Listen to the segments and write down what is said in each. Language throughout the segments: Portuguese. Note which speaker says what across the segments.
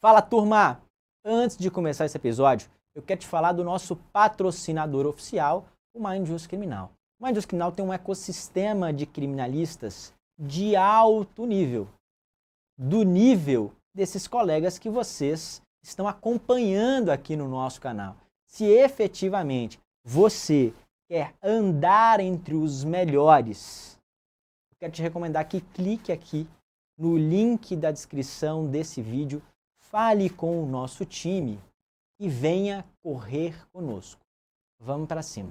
Speaker 1: Fala, turma! Antes de começar esse episódio, eu quero te falar do nosso patrocinador oficial, o Mind Jus Criminal. O Mind Jus Criminal tem um ecossistema de criminalistas de alto nível, do nível desses colegas que vocês estão acompanhando aqui no nosso canal. Se efetivamente você quer andar entre os melhores, eu quero te recomendar que clique aqui no link da descrição desse vídeo, fale com o nosso time e venha correr conosco. Vamos para cima.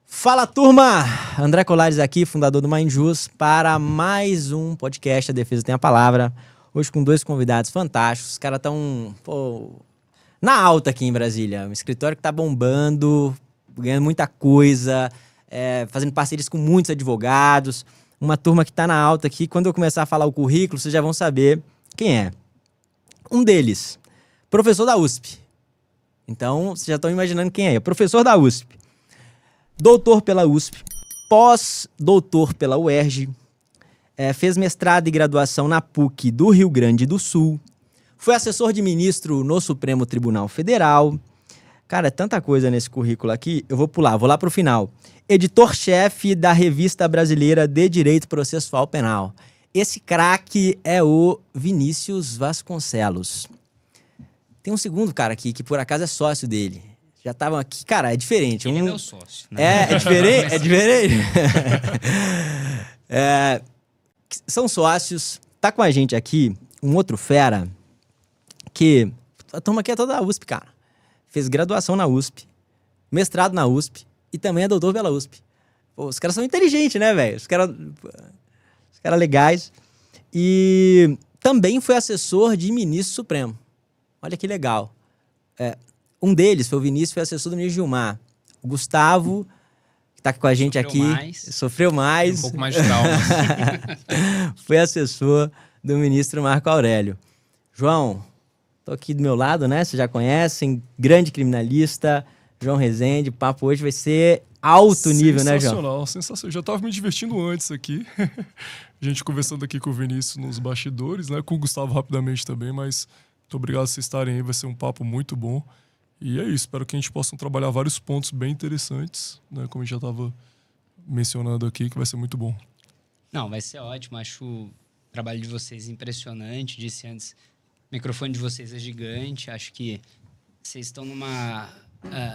Speaker 1: Fala, turma! André Colares aqui, fundador do Mind Jus, para mais um podcast A Defesa Tem a Palavra. Hoje com dois convidados fantásticos. Os caras estão na alta aqui em Brasília. Um escritório que está bombando, ganhando muita coisa, fazendo parcerias com muitos advogados. Uma turma que está na alta aqui. Quando eu começar a falar o currículo, vocês já vão saber quem é. Um deles, professor da USP. Então, vocês já estão imaginando quem é. Professor da USP. Doutor pela USP. Pós-doutor pela UERJ. Fez mestrado e graduação na PUC do Rio Grande do Sul. Foi assessor de ministro no Supremo Tribunal Federal. Cara, é tanta coisa nesse currículo aqui. Eu vou pular, vou lá pro final. Editor-chefe da Revista Brasileira de Direito Processual Penal. Esse craque é o Vinícius Vasconcelos. Tem um segundo cara aqui que por acaso é sócio dele. Já estavam aqui. Cara, é diferente.
Speaker 2: Ele é meu sócio. Né?
Speaker 1: É diferente? É diferente? São sócios. Tá com a gente aqui um outro fera que... A turma aqui é toda da USP, cara. Fez graduação na USP, mestrado na USP e também é doutor pela USP. Pô, os caras são inteligentes, né, velho? Os caras legais. E também foi assessor de ministro supremo. Olha que legal. Um deles foi o Vinícius, foi assessor do ministro Gilmar. O Gustavo, que tá com a gente aqui, sofreu mais.
Speaker 2: Um pouco mais de trauma.
Speaker 1: Foi assessor do ministro Marco Aurélio. João, tô aqui do meu lado, né? Vocês já conhecem, grande criminalista, João Rezende. O papo hoje vai ser alto nível, né, João?
Speaker 3: Sensacional, sensacional. Já tava me divertindo antes aqui. A gente conversando aqui com o Vinícius nos bastidores, né? Com o Gustavo rapidamente também, mas muito obrigado por vocês estarem aí. Vai ser um papo muito bom. E é isso, espero que a gente possa trabalhar vários pontos bem interessantes, né? Como a gente já estava mencionando aqui, que vai ser muito bom.
Speaker 2: Não, vai ser ótimo. Acho o trabalho de vocês impressionante. Disse antes, o microfone de vocês é gigante. Acho que vocês estão numa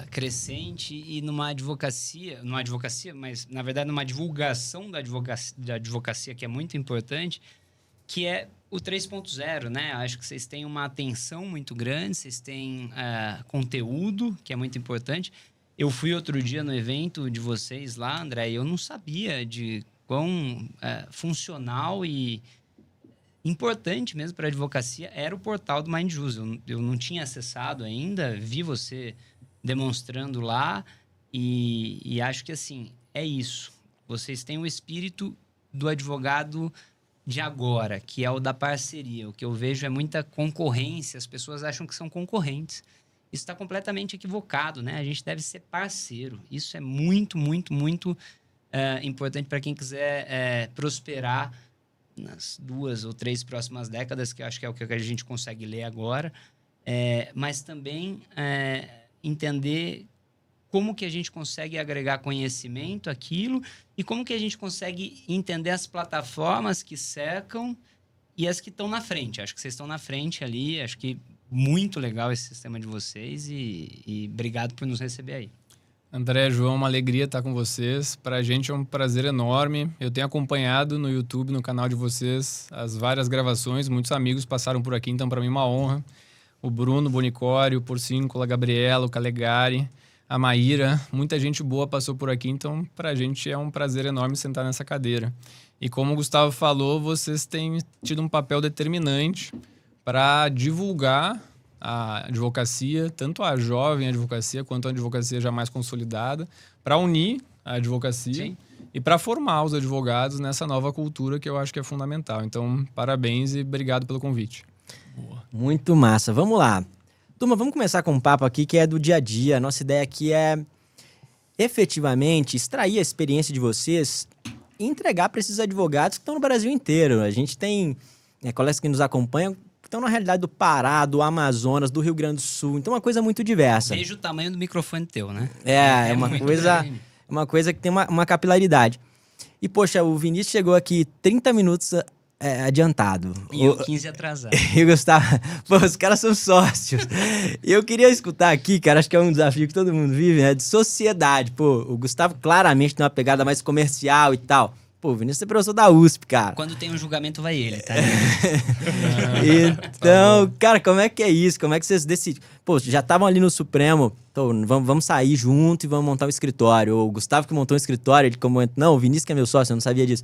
Speaker 2: crescente e numa advocacia, mas na verdade numa divulgação da advocacia que é muito importante, que é o 3.0, né? Acho que vocês têm uma atenção muito grande, vocês têm conteúdo, que é muito importante. Eu fui outro dia no evento de vocês lá, André, e eu não sabia de quão funcional e importante mesmo para a advocacia era o portal do Mind Jus. Eu não tinha acessado ainda, vi você demonstrando lá e acho que, assim, é isso. Vocês têm o espírito do advogado de agora, que é o da parceria. O que eu vejo é muita concorrência, as pessoas acham que são concorrentes. Isso está completamente equivocado, né? A gente deve ser parceiro. Isso é muito, muito, muito importante para quem quiser prosperar nas 2 ou 3 próximas décadas, que eu acho que é o que a gente consegue ler agora. Mas também entender como que a gente consegue agregar conhecimento àquilo e como que a gente consegue entender as plataformas que cercam e as que estão na frente. Acho que vocês estão na frente ali, acho que muito legal esse sistema de vocês e obrigado por nos receber aí.
Speaker 4: André, João, uma alegria estar com vocês. Para a gente é um prazer enorme. Eu tenho acompanhado no YouTube, no canal de vocês, as várias gravações. Muitos amigos passaram por aqui, então para mim é uma honra. O Bruno Bonicório, o Porcíncola, a Gabriela, o Calegari, a Maíra, muita gente boa passou por aqui, então pra gente é um prazer enorme sentar nessa cadeira. E como o Gustavo falou, vocês têm tido um papel determinante para divulgar a advocacia, tanto a jovem advocacia quanto a advocacia já mais consolidada, para unir a advocacia. Sim. E para formar os advogados nessa nova cultura que eu acho que é fundamental. Então, parabéns e obrigado pelo convite.
Speaker 1: Boa. Muito massa. Vamos lá. Turma, vamos começar com um papo aqui que é do dia a dia. A nossa ideia aqui é efetivamente extrair a experiência de vocês e entregar para esses advogados que estão no Brasil inteiro. A gente tem colegas que nos acompanham estão na realidade do Pará, do Amazonas, do Rio Grande do Sul. Então é uma coisa muito diversa.
Speaker 2: Veja o tamanho do microfone teu, né?
Speaker 1: É uma
Speaker 2: muito
Speaker 1: coisa,
Speaker 2: grande.
Speaker 1: que tem uma capilaridade. E, poxa, o Vinícius chegou aqui 30 minutos adiantado.
Speaker 2: E eu 15 atrasado.
Speaker 1: E o Gustavo... Pô, os caras são sócios. E eu queria escutar aqui, cara, acho que é um desafio que todo mundo vive, né? De sociedade. Pô, o Gustavo claramente tem uma pegada mais comercial e tal. Pô, o Vinícius é professor da USP, cara.
Speaker 2: Quando tem um julgamento, vai ele, tá?
Speaker 1: Então, cara, como é que é isso? Como é que vocês decidem? Pô, já estavam ali no Supremo, então, vamos sair junto e vamos montar um escritório. O Gustavo que montou um escritório, ele comentou, não, o Vinícius que é meu sócio, eu não sabia disso.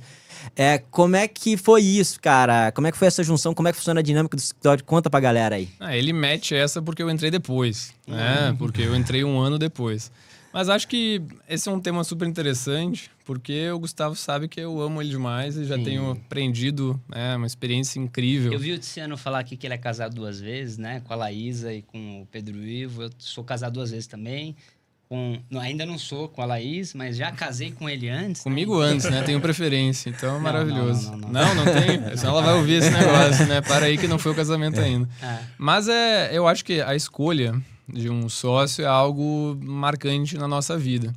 Speaker 1: Como é que foi isso, cara? Como é que foi essa junção? Como é que funciona a dinâmica do escritório? Conta pra galera aí.
Speaker 4: Ele mete essa porque eu entrei depois, né? Porque eu entrei um ano depois. Mas acho que esse é um tema super interessante, porque o Gustavo sabe que eu amo ele demais e já tenho aprendido, uma experiência incrível.
Speaker 2: Eu vi o Tiziano falar aqui que ele é casado 2 vezes, né? Com a Laísa e com o Pedro Ivo. Eu sou casado 2 vezes também. Ainda não sou com a Laís, mas já casei com ele antes.
Speaker 4: Comigo
Speaker 2: né?
Speaker 4: antes, né? Tenho preferência, então é maravilhoso.
Speaker 2: Não
Speaker 4: tenho. Senão ela vai ouvir esse negócio, né? Para aí que não foi o casamento ainda. Mas eu acho que a escolha de um sócio é algo marcante na nossa vida.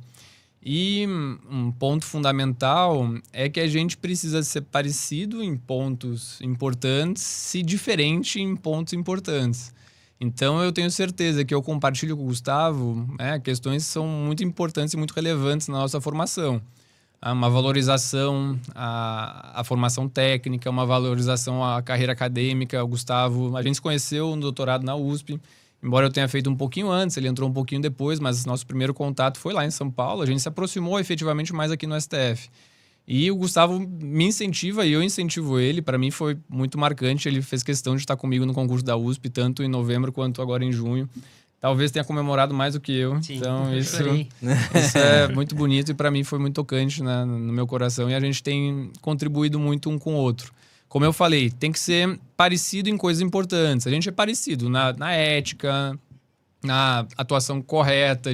Speaker 4: E um ponto fundamental é que a gente precisa ser parecido em pontos importantes e diferente em pontos importantes. Então, eu tenho certeza que eu compartilho com o Gustavo questões que são muito importantes e muito relevantes na nossa formação. Uma valorização à formação técnica, uma valorização à carreira acadêmica. O Gustavo, a gente se conheceu no doutorado na USP, embora eu tenha feito um pouquinho antes, ele entrou um pouquinho depois, mas nosso primeiro contato foi lá em São Paulo. A gente se aproximou efetivamente mais aqui no STF. E o Gustavo me incentiva e eu incentivo ele. Para mim foi muito marcante. Ele fez questão de estar comigo no concurso da USP, tanto em novembro quanto agora em junho. Talvez tenha comemorado mais do que eu.
Speaker 2: Sim,
Speaker 4: então,
Speaker 2: eu
Speaker 4: isso é muito bonito e para mim foi muito tocante no meu coração. E a gente tem contribuído muito um com o outro. Como eu falei, tem que ser parecido em coisas importantes. A gente é parecido na ética, na atuação correta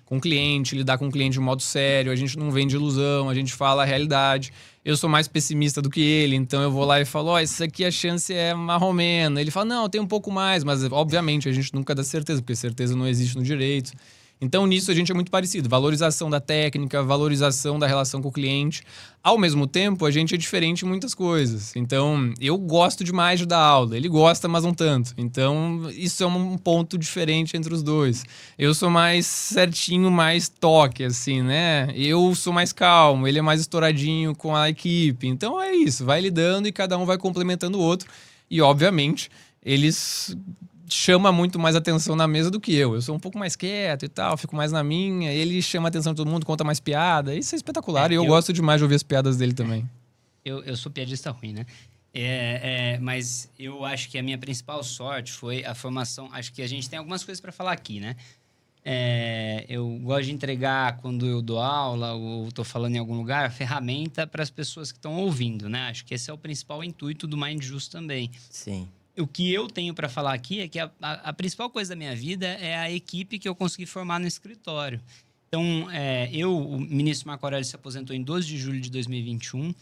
Speaker 4: com o cliente, lidar com o cliente de modo sério. A gente não vende ilusão, a gente fala a realidade. Eu sou mais pessimista do que ele, então eu vou lá e falo, isso aqui a chance é marromeno. Ele fala, não, tem um pouco mais, mas obviamente a gente nunca dá certeza, porque certeza não existe no direito. Então, nisso a gente é muito parecido. Valorização da técnica, valorização da relação com o cliente. Ao mesmo tempo, a gente é diferente em muitas coisas. Então, eu gosto demais de dar aula. Ele gosta, mas não tanto. Então, isso é um ponto diferente entre os dois. Eu sou mais certinho, mais toque, assim, né? Eu sou mais calmo, ele é mais estouradinho com a equipe. Então, é isso. Vai lidando e cada um vai complementando o outro. E, obviamente, eles chama muito mais atenção na mesa do que eu. Eu sou um pouco mais quieto e tal, fico mais na minha. Ele chama a atenção de todo mundo, conta mais piada. Isso é espetacular e eu gosto demais de ouvir as piadas dele também.
Speaker 2: Eu sou piadista ruim, né? Mas eu acho que a minha principal sorte foi a formação. Acho que a gente tem algumas coisas para falar aqui, né? Eu gosto de entregar, quando eu dou aula ou estou falando em algum lugar, ferramenta para as pessoas que estão ouvindo, né? Acho que esse é o principal intuito do Mind Justo também.
Speaker 1: Sim.
Speaker 2: O que eu tenho para falar aqui é que a principal coisa da minha vida é a equipe que eu consegui formar no escritório. Então, o ministro Marco Aurélio se aposentou em 12 de julho de 2021.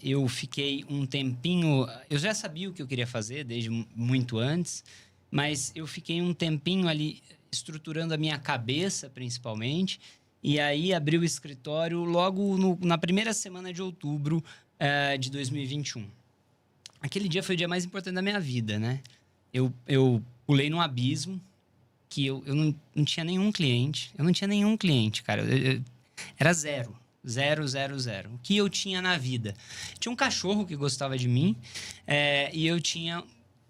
Speaker 2: Eu fiquei um tempinho... Eu já sabia o que eu queria fazer desde muito antes, mas eu fiquei um tempinho ali estruturando a minha cabeça, principalmente, e aí abri o escritório logo na primeira semana de outubro de 2021. Aquele dia foi o dia mais importante da minha vida, né? Eu pulei num abismo que eu não tinha nenhum cliente. Eu não tinha nenhum cliente, cara. Era zero. Zero, zero, zero. O que eu tinha na vida? Tinha um cachorro que gostava de mim e eu tinha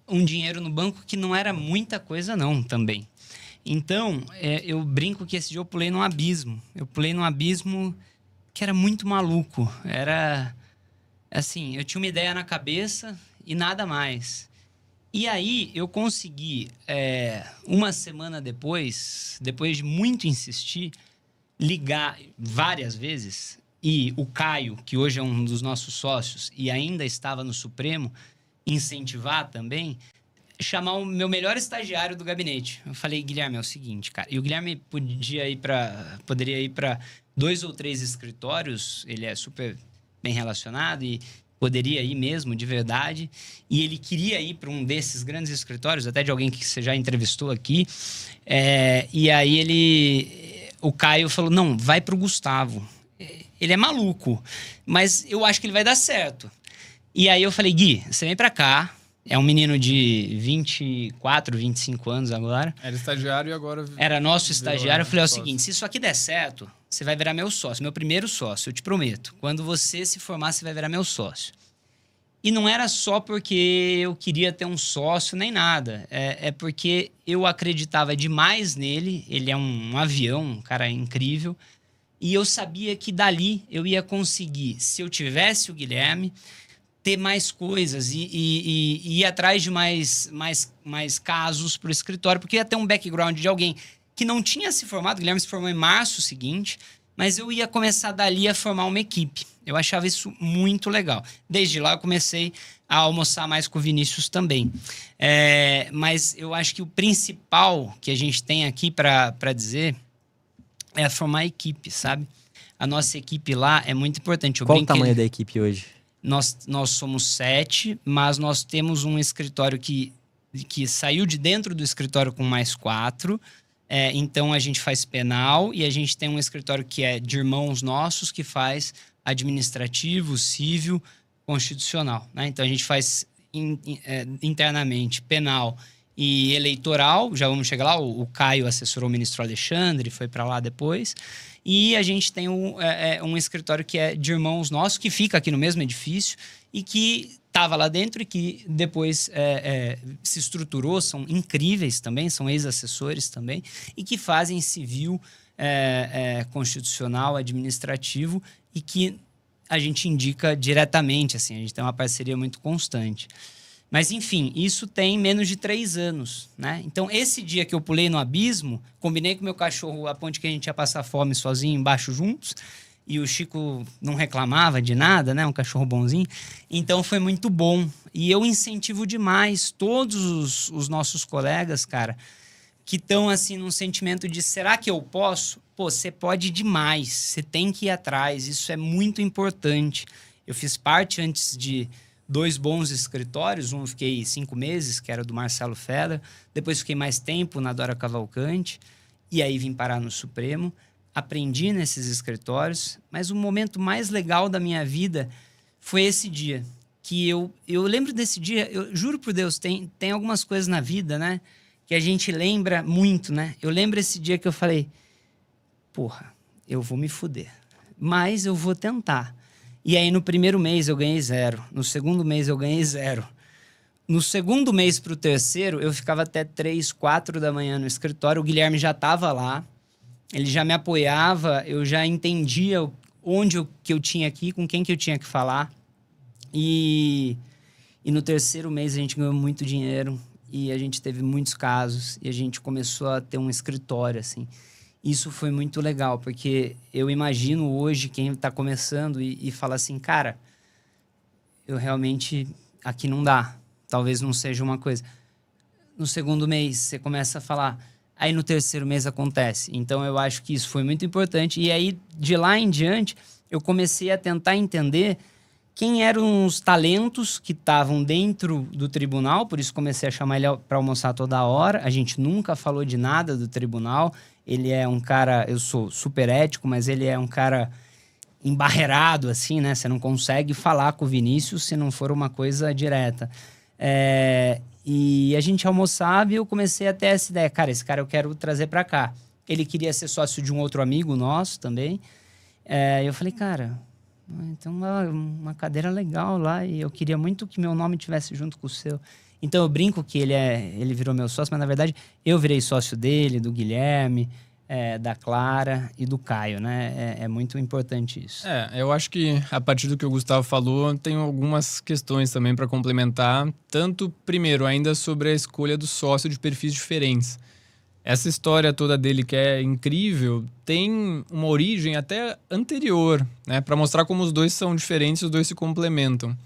Speaker 2: um dinheiro no banco que não era muita coisa não, também. Então, eu brinco que esse dia eu pulei num abismo. Eu pulei num abismo que era muito maluco. Era... Assim, eu tinha uma ideia na cabeça e nada mais. E aí, eu consegui, uma semana depois de muito insistir, ligar várias vezes, e o Caio, que hoje é um dos nossos sócios e ainda estava no Supremo, incentivar também, chamar o meu melhor estagiário do gabinete. Eu falei, Guilherme, é o seguinte, cara. E o Guilherme poderia ir para 2 ou 3 escritórios, ele é super bem relacionado e poderia ir mesmo, de verdade, e ele queria ir para um desses grandes escritórios, até de alguém que você já entrevistou aqui, e aí o Caio falou, não, vai para o Gustavo. Ele é maluco, mas eu acho que ele vai dar certo. E aí eu falei, Gui, você vem para cá, é um menino de 24, 25 anos agora.
Speaker 4: Era estagiário e agora...
Speaker 2: Era nosso estagiário. Eu falei, é o
Speaker 4: sócio.
Speaker 2: seguinte, se isso aqui der certo, você vai virar meu sócio, meu primeiro sócio, eu te prometo. Quando você se formar, você vai virar meu sócio. E não era só porque eu queria ter um sócio, nem nada. É porque eu acreditava demais nele. Ele é um avião, um cara incrível. E eu sabia que dali eu ia conseguir, se eu tivesse o Guilherme, ter mais coisas e ir atrás de mais casos para o escritório, porque ia ter um background de alguém que não tinha se formado. O Guilherme se formou em março seguinte, mas eu ia começar dali a formar uma equipe. Eu achava isso muito legal. Desde lá eu comecei a almoçar mais com o Vinícius também. Mas eu acho que o principal que a gente tem aqui para dizer é formar equipe, sabe? A nossa equipe lá é muito importante.
Speaker 1: Qual o tamanho da equipe hoje?
Speaker 2: Nós somos 7, mas nós temos um escritório que saiu de dentro do escritório com mais 4. Então, a gente faz penal e a gente tem um escritório que é de irmãos nossos que faz administrativo, civil, constitucional, né? Então, a gente faz internamente penal e eleitoral. Já vamos chegar lá. O Caio assessorou o ministro Alexandre, foi para lá depois. E a gente tem um escritório que é de irmãos nossos, que fica aqui no mesmo edifício e que estava lá dentro e que depois se estruturou. São incríveis também, são ex-assessores também, e que fazem civil, constitucional, administrativo, e que a gente indica diretamente, assim, a gente tem uma parceria muito constante. Mas, enfim, isso tem menos de 3 anos, né? Então, esse dia que eu pulei no abismo, combinei com meu cachorro a ponte que a gente ia passar fome sozinho embaixo juntos, e o Chico não reclamava de nada, né? Um cachorro bonzinho. Então, foi muito bom. E eu incentivo demais todos os nossos colegas, cara, que estão, assim, num sentimento de, será que eu posso? Pô, você pode demais, você tem que ir atrás, isso é muito importante. Eu fiz parte antes de 2 bons escritórios, um eu fiquei 5 meses, que era do Marcelo Feder, depois fiquei mais tempo na Dora Cavalcante, e aí vim parar no Supremo, aprendi nesses escritórios, mas o momento mais legal da minha vida foi esse dia, que eu lembro desse dia, eu juro por Deus, tem algumas coisas na vida, né, que a gente lembra muito, né? Eu lembro esse dia que eu falei, porra, eu vou me fuder, mas eu vou tentar. E aí, no primeiro mês, eu ganhei 0. No segundo mês, eu ganhei 0. No segundo mês para o terceiro, eu ficava até 3, 4 da manhã no escritório. O Guilherme já estava lá. Ele já me apoiava. Eu já entendia que eu tinha aqui, com quem que eu tinha que falar. E no terceiro mês, a gente ganhou muito dinheiro. E a gente teve muitos casos. E a gente começou a ter um escritório, assim. Isso foi muito legal, porque eu imagino hoje quem está começando e fala assim, cara, eu realmente, aqui não dá, talvez não seja uma coisa. No segundo mês, você começa a falar, aí no terceiro mês acontece. Então, eu acho que isso foi muito importante. E aí, de lá em diante, eu comecei a tentar entender quem eram os talentos que estavam dentro do tribunal, por isso comecei a chamar ele para almoçar toda hora. A gente nunca falou de nada do tribunal. Ele é um cara, eu sou super ético, mas ele é um cara embarreirado, assim, né? Você não consegue falar com o Vinícius se não for uma coisa direta. E a gente almoçava e eu comecei a ter essa ideia. Cara, esse cara eu quero trazer para cá. Ele queria ser sócio de um outro amigo nosso também. Eu falei, cara, tem uma cadeira legal lá e eu queria muito que meu nome tivesse junto com o seu. Então, eu brinco que ele virou meu sócio, mas, na verdade, eu virei sócio dele, do Guilherme, da Clara e do Caio, né? É muito importante isso.
Speaker 4: Eu acho que, a partir do que o Gustavo falou, tem algumas questões também para complementar. Tanto, primeiro, ainda sobre a escolha do sócio de perfis diferentes. Essa história toda dele, que é incrível, tem uma origem até anterior, né? Para mostrar como os dois são diferentes, os dois se complementam.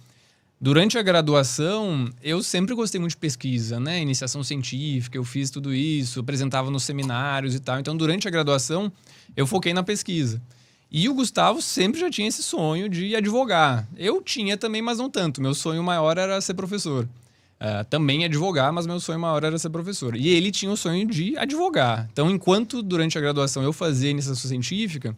Speaker 4: Durante a graduação, eu sempre gostei muito de pesquisa, né? Iniciação científica, eu fiz tudo isso, apresentava nos seminários e tal. Então, durante a graduação, eu foquei na pesquisa. E o Gustavo sempre já tinha esse sonho de advogar. Eu tinha também, mas não tanto. Meu sonho maior era ser professor. Também advogar, mas meu sonho maior era ser professor. E ele tinha o sonho de advogar. Então, enquanto durante a graduação eu fazia iniciação científica,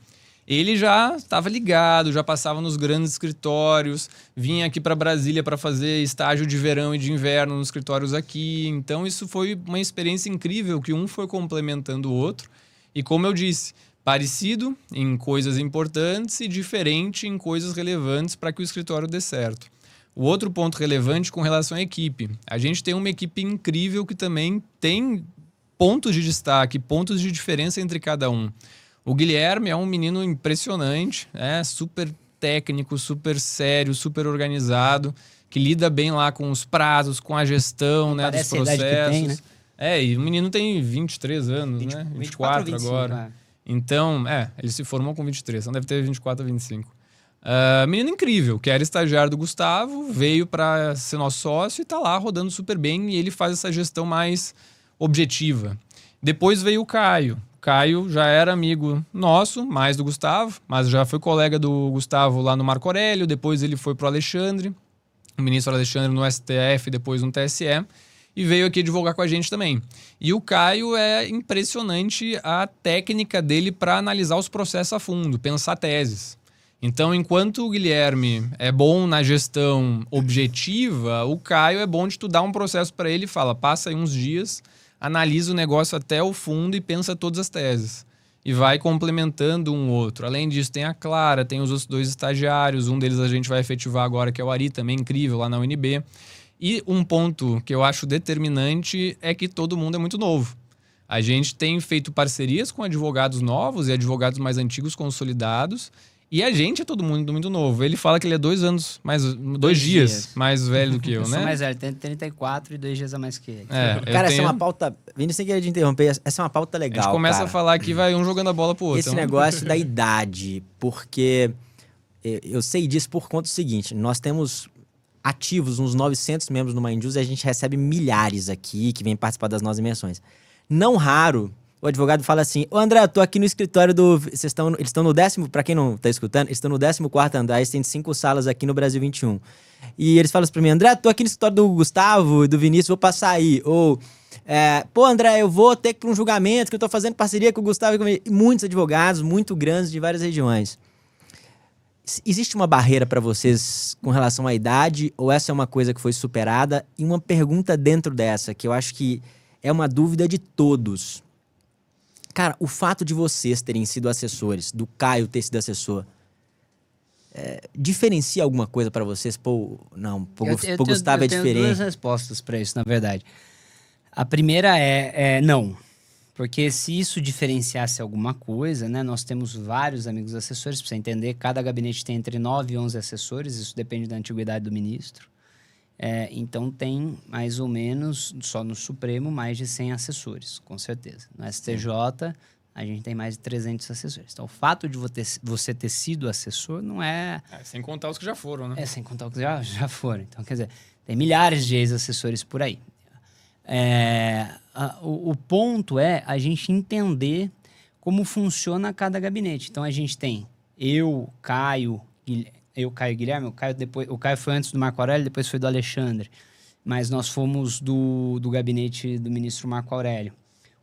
Speaker 4: ele já estava ligado, já passava nos grandes escritórios, vinha aqui para Brasília para fazer estágio de verão e de inverno nos escritórios aqui. Então, isso foi uma experiência incrível, que um foi complementando o outro. E como eu disse, parecido em coisas importantes e diferente em coisas relevantes para que o escritório dê certo. O outro ponto relevante com relação à equipe. A gente tem uma equipe incrível que também tem pontos de destaque, pontos de diferença entre cada um. O Guilherme é um menino impressionante, super técnico, super sério, super organizado, que lida bem lá com os prazos, com a gestão, né, dos processos. A idade que tem, né? E o menino tem 23 anos, 24 agora. Então, ele se formou com 23, então deve ter 24 a 25. Menino incrível, que era estagiário do Gustavo, veio para ser nosso sócio e tá lá rodando super bem, e ele faz essa gestão mais objetiva. Depois veio o Caio. Caio já era amigo nosso, mais do Gustavo, mas já foi colega do Gustavo lá no Marco Aurélio, depois ele foi pro Alexandre, o ministro Alexandre no STF, depois no TSE, e veio aqui advogar com a gente também. E o Caio é impressionante a técnica dele para analisar os processos a fundo, pensar teses. Então, enquanto o Guilherme é bom na gestão objetiva, o Caio é bom de tu dar um processo para ele e fala, passa aí uns dias, analisa o negócio até o fundo e pensa todas as teses. E vai complementando um outro. Além disso, tem a Clara, tem os outros 2 estagiários, um deles a gente vai efetivar agora, que é o Ari, também incrível, lá na UNB. E um ponto que eu acho determinante é que todo mundo é muito novo. A gente tem feito parcerias com advogados novos e advogados mais antigos consolidados, e a gente é todo mundo muito novo. Ele fala que ele é 2 anos, dois dias mais velho do que eu, né?
Speaker 2: Eu sou mais velho, tenho 34 e 2 dias a mais que ele.
Speaker 1: Cara, essa é uma pauta... Vinícius, sem querer te interromper, essa é uma pauta legal,
Speaker 4: a gente começa a falar que vai um jogando a bola pro outro.
Speaker 1: Esse negócio da idade, porque eu sei disso por conta do seguinte, nós temos ativos uns 900 membros no Mindjus e a gente recebe milhares aqui que vêm participar das nossas imersões. Não raro... O advogado fala assim, ô André, eu tô aqui no escritório do... Eles estão no 10º, pra quem não tá escutando, eles estão no 14º andar, eles têm 5 salas aqui no Brasil 21. E eles falam assim pra mim, André, tô aqui no escritório do Gustavo e do Vinícius, vou passar aí. Ou, pô André, eu vou ter que ir pra um julgamento, que eu tô fazendo parceria com o Gustavo e com muitos advogados, muito grandes, de várias regiões. Existe uma barreira pra vocês com relação à idade, ou essa é uma coisa que foi superada? E uma pergunta dentro dessa, que eu acho que é uma dúvida de todos. Cara, o fato de vocês terem sido assessores, do Caio ter sido assessor, diferencia alguma coisa pra vocês? Pô, não, pro Gustavo é diferente. Eu tenho 2 respostas pra isso, na verdade. A primeira é não. Porque se isso diferenciasse alguma coisa, né? Nós temos vários amigos assessores, pra você entender, cada gabinete tem entre 9 e 11 assessores, isso depende da antiguidade do ministro. Então tem mais ou menos, só no Supremo, mais de 100 assessores, com certeza. No STJ, a gente tem mais de 300 assessores. Então o fato de você ter sido assessor não é...
Speaker 4: sem contar os que já foram, né?
Speaker 2: Sem contar os que já foram. Então, quer dizer, tem milhares de ex-assessores por aí. O ponto é a gente entender como funciona cada gabinete. Então a gente tem Caio e Guilherme, o Caio foi antes do Marco Aurélio, depois foi do Alexandre, mas nós fomos do gabinete do ministro Marco Aurélio.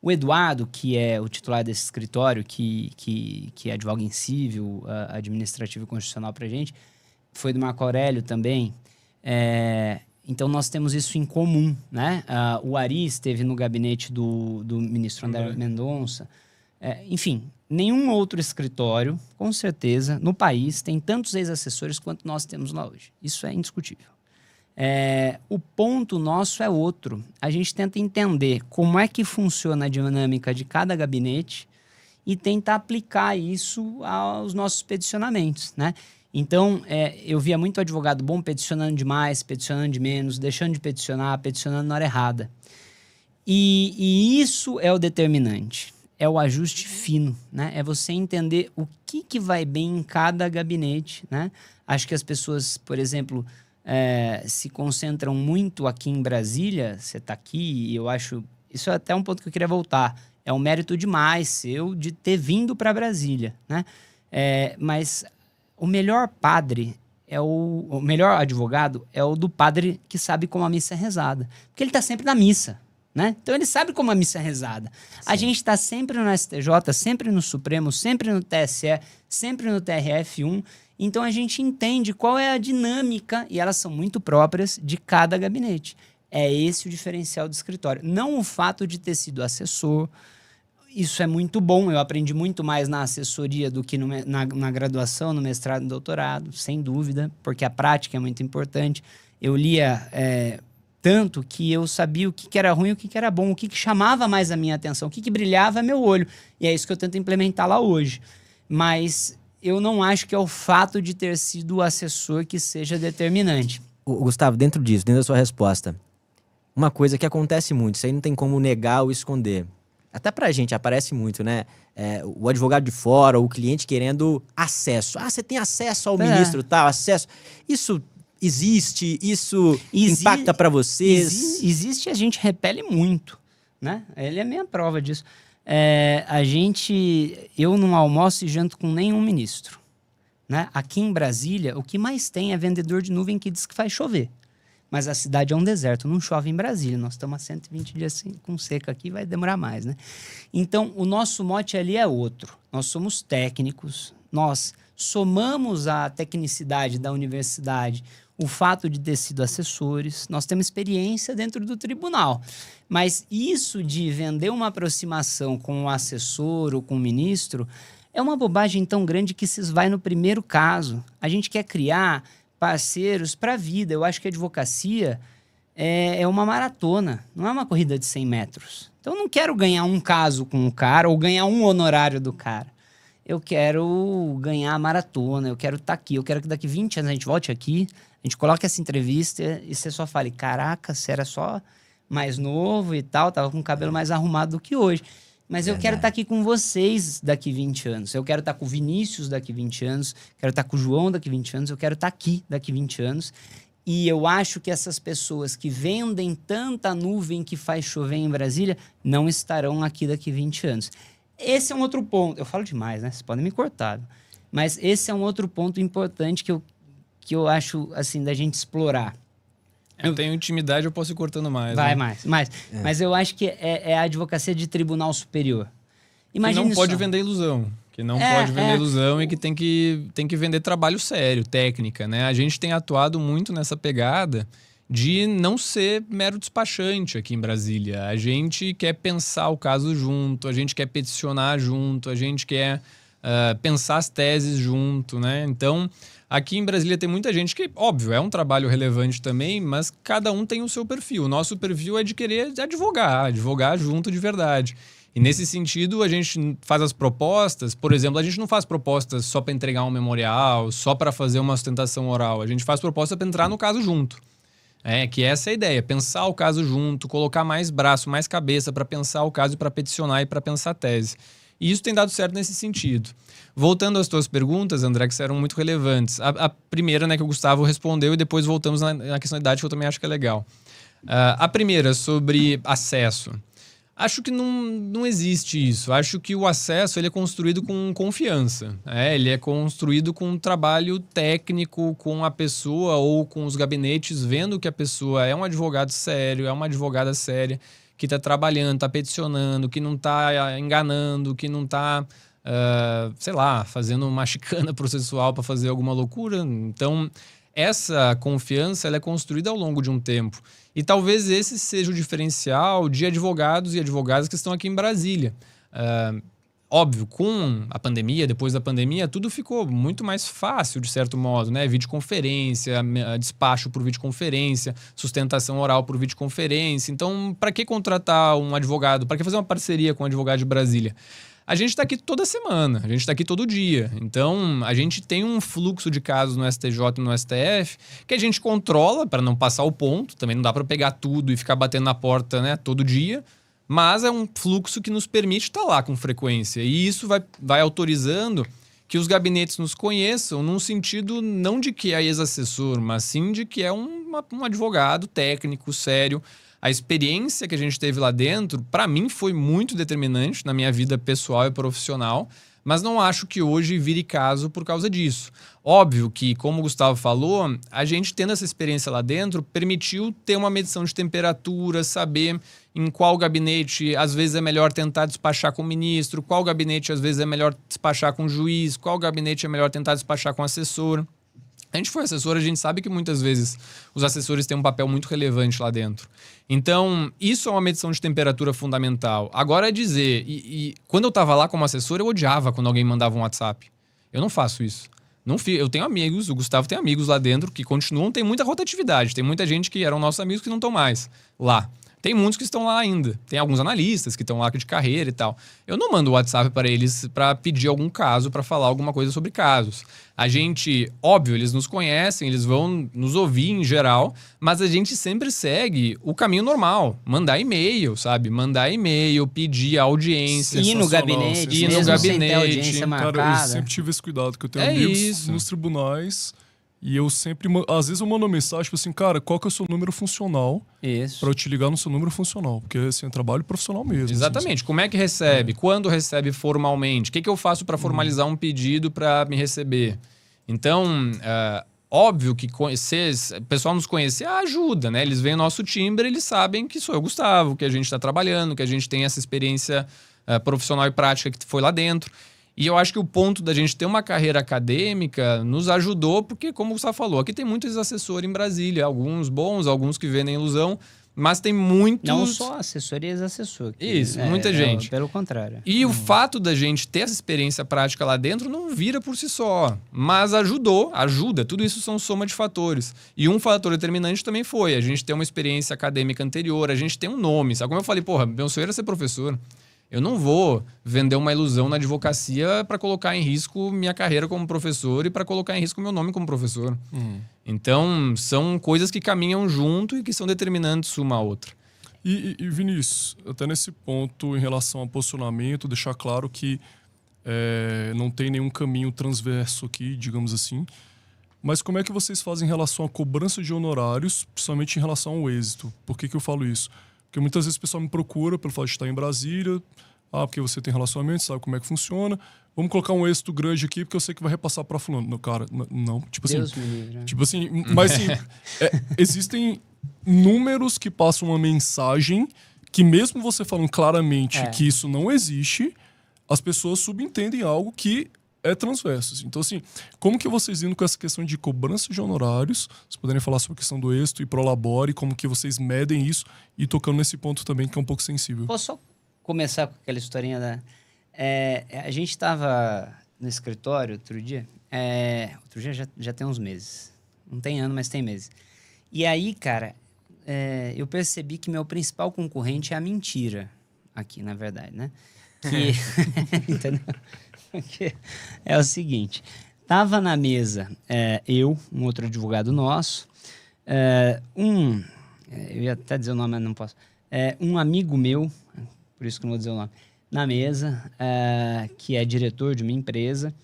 Speaker 2: O Eduardo, que é o titular desse escritório, que advoga em civil, administrativo e constitucional pra gente, foi do Marco Aurélio também. Então nós temos isso em comum, né? O Ari esteve no gabinete do ministro André Mendonça. Enfim, nenhum outro escritório, com certeza, no país, tem tantos ex-assessores quanto nós temos lá hoje. Isso é indiscutível. O ponto nosso é outro. A gente tenta entender como é que funciona a dinâmica de cada gabinete e tentar aplicar isso aos nossos peticionamentos, né? Então, eu via muito advogado bom peticionando demais, peticionando de menos, deixando de peticionar, peticionando na hora errada. E isso é o determinante. É o ajuste fino, né? É você entender o que vai bem em cada gabinete, né? Acho que as pessoas, por exemplo, se concentram muito aqui em Brasília. Você está aqui e eu acho... Isso é até um ponto que eu queria voltar. É um mérito demais seu de ter vindo para Brasília, né? Mas o melhor padre o melhor advogado é o do padre que sabe como a missa é rezada. Porque ele está sempre na missa, né? Então ele sabe como a missa é rezada. Sim. A gente está sempre no STJ, sempre no Supremo, sempre no TSE, sempre no TRF1. Então a gente entende qual é a dinâmica, e elas são muito próprias, de cada gabinete. É esse o diferencial do escritório. Não o fato de ter sido assessor. Isso é muito bom, eu aprendi muito mais na assessoria do que na graduação, no mestrado e no doutorado, sem dúvida, porque a prática é muito importante. Eu lia tanto que eu sabia o que era ruim e o que era bom, o que chamava mais a minha atenção, o que brilhava meu olho. E é isso que eu tento implementar lá hoje. Mas eu não acho que é o fato de ter sido o assessor que seja determinante.
Speaker 1: Gustavo, dentro da sua resposta, uma coisa que acontece muito, isso aí não tem como negar ou esconder. Até pra gente aparece muito, né? O advogado de fora, o cliente querendo acesso. Ah, você tem acesso ao ministro, tal, acesso. Isso existe? Isso impacta pra vocês?
Speaker 2: Existe, a gente repele muito, né? Ele é a minha prova disso. Eu não almoço e janto com nenhum ministro, né? Aqui em Brasília, o que mais tem é vendedor de nuvem que diz que faz chover. Mas a cidade é um deserto, não chove em Brasília. Nós estamos há 120 dias com seca aqui, vai demorar mais, né? Então, o nosso mote ali é outro. Nós somos técnicos, nós somamos a tecnicidade da universidade, o fato de ter sido assessores, nós temos experiência dentro do tribunal. Mas isso de vender uma aproximação com o assessor ou com o ministro é uma bobagem tão grande que se esvai no primeiro caso. A gente quer criar parceiros para a vida. Eu acho que a advocacia é uma maratona, não é uma corrida de 100 metros. Então, eu não quero ganhar um caso com o cara ou ganhar um honorário do cara. Eu quero ganhar a maratona, eu quero estar aqui, eu quero que daqui 20 anos a gente volte aqui, a gente coloque essa entrevista e você só fale, caraca, você era só mais novo e tal, tava com o cabelo mais arrumado do que hoje. Mas eu quero estar aqui com vocês daqui 20 anos. Eu quero estar com o Vinícius daqui 20 anos. Quero estar com o João daqui 20 anos. Eu quero estar aqui daqui 20 anos. E eu acho que essas pessoas que vendem tanta nuvem que faz chover em Brasília não estarão aqui daqui 20 anos. Esse é um outro ponto. Eu falo demais, né? Vocês podem me cortar. Mas esse é um outro ponto importante que eu acho, assim, da gente explorar.
Speaker 4: Eu tenho intimidade, eu posso ir cortando mais.
Speaker 2: Vai,
Speaker 4: né?
Speaker 2: mais. Mas eu acho que é a advocacia de tribunal superior. Imagina
Speaker 4: que não pode
Speaker 2: só.
Speaker 4: vender ilusão. Que não pode vender ilusão e que tem que vender trabalho sério, técnica, né? A gente tem atuado muito nessa pegada de não ser mero despachante aqui em Brasília. A gente quer pensar o caso junto, a gente quer peticionar junto, a gente quer pensar as teses junto, né? Então, aqui em Brasília tem muita gente que, óbvio, é um trabalho relevante também, mas cada um tem o seu perfil. O nosso perfil é de querer advogar junto de verdade. E nesse sentido, a gente faz as propostas, por exemplo, a gente não faz propostas só para entregar um memorial, só para fazer uma sustentação oral. A gente faz proposta para entrar no caso junto. Que essa é a ideia, pensar o caso junto, colocar mais braço, mais cabeça para pensar o caso e para peticionar e para pensar a tese. E isso tem dado certo nesse sentido. Voltando às tuas perguntas, André, que eram muito relevantes. A primeira, né, que o Gustavo respondeu e depois voltamos na questão da idade, que eu também acho que é legal. A primeira, sobre acesso. Acho que não existe isso. Acho que o acesso ele é construído com confiança. Ele é construído com um trabalho técnico com a pessoa ou com os gabinetes, vendo que a pessoa é um advogado sério, é uma advogada séria, que está trabalhando, está peticionando, que não está enganando, que não está, fazendo uma chicana processual para fazer alguma loucura. Então, essa confiança ela é construída ao longo de um tempo. E talvez esse seja o diferencial de advogados e advogadas que estão aqui em Brasília. Óbvio, com a pandemia, depois da pandemia, tudo ficou muito mais fácil, de certo modo, né? Videoconferência, despacho por videoconferência, sustentação oral por videoconferência. Então, para que contratar um advogado? Para que fazer uma parceria com um advogado de Brasília? A gente está aqui toda semana, a gente está aqui todo dia. Então, a gente tem um fluxo de casos no STJ e no STF que a gente controla para não passar o ponto. Também não dá para pegar tudo e ficar batendo na porta, né, todo dia. Mas é um fluxo que nos permite estar lá com frequência. E isso vai autorizando que os gabinetes nos conheçam num sentido não de que é ex-assessor, mas sim de que é um advogado técnico, sério. A experiência que a gente teve lá dentro, para mim, foi muito determinante na minha vida pessoal e profissional, Mas não acho que hoje vire caso por causa disso. Óbvio que, como o Gustavo falou, a gente tendo essa experiência lá dentro permitiu ter uma medição de temperatura, saber em qual gabinete às vezes é melhor tentar despachar com o ministro, qual gabinete às vezes é melhor despachar com o juiz, qual gabinete é melhor tentar despachar com o assessor. A gente foi assessor, a gente sabe que muitas vezes os assessores têm um papel muito relevante lá dentro. Então, isso é uma medição de temperatura fundamental. Agora é dizer, quando eu estava lá como assessor, eu odiava quando alguém mandava um WhatsApp. Eu não faço isso. Eu tenho amigos, o Gustavo tem amigos lá dentro que continuam, tem muita rotatividade. Tem muita gente que eram nossos amigos que não estão mais lá. Tem muitos que estão lá ainda. Tem alguns analistas que estão lá de carreira e tal. Eu não mando o WhatsApp para eles para pedir algum caso, para falar alguma coisa sobre casos. A gente, óbvio, eles nos conhecem, eles vão nos ouvir em geral, mas a gente sempre segue o caminho normal. Mandar e-mail, sabe? Mandar e-mail, pedir audiência.
Speaker 2: Ir no gabinete,
Speaker 4: ir no
Speaker 2: mesmo sem ter
Speaker 4: gabinete.
Speaker 2: audiência marcada.
Speaker 3: Cara, eu sempre tive esse cuidado, que eu tenho amigos nos tribunais e eu sempre, às vezes eu mando uma mensagem, tipo assim, cara, qual que é o seu número funcional?
Speaker 2: Isso.
Speaker 3: Pra eu te ligar no seu número funcional, porque assim, é trabalho profissional mesmo.
Speaker 4: Exatamente.
Speaker 3: Assim.
Speaker 4: Como é que recebe? Quando recebe formalmente? O que eu faço para formalizar um pedido para me receber? Então, óbvio que o pessoal nos conhecer ajuda, né? Eles veem o nosso timbre, eles sabem que sou eu, Gustavo, que a gente está trabalhando, que a gente tem essa experiência profissional e prática que foi lá dentro. E eu acho que o ponto da gente ter uma carreira acadêmica nos ajudou, porque, como o Gustavo falou, aqui tem muitos assessores em Brasília, alguns bons, alguns que vendem ilusão, mas tem muitos...
Speaker 2: Não só assessor e ex-assessor.
Speaker 4: Isso, muita gente.
Speaker 2: Pelo contrário.
Speaker 4: E o fato da gente ter essa experiência prática lá dentro não vira por si só, mas ajuda. Tudo isso são soma de fatores. E um fator determinante também foi a gente ter uma experiência acadêmica anterior, a gente tem um nome. Sabe como eu falei, meu sonho era ser professor. Eu não vou vender uma ilusão na advocacia para colocar em risco minha carreira como professor e para colocar em risco meu nome como professor. Então, são coisas que caminham junto e que são determinantes uma à outra.
Speaker 3: E Vinícius, até nesse ponto, em relação ao posicionamento, deixar claro que não tem nenhum caminho transverso aqui, digamos assim. Mas como é que vocês fazem em relação à cobrança de honorários, principalmente em relação ao êxito? Por que eu falo isso? Porque muitas vezes o pessoal me procura pelo fato de estar em Brasília, porque você tem relacionamento, sabe como é que funciona. Vamos colocar um êxito grande aqui, porque eu sei que vai repassar para fulano. Não, cara, não. Tipo assim,
Speaker 2: Deus me livre, né?
Speaker 3: Tipo assim, mas assim, existem números que passam uma mensagem que mesmo você falando claramente que isso não existe, as pessoas subentendem algo que é transverso. Assim. Então, assim, como que vocês indo com essa questão de cobrança de honorários, vocês poderem falar sobre a questão do êxito e prolabore, como que vocês medem isso e tocando nesse ponto também que é um pouco sensível.
Speaker 2: Posso só começar com aquela historinha da... a gente estava no escritório outro dia, já tem uns meses. Não tem ano, mas tem meses. E aí, cara, eu percebi que meu principal concorrente é a mentira aqui, na verdade, né? Entendeu? Porque é o seguinte, tava na mesa eu, um outro advogado nosso, eu ia até dizer o nome, mas não posso, um amigo meu, por isso que não vou dizer o nome, na mesa, que é diretor de uma empresa,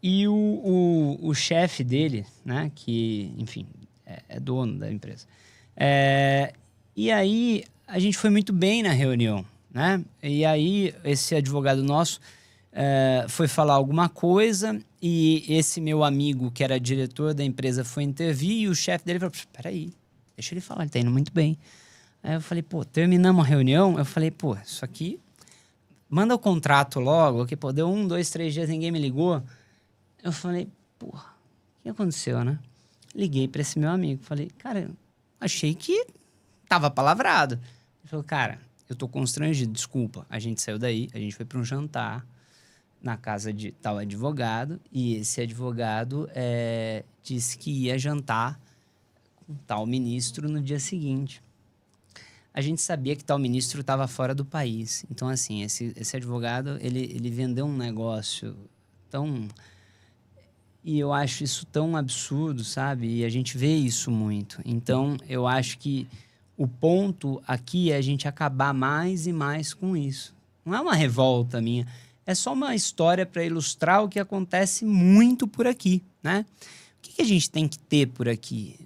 Speaker 2: e o chefe dele, né, que, enfim, é dono da empresa. E aí, a gente foi muito bem na reunião, né? E aí, esse advogado nosso foi falar alguma coisa e esse meu amigo, que era diretor da empresa, foi intervir e o chefe dele falou, peraí, deixa ele falar, ele tá indo muito bem. Aí eu falei, terminamos a reunião, eu falei, isso aqui, manda o contrato logo, que deu 1, 2, 3 dias, ninguém me ligou. Eu falei, o que aconteceu, né? Liguei para esse meu amigo, falei, cara, achei que tava palavrado. Ele falou, cara, eu tô constrangido, desculpa. A gente saiu daí, a gente foi para um jantar na casa de tal advogado e esse advogado disse que ia jantar com tal ministro no dia seguinte. A gente sabia que tal ministro estava fora do país. Então, assim, esse advogado, ele vendeu um negócio tão... E eu acho isso tão absurdo, sabe? E a gente vê isso muito. Então, eu acho que o ponto aqui é a gente acabar mais e mais com isso. Não é uma revolta minha. É só uma história para ilustrar o que acontece muito por aqui, né? O que a gente tem que ter por aqui?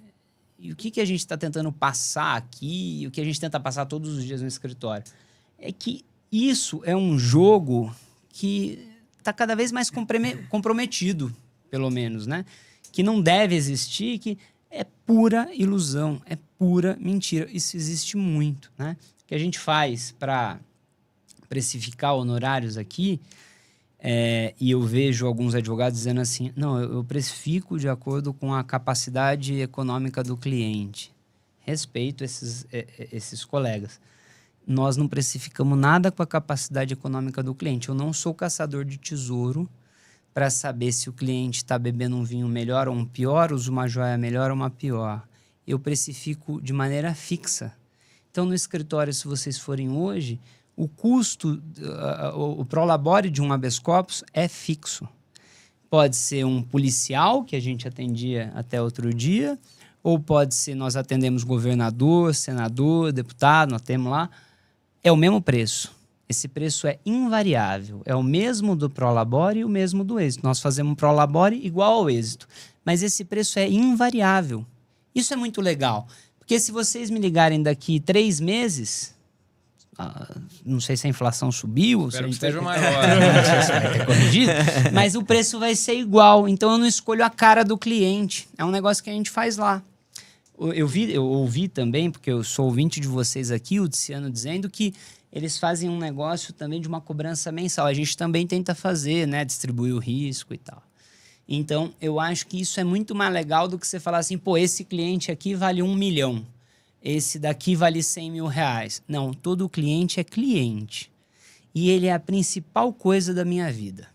Speaker 2: E o que a gente está tentando passar aqui? E o que a gente tenta passar todos os dias no escritório? É que isso é um jogo que tá cada vez mais comprometido, pelo menos, né? Que não deve existir, que é pura ilusão, é pura mentira. Isso existe muito, né? O que a gente faz para precificar honorários aqui, e eu vejo alguns advogados dizendo assim, não, eu precifico de acordo com a capacidade econômica do cliente. Respeito esses colegas. Nós não precificamos nada com a capacidade econômica do cliente. Eu não sou caçador de tesouro para saber se o cliente está bebendo um vinho melhor ou um pior, usa uma joia melhor ou uma pior. Eu precifico de maneira fixa. Então, no escritório, se vocês forem hoje, o custo, o prolabore de um habeas corpus é fixo. Pode ser um policial, que a gente atendia até outro dia, ou pode ser, nós atendemos governador, senador, deputado, nós temos lá. É o mesmo preço. Esse preço é invariável. É o mesmo do prolabore e o mesmo do êxito. Nós fazemos um prolabore igual ao êxito. Mas esse preço é invariável. Isso é muito legal. Porque se vocês me ligarem daqui 3 meses... não sei se a inflação subiu...
Speaker 4: Espero que
Speaker 2: esteja
Speaker 4: esteja maior.
Speaker 2: Não sei se vai ter corrigido. Mas o preço vai ser igual. Então eu não escolho a cara do cliente. É um negócio que a gente faz lá. Eu ouvi também, porque eu sou ouvinte de vocês aqui, o Tiziano dizendo que eles fazem um negócio também de uma cobrança mensal. A gente também tenta fazer, né? Distribuir o risco e tal. Então, eu acho que isso é muito mais legal do que você falar assim, pô, esse cliente aqui vale 1 milhão. Esse daqui vale 100 mil reais. Não, todo cliente é cliente. E ele é a principal coisa da minha vida.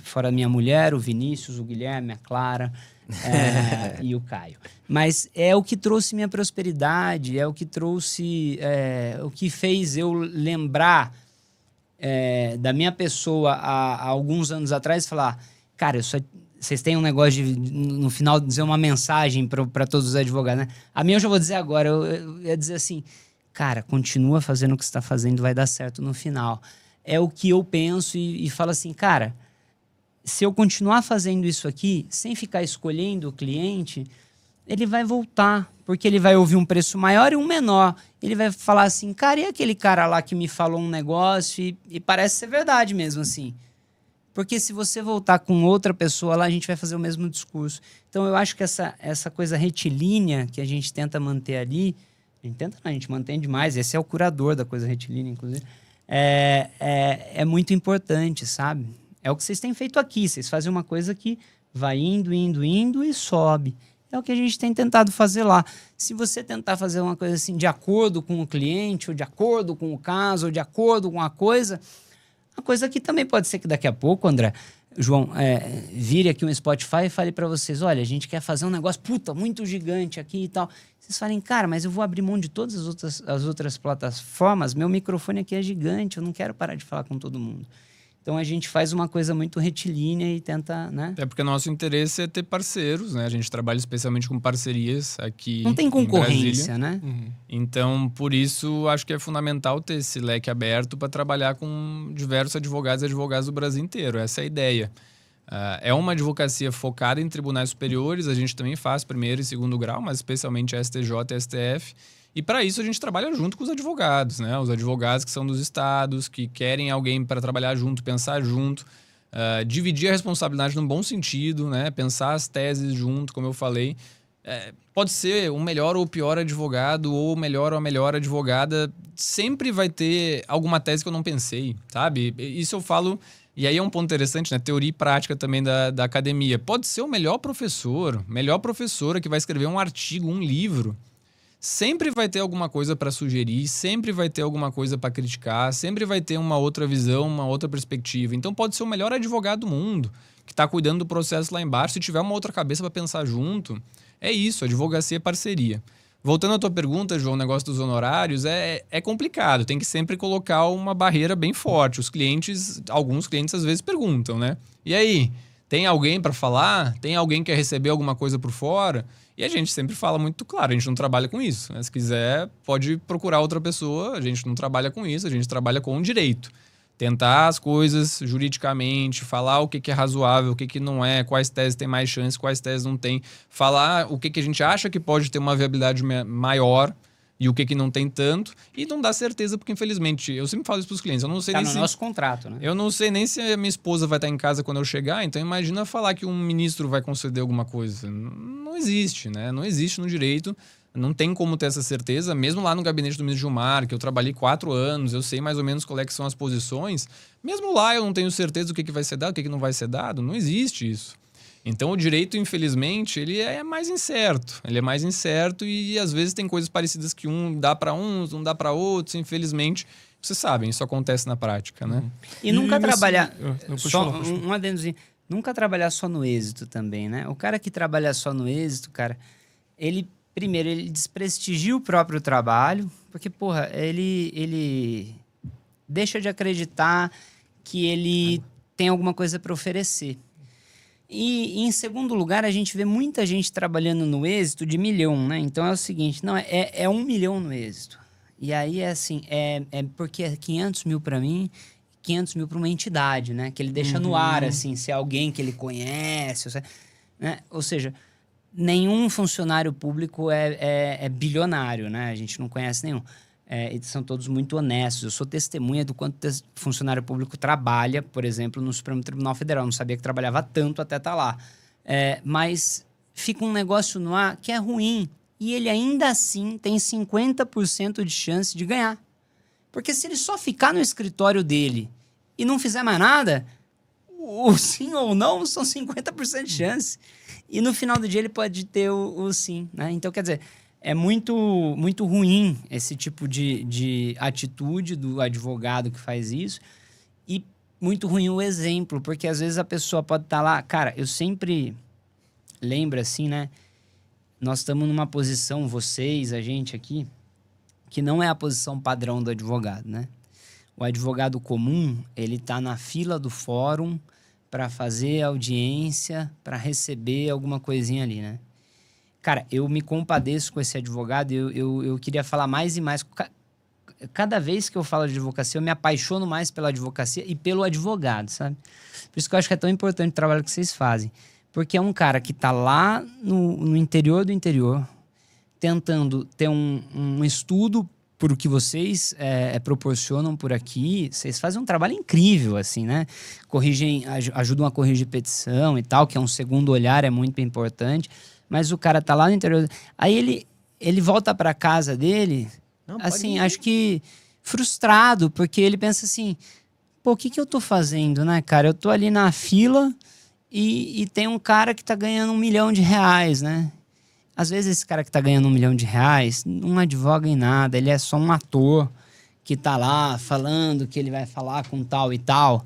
Speaker 2: Fora a minha mulher, o Vinícius, o Guilherme, a Clara... e o Caio. Mas é o que trouxe minha prosperidade, é o que trouxe, o que fez eu lembrar da minha pessoa há alguns anos atrás e falar, cara, vocês têm um negócio de, no final, dizer uma mensagem para todos os advogados, né? A minha eu já vou dizer agora, eu ia dizer assim, cara, continua fazendo o que você está fazendo, vai dar certo no final. É o que eu penso e falo assim, cara... Se eu continuar fazendo isso aqui, sem ficar escolhendo o cliente, ele vai voltar, porque ele vai ouvir um preço maior e um menor. Ele vai falar assim, cara, e aquele cara lá que me falou um negócio e parece ser verdade mesmo, assim. Porque se você voltar com outra pessoa lá, a gente vai fazer o mesmo discurso. Então, eu acho que essa coisa retilínea que a gente tenta manter ali, a gente mantém demais, esse é o curador da coisa retilínea, inclusive, é muito importante, sabe? É o que vocês têm feito aqui. Vocês fazem uma coisa que vai indo e sobe. É o que a gente tem tentado fazer lá. Se você tentar fazer uma coisa assim, de acordo com o cliente, ou de acordo com o caso, ou de acordo com a coisa aqui também pode ser que daqui a pouco, André, João, vire aqui um Spotify e fale para vocês, olha, a gente quer fazer um negócio, muito gigante aqui e tal. Vocês falem, cara, mas eu vou abrir mão de todas as outras plataformas, meu microfone aqui é gigante, eu não quero parar de falar com todo mundo. Então, a gente faz uma coisa muito retilínea e tenta, né?
Speaker 4: É porque nosso interesse é ter parceiros, né? A gente trabalha especialmente com parcerias aqui.
Speaker 2: Não tem concorrência, né?
Speaker 4: Então, por isso, acho que é fundamental ter esse leque aberto para trabalhar com diversos advogados e advogadas do Brasil inteiro. Essa é a ideia. É uma advocacia focada em tribunais superiores, a gente também faz primeiro e segundo grau, mas especialmente STJ e STF. E para isso a gente trabalha junto com os advogados, né? Os advogados que são dos estados, que querem alguém para trabalhar junto, pensar junto, dividir a responsabilidade num bom sentido, né? Pensar as teses junto, como eu falei. Pode ser o melhor ou o pior advogado, ou o melhor ou a melhor advogada. Sempre vai ter alguma tese que eu não pensei, sabe? Isso eu falo... E aí é um ponto interessante, né? Teoria e prática também da academia. Pode ser o melhor professor, melhor professora que vai escrever um artigo, um livro. Sempre vai ter alguma coisa para sugerir, sempre vai ter alguma coisa para criticar, sempre vai ter uma outra visão, uma outra perspectiva. Então pode ser o melhor advogado do mundo, que está cuidando do processo lá embaixo. Se tiver uma outra cabeça para pensar junto, é isso, advocacia é parceria. Voltando à tua pergunta, João, o negócio dos honorários é complicado. Tem que sempre colocar uma barreira bem forte. Alguns clientes às vezes perguntam, né? E aí, tem alguém para falar? Tem alguém que quer receber alguma coisa por fora? E a gente sempre fala muito claro, a gente não trabalha com isso, né? Se quiser, pode procurar outra pessoa, a gente não trabalha com isso, a gente trabalha com o direito. Tentar as coisas juridicamente, falar o que é razoável, o que não é, quais teses tem mais chance, quais teses não tem. Falar o que a gente acha que pode ter uma viabilidade maior e o que não tem tanto, e não dá certeza, porque infelizmente, eu sempre falo isso para os clientes, eu não sei
Speaker 2: Tá
Speaker 4: nem
Speaker 2: no
Speaker 4: se...
Speaker 2: nosso contrato, né?
Speaker 4: Eu não sei nem se a minha esposa vai estar em casa quando eu chegar, então imagina falar que um ministro vai conceder alguma coisa. Não existe, né? Não existe no direito, não tem como ter essa certeza. Mesmo lá no gabinete do ministro Gilmar, que eu trabalhei 4 anos, eu sei mais ou menos qual é que são as posições, mesmo lá eu não tenho certeza do que vai ser dado, o que não vai ser dado, não existe isso. Então o direito, infelizmente, ele é mais incerto. Ele é mais incerto e às vezes tem coisas parecidas que um dá para uns, não dá para outros, infelizmente. Vocês sabem, isso acontece na prática, né?
Speaker 2: E nunca
Speaker 3: nesse-
Speaker 2: trabalhar...
Speaker 3: Não, pode
Speaker 2: Só
Speaker 3: falar, pode falar.
Speaker 2: um adendozinho. Nunca trabalhar só no êxito também, né? O cara que trabalha só no êxito, cara, primeiro, ele desprestigia o próprio trabalho, porque, porra, ele deixa de acreditar que ele tem alguma coisa para oferecer. E, em segundo lugar, a gente vê muita gente trabalhando no êxito de milhão, né? Então é o seguinte, não, é 1 milhão no êxito. E aí é assim, é porque é 500 mil para mim, 500 mil para uma entidade, né? Que ele deixa no ar, assim, se é alguém que ele conhece, né? Ou seja, nenhum funcionário público é bilionário, né? A gente não conhece nenhum. Eles são todos muito honestos. Eu sou testemunha do quanto funcionário público trabalha, por exemplo, no Supremo Tribunal Federal. Eu não sabia que trabalhava tanto até estar lá. Mas fica um negócio no ar que é ruim. E ele ainda assim tem 50% de chance de ganhar. Porque se ele só ficar no escritório dele e não fizer mais nada, o sim ou não são 50% de chance. E no final do dia ele pode ter o sim, né? Então, quer dizer, é muito, muito ruim esse tipo de atitude do advogado que faz isso. E muito ruim o exemplo, porque às vezes a pessoa pode estar lá... Cara, eu sempre lembro assim, né? Nós estamos numa posição, vocês, a gente aqui, que não é a posição padrão do advogado, né? O advogado comum, ele está na fila do fórum para fazer audiência, para receber alguma coisinha ali, né? Cara, eu me compadeço com esse advogado, eu queria falar mais e mais. Cada vez que eu falo de advocacia, eu me apaixono mais pela advocacia e pelo advogado, sabe? Por isso que eu acho que é tão importante o trabalho que vocês fazem. Porque é um cara que está lá no interior do interior, tentando ter um estudo por o que vocês proporcionam por aqui. Vocês fazem um trabalho incrível, assim, né? Ajudam a corrigir petição e tal, que é um segundo olhar, é muito importante. Mas o cara tá lá no interior. Aí ele volta para casa dele,
Speaker 1: Não,
Speaker 2: assim, acho que frustrado, porque ele pensa assim, pô, o que eu tô fazendo, né, cara? Eu tô ali na fila e tem um cara que tá ganhando R$1 milhão, né? Às vezes esse cara que tá ganhando R$1 milhão não advoga em nada, ele é só um ator que tá lá falando que ele vai falar com tal e tal.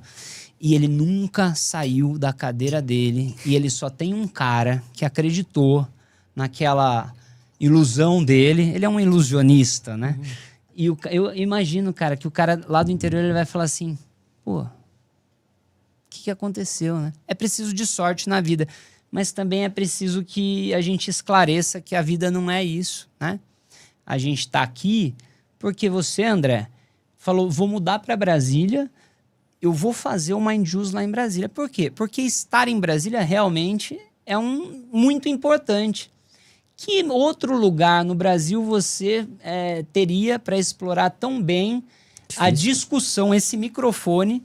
Speaker 2: E ele nunca saiu da cadeira dele. E ele só tem um cara que acreditou naquela ilusão dele. Ele é um ilusionista, né? E eu imagino, cara, que o cara lá do interior ele vai falar assim, pô, o que aconteceu, né? É preciso de sorte na vida. Mas também é preciso que a gente esclareça que a vida não é isso, né? A gente tá aqui porque você, André, falou, vou mudar para Brasília, eu vou fazer o Mind Juice lá em Brasília. Por quê? Porque estar em Brasília realmente é muito importante. Que outro lugar no Brasil você teria para explorar tão bem a discussão, esse microfone,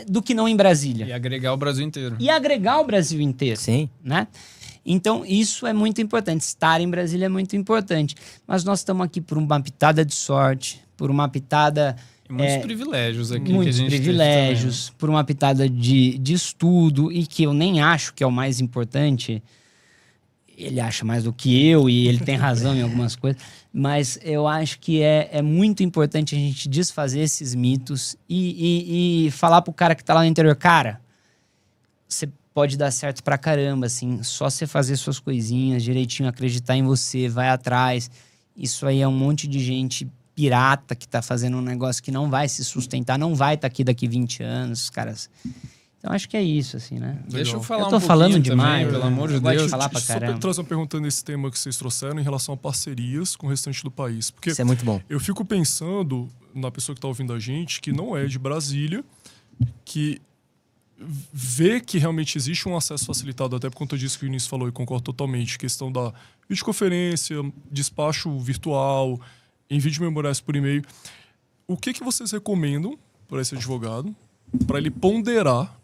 Speaker 2: do que não em Brasília?
Speaker 4: E agregar o Brasil inteiro.
Speaker 2: E agregar o Brasil inteiro.
Speaker 1: Sim.
Speaker 2: Né? Então, isso é muito importante. Estar em Brasília é muito importante. Mas nós estamos aqui por uma pitada de sorte, por uma pitada...
Speaker 4: E muitos privilégios aqui
Speaker 2: muitos
Speaker 4: que a gente
Speaker 2: privilégios, por uma pitada de estudo, e que eu nem acho que é o mais importante. Ele acha mais do que eu e ele tem razão em algumas coisas, mas eu acho que é muito importante a gente desfazer esses mitos e falar pro cara que tá lá no interior, cara, você pode dar certo pra caramba, assim, só você fazer suas coisinhas direitinho, acreditar em você, vai atrás. Isso aí é um monte de gente pirata que tá fazendo um negócio que não vai se sustentar, não vai estar aqui daqui 20 anos, os caras... Então, acho que é isso, assim, né?
Speaker 4: Deixa eu falar
Speaker 2: Eu tô
Speaker 4: um
Speaker 2: falando
Speaker 4: pouquinho
Speaker 2: demais,
Speaker 4: também, pelo amor de
Speaker 2: eu gosto de
Speaker 4: Deus.
Speaker 2: falar pra caramba.
Speaker 3: Só trazer uma pergunta nesse tema que vocês trouxeram em relação a parcerias com o restante do país. Porque
Speaker 1: Isso é muito bom.
Speaker 3: eu fico pensando na pessoa que está ouvindo a gente, que não é de Brasília, que ver que realmente existe um acesso facilitado, até por conta disso que o Vinícius falou, e concordo totalmente, questão da videoconferência, despacho virtual, envio de memoriais por e-mail. O que vocês recomendam para esse advogado, para ele ponderar,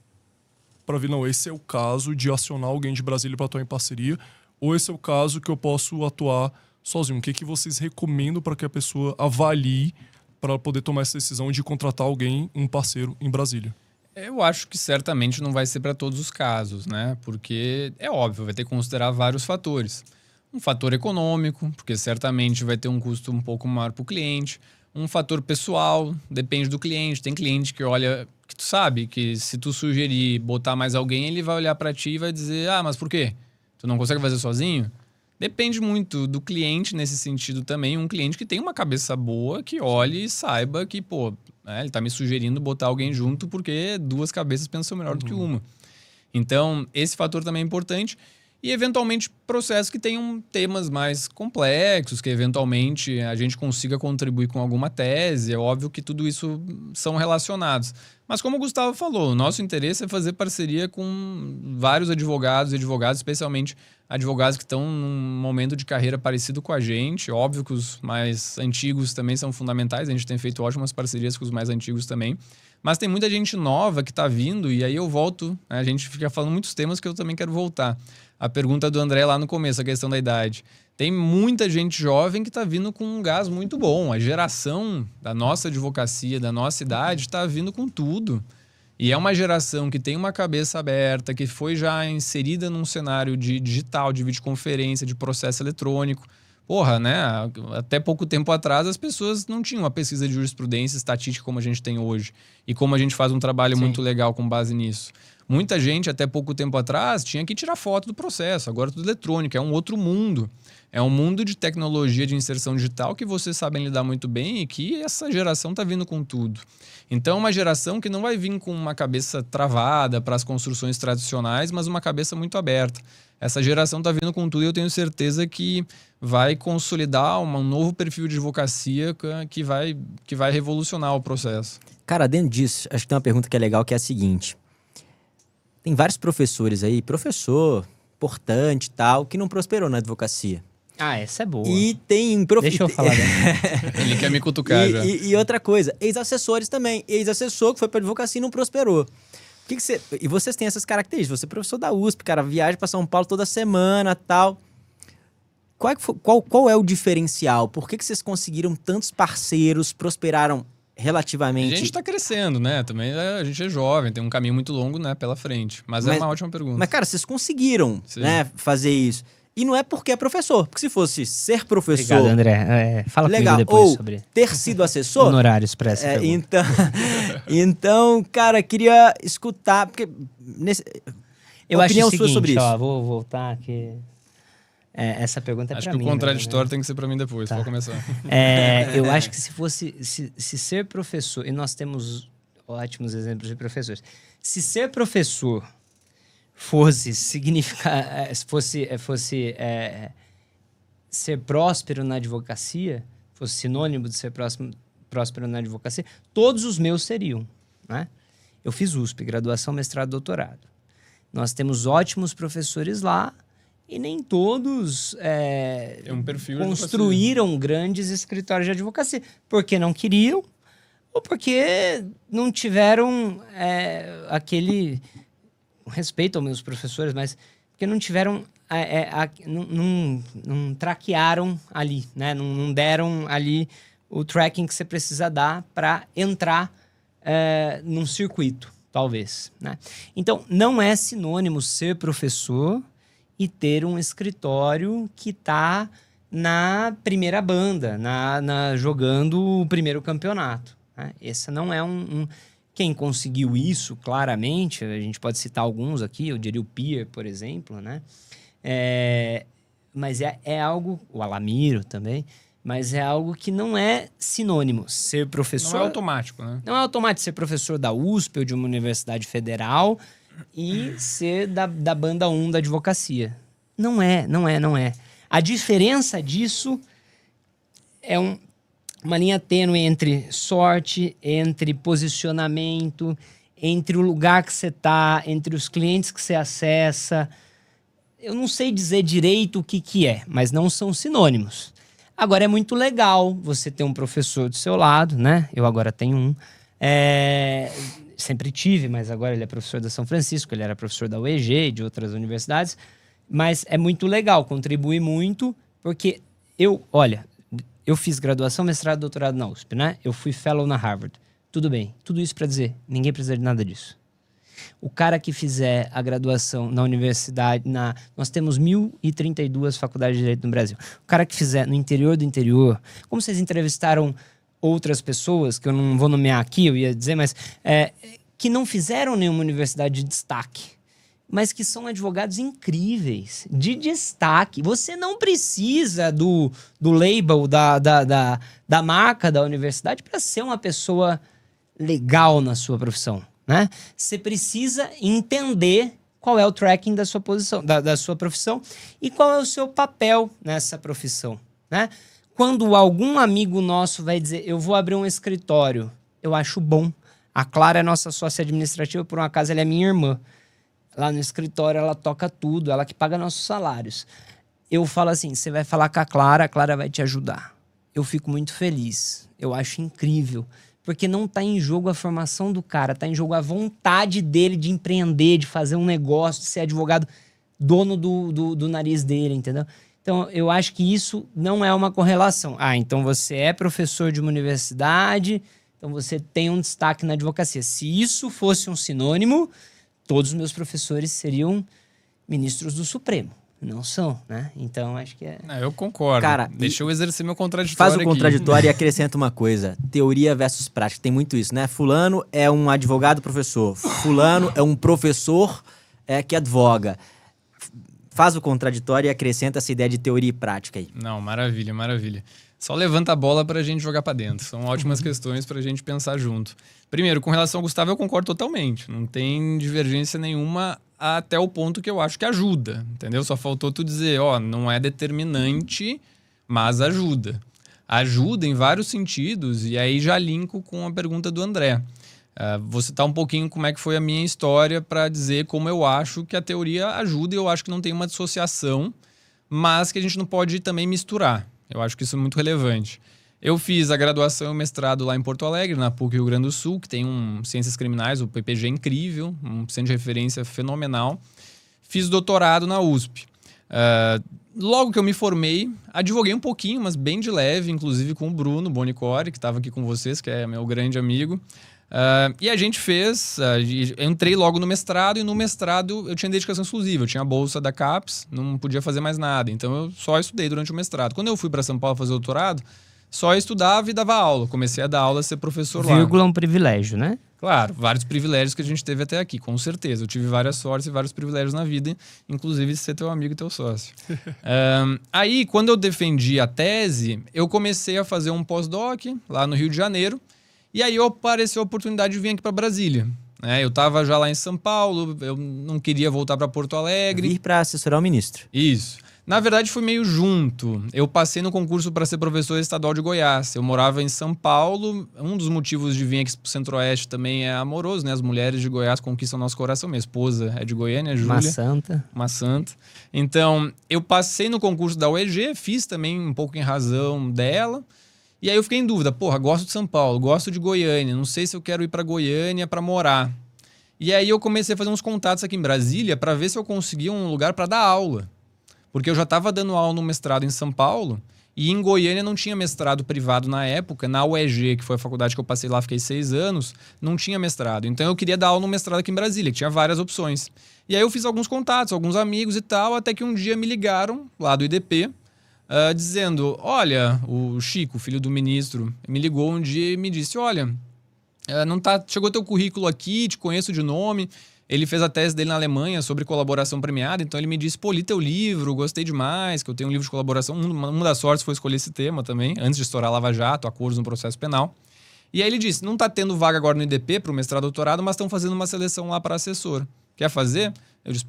Speaker 3: para ver, não, esse é o caso de acionar alguém de Brasília para atuar em parceria, ou esse é o caso que eu posso atuar sozinho? O que vocês recomendam para que a pessoa avalie para poder tomar essa decisão de contratar alguém, um parceiro em Brasília?
Speaker 4: Eu acho que certamente não vai ser para todos os casos, né? Porque é óbvio, vai ter que considerar vários fatores. Um fator econômico, porque certamente vai ter um custo um pouco maior para o cliente. Um fator pessoal, depende do cliente. Tem cliente que olha, que tu sabe que se tu sugerir botar mais alguém, ele vai olhar para ti e vai dizer, mas por quê? Tu não consegue fazer sozinho? Depende muito do cliente nesse sentido também. Um cliente que tem uma cabeça boa, que olhe e saiba que, ele tá me sugerindo botar alguém junto porque duas cabeças pensam melhor do que uma. Então, esse fator também é importante. E, eventualmente, processos que tenham temas mais complexos, que, eventualmente, a gente consiga contribuir com alguma tese. É óbvio que tudo isso são relacionados. Mas, como o Gustavo falou, o nosso interesse é fazer parceria com vários advogados e advogadas, especialmente advogados que estão num momento de carreira parecido com a gente. Óbvio que os mais antigos também são fundamentais. A gente tem feito ótimas parcerias com os mais antigos também. Mas tem muita gente nova que está vindo e aí eu volto. Né? A gente fica falando muitos temas que eu também quero voltar. A pergunta do André lá no começo, a questão da idade. Tem muita gente jovem que está vindo com um gás muito bom. A geração da nossa advocacia, da nossa idade, está vindo com tudo. E é uma geração que tem uma cabeça aberta, que foi já inserida num cenário de digital, de videoconferência, de processo eletrônico. Né? Até pouco tempo atrás as pessoas não tinham uma pesquisa de jurisprudência estatística como a gente tem hoje. E como a gente faz um trabalho muito legal com base nisso. Muita gente, até pouco tempo atrás, tinha que tirar foto do processo. Agora tudo eletrônico, é um outro mundo. É um mundo de tecnologia de inserção digital que vocês sabem lidar muito bem e que essa geração está vindo com tudo. Então, uma geração que não vai vir com uma cabeça travada para as construções tradicionais, mas uma cabeça muito aberta. Essa geração está vindo com tudo e eu tenho certeza que vai consolidar um novo perfil de advocacia que vai revolucionar o processo.
Speaker 1: Cara, dentro disso, acho que tem uma pergunta que é legal, que é a seguinte. Tem vários professores aí, professor importante e tal, que não prosperou na advocacia.
Speaker 2: Essa é boa.
Speaker 1: E tem...
Speaker 2: Deixa eu falar.
Speaker 4: Ele quer me cutucar já.
Speaker 1: E outra coisa, ex-assessores também. Ex-assessor que foi para advocacia e não prosperou. E vocês têm essas características. Você é professor da USP, cara, viaja para São Paulo toda semana e tal. Qual é o diferencial? Por que vocês conseguiram tantos parceiros, prosperaram relativamente?
Speaker 4: A gente está crescendo, né? Também a gente é jovem, tem um caminho muito longo, né, pela frente. Mas é uma ótima pergunta.
Speaker 1: Mas, cara, vocês conseguiram, né, fazer isso. E não é porque é professor. Porque se fosse ser professor...
Speaker 2: Obrigado, André. Fala
Speaker 1: legal,
Speaker 2: comigo depois
Speaker 1: ou
Speaker 2: sobre...
Speaker 1: ter sido assessor...
Speaker 2: Honorários para essa pergunta.
Speaker 1: Então, cara, queria escutar... Porque
Speaker 2: eu acho o seguinte,
Speaker 1: sobre isso.
Speaker 2: Vou voltar aqui... essa pergunta é para mim.
Speaker 4: Acho que o contraditório tem que ser para mim depois, pode começar.
Speaker 2: Eu acho que se ser professor, e nós temos ótimos exemplos de professores, se ser professor fosse significar, fosse ser próspero na advocacia, fosse sinônimo de ser próspero na advocacia, todos os meus seriam, né? Eu fiz USP, graduação, mestrado, doutorado. Nós temos ótimos professores lá, e nem todos
Speaker 4: um perfil
Speaker 1: construíram grandes escritórios de advocacia. Porque não queriam ou porque não tiveram aquele respeito aos meus professores, mas porque não tiveram, não traquearam ali, né? Não deram ali o tracking que você precisa dar para entrar num circuito, talvez, né? Então, não é sinônimo ser professor e ter um escritório que está na primeira banda, jogando o primeiro campeonato. Né? Esse não é Quem conseguiu isso, claramente, a gente pode citar alguns aqui, eu diria o Pier, por exemplo, né? Mas é algo... O Alamiro também. Mas é algo que não é sinônimo. Ser professor...
Speaker 4: Não é automático, né?
Speaker 1: Não é automático ser professor da USP ou de uma universidade federal... e ser da banda 1 da advocacia. Não é. A diferença disso é uma linha tênue entre sorte, entre posicionamento,
Speaker 2: entre o lugar que você está, entre os clientes que você acessa. Eu não sei dizer direito o que é, mas não são sinônimos. Agora, é muito legal você ter um professor do seu lado, né? Eu agora tenho um. Sempre tive, mas agora ele é professor da São Francisco, ele era professor da UEG e de outras universidades. Mas é muito legal, contribui muito, porque eu fiz graduação, mestrado, doutorado na USP, né? Eu fui fellow na Harvard. Tudo bem, tudo isso para dizer, ninguém precisa de nada disso. O cara que fizer a graduação na universidade, nós temos 1.032 faculdades de Direito no Brasil. O cara que fizer no interior do interior, como vocês entrevistaram outras pessoas, que eu não vou nomear aqui, eu ia dizer, mas que não fizeram nenhuma universidade de destaque, mas que são advogados incríveis, de destaque. Você não precisa do label, da marca da universidade para ser uma pessoa legal na sua profissão, né? Você precisa entender qual é o tracking da sua posição, da sua profissão e qual é o seu papel nessa profissão, né? Quando algum amigo nosso vai dizer, eu vou abrir um escritório, eu acho bom. A Clara é nossa sócia administrativa, por um acaso ela é minha irmã. Lá no escritório ela toca tudo, ela que paga nossos salários. Eu falo assim, você vai falar com a Clara vai te ajudar. Eu fico muito feliz, eu acho incrível. Porque não está em jogo a formação do cara, está em jogo a vontade dele de empreender, de fazer um negócio, de ser advogado, dono do nariz dele, entendeu? Então, eu acho que isso não é uma correlação. Então você é professor de uma universidade, então você tem um destaque na advocacia. Se isso fosse um sinônimo, todos os meus professores seriam ministros do Supremo. Não são, né? Então, acho que é...
Speaker 4: Eu concordo.
Speaker 1: Cara,
Speaker 4: deixa eu exercer meu contraditório
Speaker 1: faz o contraditório e acrescenta uma coisa. Teoria versus prática. Tem muito isso, né? Fulano é um advogado professor. Fulano é um professor que advoga. Faz o contraditório e acrescenta essa ideia de teoria e prática aí.
Speaker 4: Não, maravilha, maravilha. Só levanta a bola pra gente jogar pra dentro. São ótimas questões pra gente pensar junto. Primeiro, com relação ao Gustavo, eu concordo totalmente. Não tem divergência nenhuma até o ponto que eu acho que ajuda, entendeu? Só faltou tu dizer, não é determinante, mas ajuda. Ajuda em vários sentidos, e aí já linko com a pergunta do André. Vou citar um pouquinho como é que foi a minha história para dizer como eu acho que a teoria ajuda, e eu acho que não tem uma dissociação, mas que a gente não pode também misturar. Eu acho que isso é muito relevante. Eu fiz a graduação e o mestrado lá em Porto Alegre, na PUC Rio Grande do Sul, que tem Ciências Criminais, o PPG incrível, um centro de referência fenomenal. Fiz doutorado na USP. Logo que eu me formei, advoguei um pouquinho, mas bem de leve, inclusive com o Bruno Bonicore, que estava aqui com vocês, que é meu grande amigo. E a gente fez, eu entrei logo no mestrado, e no mestrado eu tinha dedicação exclusiva, eu tinha a bolsa da CAPES, não podia fazer mais nada, então eu só estudei durante o mestrado. Quando eu fui para São Paulo fazer doutorado, só estudava e dava aula, comecei a dar aula, ser professor lá.
Speaker 2: Vírgula é um privilégio, né?
Speaker 4: Claro, vários privilégios que a gente teve até aqui, com certeza. Eu tive várias sortes e vários privilégios na vida, inclusive ser teu amigo e teu sócio. Aí, quando eu defendi a tese, eu comecei a fazer um pós-doc lá no Rio de Janeiro, e aí apareceu a oportunidade de vir aqui para Brasília. Eu estava já lá em São Paulo, eu não queria voltar para Porto Alegre.
Speaker 1: Vir para assessorar o ministro.
Speaker 4: Isso. Na verdade, foi meio junto. Eu passei no concurso para ser professor estadual de Goiás. Eu morava em São Paulo. Um dos motivos de vir aqui para o Centro-Oeste também é amoroso, né? As mulheres de Goiás conquistam nosso coração. Minha esposa é de Goiânia, a Júlia. Uma santa. Então, eu passei no concurso da UEG, fiz também um pouco em razão dela. E aí eu fiquei em dúvida. Gosto de São Paulo, gosto de Goiânia. Não sei se eu quero ir para Goiânia para morar. E aí eu comecei a fazer uns contatos aqui em Brasília para ver se eu conseguia um lugar para dar aula. Porque eu já estava dando aula no mestrado em São Paulo e em Goiânia não tinha mestrado privado na época. Na UEG, que foi a faculdade que eu passei lá, fiquei 6 anos, não tinha mestrado. Então eu queria dar aula no mestrado aqui em Brasília, que tinha várias opções. E aí eu fiz alguns contatos, alguns amigos e tal, até que um dia me ligaram lá do IDP, dizendo, olha, o Chico, filho do ministro, me ligou um dia e me disse, olha, chegou teu currículo aqui, te conheço de nome. Ele fez a tese dele na Alemanha sobre colaboração premiada, então ele me disse, li teu livro, gostei demais, que eu tenho um livro de colaboração. Uma das sortes foi escolher esse tema também, antes de estourar Lava Jato, acordos no processo penal. E aí ele disse, não tá tendo vaga agora no IDP para o mestrado e doutorado, mas estão fazendo uma seleção lá para assessor. Quer fazer? Eu disse,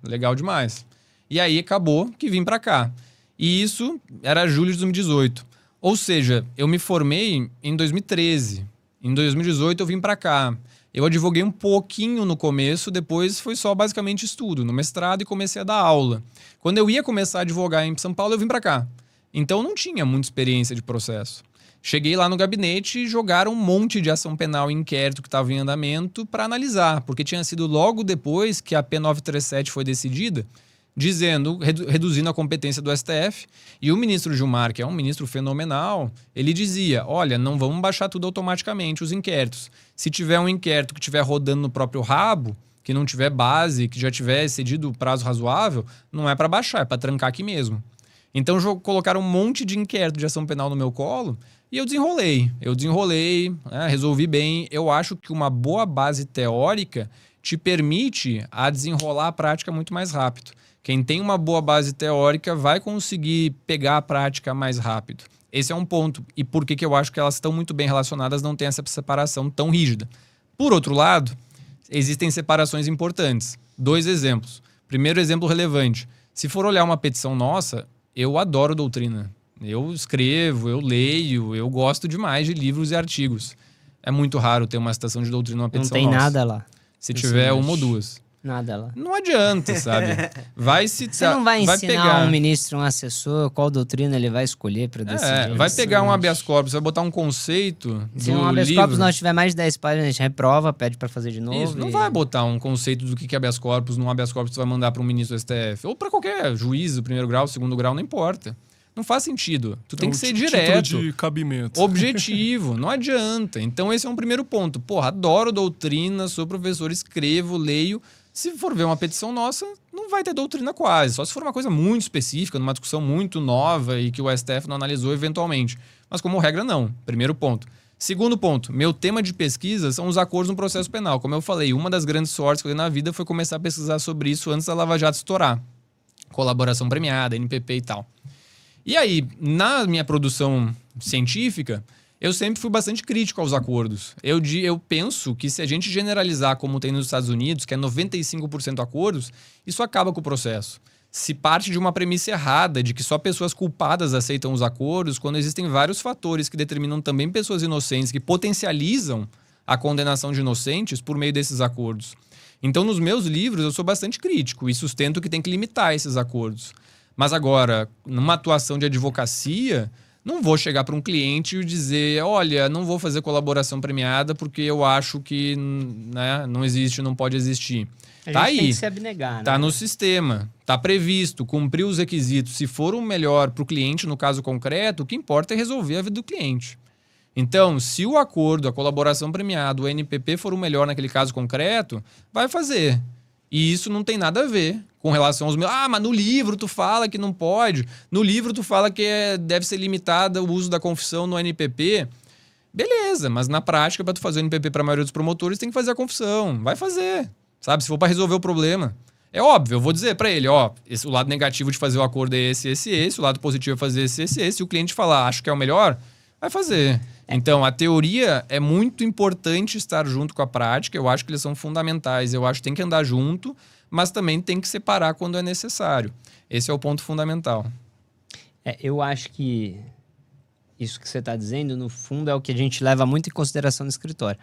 Speaker 4: legal demais. E aí acabou que vim para cá. E isso era julho de 2018. Ou seja, eu me formei em 2013. Em 2018 eu vim para cá. Eu advoguei um pouquinho no começo, depois foi só basicamente estudo no mestrado e comecei a dar aula. Quando eu ia começar a advogar em São Paulo, eu vim para cá. Então não tinha muita experiência de processo. Cheguei lá no gabinete e jogaram um monte de ação penal e inquérito que estava em andamento para analisar, porque tinha sido logo depois que a P937 foi decidida, dizendo, reduzindo a competência do STF. E o ministro Gilmar, que é um ministro fenomenal, ele dizia, olha, não vamos baixar tudo automaticamente, os inquéritos. Se tiver um inquérito que estiver rodando no próprio rabo, que não tiver base, que já tiver excedido o prazo razoável, não é para baixar, é para trancar aqui mesmo. Então colocaram um monte de inquérito de ação penal no meu colo e eu desenrolei, né, resolvi bem. Eu acho que uma boa base teórica te permite a desenrolar a prática muito mais rápido. Quem tem uma boa base teórica vai conseguir pegar a prática mais rápido. Esse é um ponto. E por que eu acho que elas estão muito bem relacionadas, não tem essa separação tão rígida. Por outro lado, existem separações importantes. 2 exemplos. Primeiro exemplo relevante. Se for olhar uma petição nossa, eu adoro doutrina. Eu escrevo, eu leio, eu gosto demais de livros e artigos. É muito raro ter uma citação de doutrina numa petição nossa.
Speaker 5: Não tem nada lá.
Speaker 4: Se tiver uma ou duas.
Speaker 5: Nada lá.
Speaker 4: Não adianta, sabe? Vai citar,
Speaker 5: Você não vai ensinar
Speaker 4: pegar
Speaker 5: um ministro, um assessor, qual doutrina ele vai escolher para decidir.
Speaker 4: vai pegar um habeas corpus, vai botar um conceito
Speaker 5: Se
Speaker 4: do
Speaker 5: um habeas
Speaker 4: livro.
Speaker 5: corpus nós tiver mais de 10 páginas, a gente reprova, pede para fazer de novo.
Speaker 4: Isso, não vai botar um conceito do que é habeas corpus num habeas corpus que você vai mandar para um ministro do STF. Ou para qualquer juiz do 1º grau, 2º grau, não importa. Não faz sentido. Tu tem que ser direto.
Speaker 3: Título de cabimento.
Speaker 4: Objetivo. Não adianta. Então esse é um primeiro ponto. Porra, adoro doutrina, sou professor, escrevo, leio. Se for ver uma petição nossa, não vai ter doutrina quase. Só se for uma coisa muito específica, numa discussão muito nova e que o STF não analisou eventualmente. Mas como regra, não. Primeiro ponto. Segundo ponto, meu tema de pesquisa são os acordos no processo penal. Como eu falei, uma das grandes sortes que eu dei na vida foi começar a pesquisar sobre isso antes da Lava Jato estourar. Colaboração premiada, NPP e tal. E aí, na minha produção científica, eu sempre fui bastante crítico aos acordos. Eu penso que se a gente generalizar como tem nos Estados Unidos, que é 95% acordos, isso acaba com o processo. Se parte de uma premissa errada de que só pessoas culpadas aceitam os acordos, quando existem vários fatores que determinam também pessoas inocentes, que potencializam a condenação de inocentes por meio desses acordos. Então, nos meus livros, eu sou bastante crítico e sustento que tem que limitar esses acordos. Mas agora, numa atuação de advocacia, não vou chegar para um cliente e dizer, olha, não vou fazer colaboração premiada porque eu acho que, né, não existe, não pode existir.
Speaker 5: A gente tem que se abnegar, né?
Speaker 4: Tá no sistema, tá previsto, cumpriu os requisitos. Se for o melhor para o cliente, no caso concreto, o que importa é resolver a vida do cliente. Então, se o acordo, a colaboração premiada, o NPP for o melhor naquele caso concreto, vai fazer. E isso não tem nada a ver com relação aos meus... Ah, mas no livro tu fala que não pode. No livro tu fala que deve ser limitada o uso da confissão no NPP. Beleza, mas na prática, para tu fazer o NPP para a maioria dos promotores, tem que fazer a confissão. Vai fazer, sabe? Se for para resolver o problema. É óbvio, eu vou dizer para ele, ó, o lado negativo de fazer o acordo é esse. O lado positivo é fazer esse. Se o cliente falar, acho que é o melhor, vai fazer. Então, a teoria é muito importante estar junto com a prática. Eu acho que eles são fundamentais. Eu acho que tem que andar junto, mas também tem que separar quando é necessário. Esse é o ponto fundamental.
Speaker 5: Eu acho que isso que você está dizendo, no fundo, é o que a gente leva muito em consideração no escritório.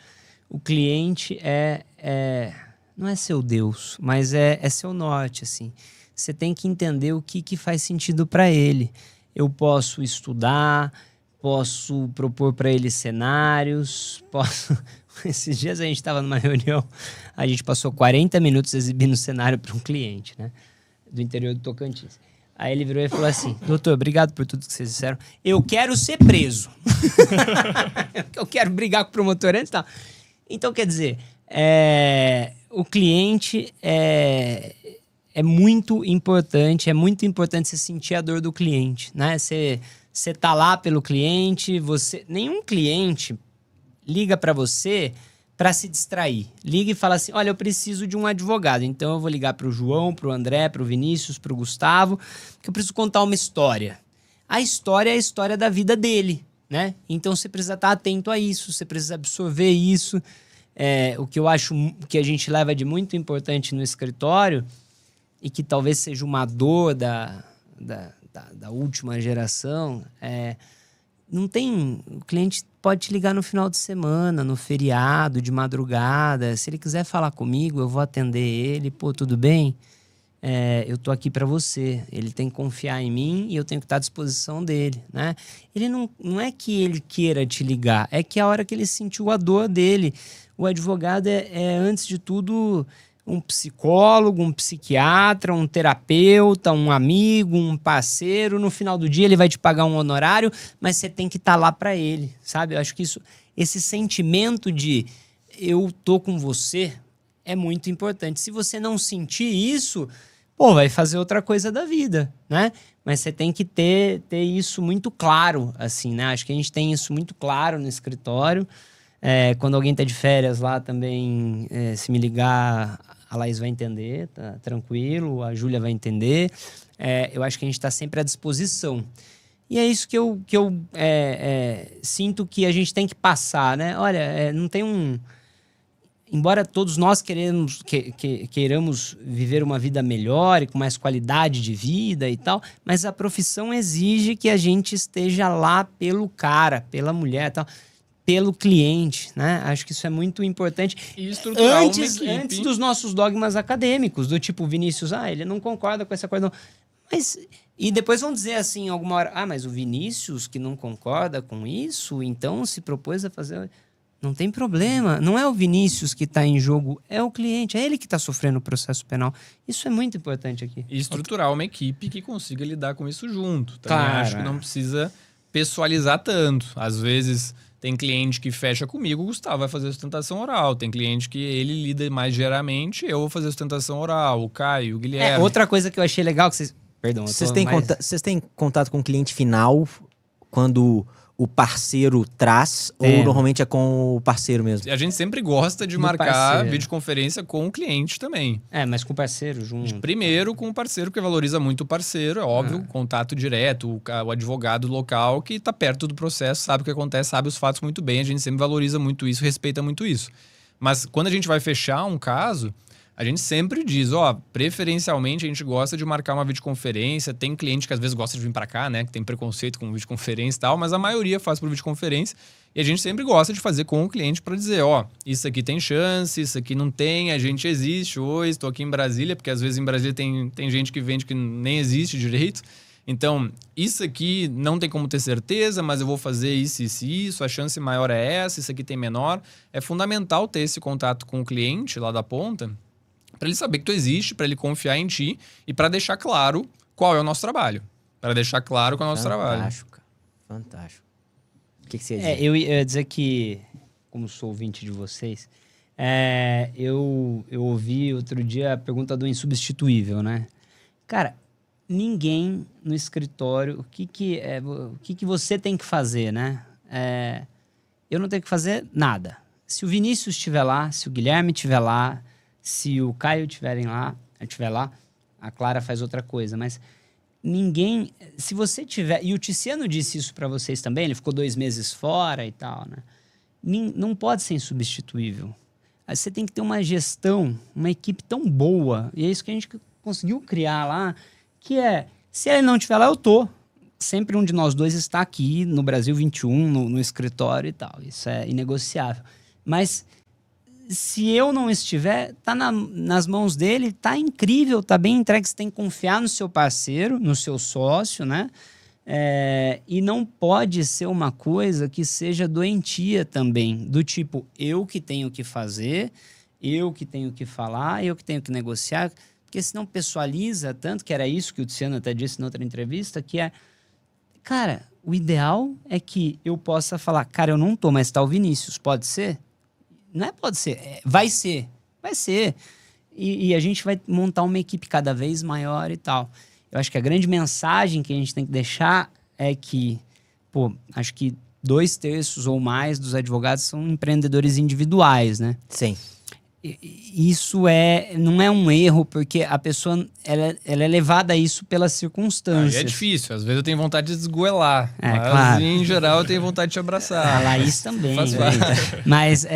Speaker 5: O cliente não é seu Deus, mas é seu norte, assim. Você tem que entender o que faz sentido para ele. Eu posso estudar... Posso propor para ele cenários, Esses dias a gente estava numa reunião, a gente passou 40 minutos exibindo cenário para um cliente, né? Do interior do Tocantins. Aí ele virou e falou assim, doutor, obrigado por tudo que vocês disseram. Eu quero ser preso. Eu quero brigar com o promotor antes e tal. Então, quer dizer, o cliente é muito importante você sentir a dor do cliente, né? Você tá lá pelo cliente, nenhum cliente liga para você para se distrair. Liga e fala assim, olha, eu preciso de um advogado. Então eu vou ligar para o João, para o André, para o Vinícius, para o Gustavo, que eu preciso contar uma história. A história é a história da vida dele, né? Então você precisa estar atento a isso, você precisa absorver isso. O que eu acho que a gente leva de muito importante no escritório e que talvez seja uma dor da última geração, não tem... O cliente pode te ligar no final de semana, no feriado, de madrugada. Se ele quiser falar comigo, eu vou atender ele. Pô, tudo bem? Eu tô aqui para você. Ele tem que confiar em mim e eu tenho que estar à disposição dele, né? Ele não é que ele queira te ligar, é que a hora que ele sentiu a dor dele. O advogado é antes de tudo, um psicólogo, um psiquiatra, um terapeuta, um amigo, um parceiro. No final do dia ele vai te pagar um honorário, mas você tem que estar lá para ele, sabe? Eu acho que esse sentimento de eu tô com você é muito importante. Se você não sentir isso, pô, vai fazer outra coisa da vida, né? Mas você tem que ter isso muito claro, assim, né? Acho que a gente tem isso muito claro no escritório. Quando alguém tá de férias lá também, se me ligar, a Laís vai entender, tá tranquilo, a Júlia vai entender. Eu acho que a gente tá sempre à disposição. E é isso que eu sinto que a gente tem que passar, né? Olha, não tem um... Embora todos nós queiramos viver uma vida melhor e com mais qualidade de vida e tal, mas a profissão exige que a gente esteja lá pelo cara, pela mulher e tal, pelo cliente, né? Acho que isso é muito importante.
Speaker 4: E estruturar
Speaker 5: Antes dos nossos dogmas acadêmicos, do tipo, Vinícius, ele não concorda com essa coisa, não. Mas... E depois vão dizer assim, alguma hora, mas o Vinícius que não concorda com isso, então se propôs a fazer... Não tem problema, não é o Vinícius que está em jogo, é o cliente, é ele que está sofrendo o processo penal. Isso é muito importante aqui.
Speaker 4: E estruturar uma equipe que consiga lidar com isso junto. Também
Speaker 5: Claro,
Speaker 4: acho que não precisa pessoalizar tanto. Às vezes tem cliente que fecha comigo, o Gustavo vai fazer sustentação oral. Tem cliente que ele lida mais diariamente, eu vou fazer sustentação oral, o Caio, o Guilherme.
Speaker 5: Outra coisa que eu achei legal, que vocês... Perdão,
Speaker 1: Vocês têm contato com o cliente final quando o parceiro traz, ou normalmente é com o parceiro mesmo?
Speaker 4: A gente sempre gosta de marcar videoconferência com o cliente também.
Speaker 5: Mas com o parceiro junto.
Speaker 4: Primeiro com o parceiro, porque valoriza muito o parceiro, é óbvio, contato direto, o advogado local que está perto do processo, sabe o que acontece, sabe os fatos muito bem, a gente sempre valoriza muito isso, respeita muito isso. Mas quando a gente vai fechar um caso, a gente sempre diz, preferencialmente a gente gosta de marcar uma videoconferência. Tem cliente que às vezes gosta de vir para cá, né? Que tem preconceito com videoconferência e tal, mas a maioria faz por videoconferência. E a gente sempre gosta de fazer com o cliente para dizer, isso aqui tem chance, isso aqui não tem, a gente existe hoje, estou aqui em Brasília, porque às vezes em Brasília tem gente que vende que nem existe direito. Então, isso aqui não tem como ter certeza, mas eu vou fazer isso, isso e isso, a chance maior é essa, isso aqui tem menor. É fundamental ter esse contato com o cliente lá da ponta, para ele saber que tu existe, para ele confiar em ti e para deixar claro qual é o nosso trabalho. Para deixar claro qual é o nosso trabalho.
Speaker 1: Fantástico, cara. Fantástico. O que você ia dizer?
Speaker 5: Eu ia dizer que, como sou ouvinte de vocês, eu ouvi outro dia a pergunta do insubstituível, né? Cara, ninguém no escritório, o que você tem que fazer, né? Eu não tenho que fazer nada. Se o Vinícius estiver lá, se o Guilherme estiver lá, se o Caio estiver lá, a Clara faz outra coisa, mas ninguém... Se você tiver... E o Tiziano disse isso para vocês também, ele ficou 2 meses fora e tal, né? Não pode ser insubstituível. Você tem que ter uma gestão, uma equipe tão boa, e é isso que a gente conseguiu criar lá, que se ele não estiver lá, eu tô. Sempre um de nós dois está aqui no Brasil 21, no escritório e tal. Isso é inegociável. Mas... se eu não estiver, tá nas mãos dele, tá incrível, tá bem entregue. Você tem que confiar no seu parceiro, no seu sócio, né? E não pode ser uma coisa que seja doentia também, do tipo, eu que tenho que fazer, eu que tenho que falar, eu que tenho que negociar, porque senão pessoaliza tanto, que era isso que o Tiziano até disse na outra entrevista, que cara, o ideal é que eu possa falar, cara, eu não tô, mas tá o Vinícius, pode ser? Não pode ser, vai ser. E a gente vai montar uma equipe cada vez maior e tal. Eu acho que a grande mensagem que a gente tem que deixar é que, acho que 2/3 ou mais dos advogados são empreendedores individuais, né?
Speaker 1: Sim.
Speaker 5: Isso não é um erro, porque a pessoa ela é levada a isso pelas circunstâncias.
Speaker 4: É difícil, às vezes eu tenho vontade de desgoelar, mas
Speaker 5: claro.
Speaker 4: em geral eu tenho vontade de te abraçar.
Speaker 5: A Laís também.
Speaker 4: Faz
Speaker 5: né?
Speaker 4: parte.
Speaker 5: Mas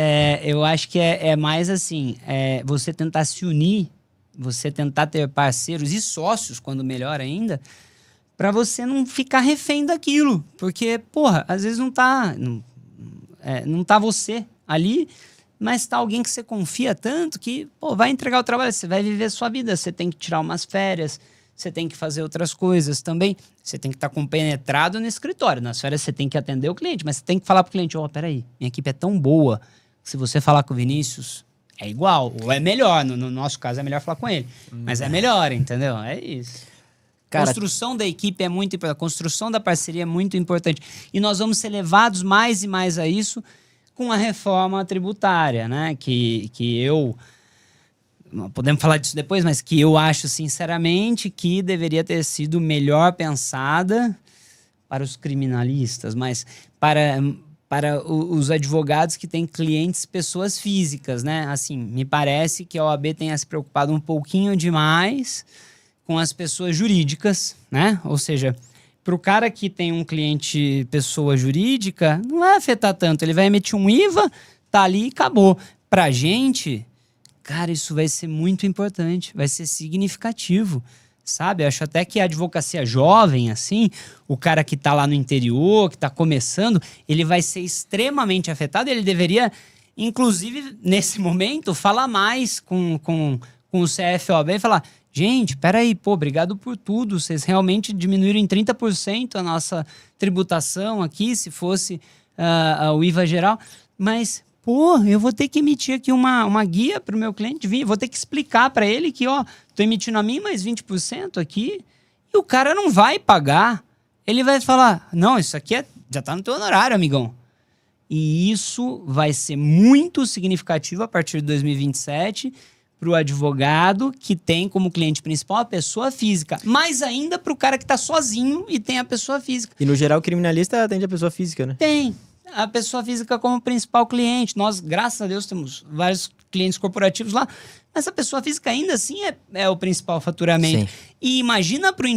Speaker 5: eu acho que é mais assim, você tentar se unir, você tentar ter parceiros e sócios, quando melhor ainda, para você não ficar refém daquilo. Porque, porra, às vezes não tá você ali, mas tá alguém que você confia tanto que, pô, vai entregar o trabalho, você vai viver a sua vida, você tem que tirar umas férias, você tem que fazer outras coisas também, você tem que estar compenetrado no escritório. Nas férias você tem que atender o cliente, mas você tem que falar pro cliente, peraí, minha equipe é tão boa que se você falar com o Vinícius, é igual, ou é melhor. No nosso caso, é melhor falar com ele. Mas é melhor, entendeu? É isso.
Speaker 1: Cara,
Speaker 5: Construção da equipe é muito importante. A construção da parceria é muito importante. E nós vamos ser levados mais e mais a isso com a reforma tributária, né? Que eu... Podemos falar disso depois, mas que eu acho, sinceramente, que deveria ter sido melhor pensada para os criminalistas, mas para os advogados que têm clientes, pessoas físicas, né? Assim, me parece que a OAB tenha se preocupado um pouquinho demais com as pessoas jurídicas, né? Ou seja, para o cara que tem um cliente pessoa jurídica, não vai afetar tanto. Ele vai emitir um IVA, tá ali e acabou. Para a gente, cara, isso vai ser muito importante, vai ser significativo. Sabe? Eu acho até que a advocacia jovem, assim, o cara que tá lá no interior, que tá começando, ele vai ser extremamente afetado. Ele deveria, inclusive, nesse momento, falar mais com o CFOAB e falar, gente, peraí, pô, obrigado por tudo. Vocês realmente diminuíram em 30% a nossa tributação aqui, se fosse o IVA geral. Mas, pô, eu vou ter que emitir aqui uma guia para o meu cliente vir, vou ter que explicar para ele que, tô emitindo a mim mais 20% aqui, e o cara não vai pagar. Ele vai falar, não, isso aqui já tá no teu honorário, amigão. E isso vai ser muito significativo a partir de 2027 para o advogado que tem como cliente principal a pessoa física, mais ainda para o cara que está sozinho e tem a pessoa física.
Speaker 1: E no geral o criminalista atende a pessoa física, né?
Speaker 5: Tem a pessoa física como principal cliente. Nós, graças a Deus, temos vários clientes corporativos lá, mas a pessoa física ainda assim é o principal faturamento. Sim. E imagina pro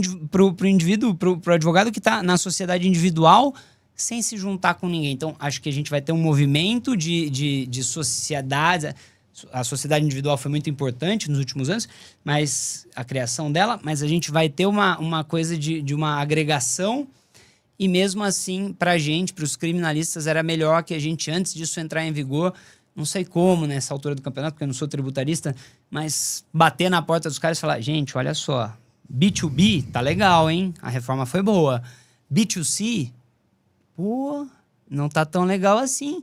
Speaker 5: indivíduo, pro advogado que está na sociedade individual sem se juntar com ninguém. Então, acho que a gente vai ter um movimento de sociedade. A sociedade individual foi muito importante nos últimos anos, mas a criação dela, mas a gente vai ter uma coisa de uma agregação. E mesmo assim, pra gente, pros criminalistas, era melhor que a gente, antes disso entrar em vigor, não sei como, nessa altura do campeonato, porque eu não sou tributarista, mas bater na porta dos caras e falar, gente, olha só, B2B tá legal, hein? A reforma foi boa. B2C, pô, não tá tão legal assim.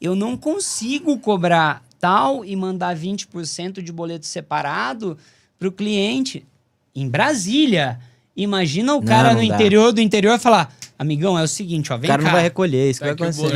Speaker 5: Eu não consigo cobrar tal e mandar 20% de boleto separado pro cliente em Brasília. Imagina o cara no interior do interior falar, amigão, é o seguinte, vem cá.
Speaker 1: O cara não vai recolher, isso que vai acontecer.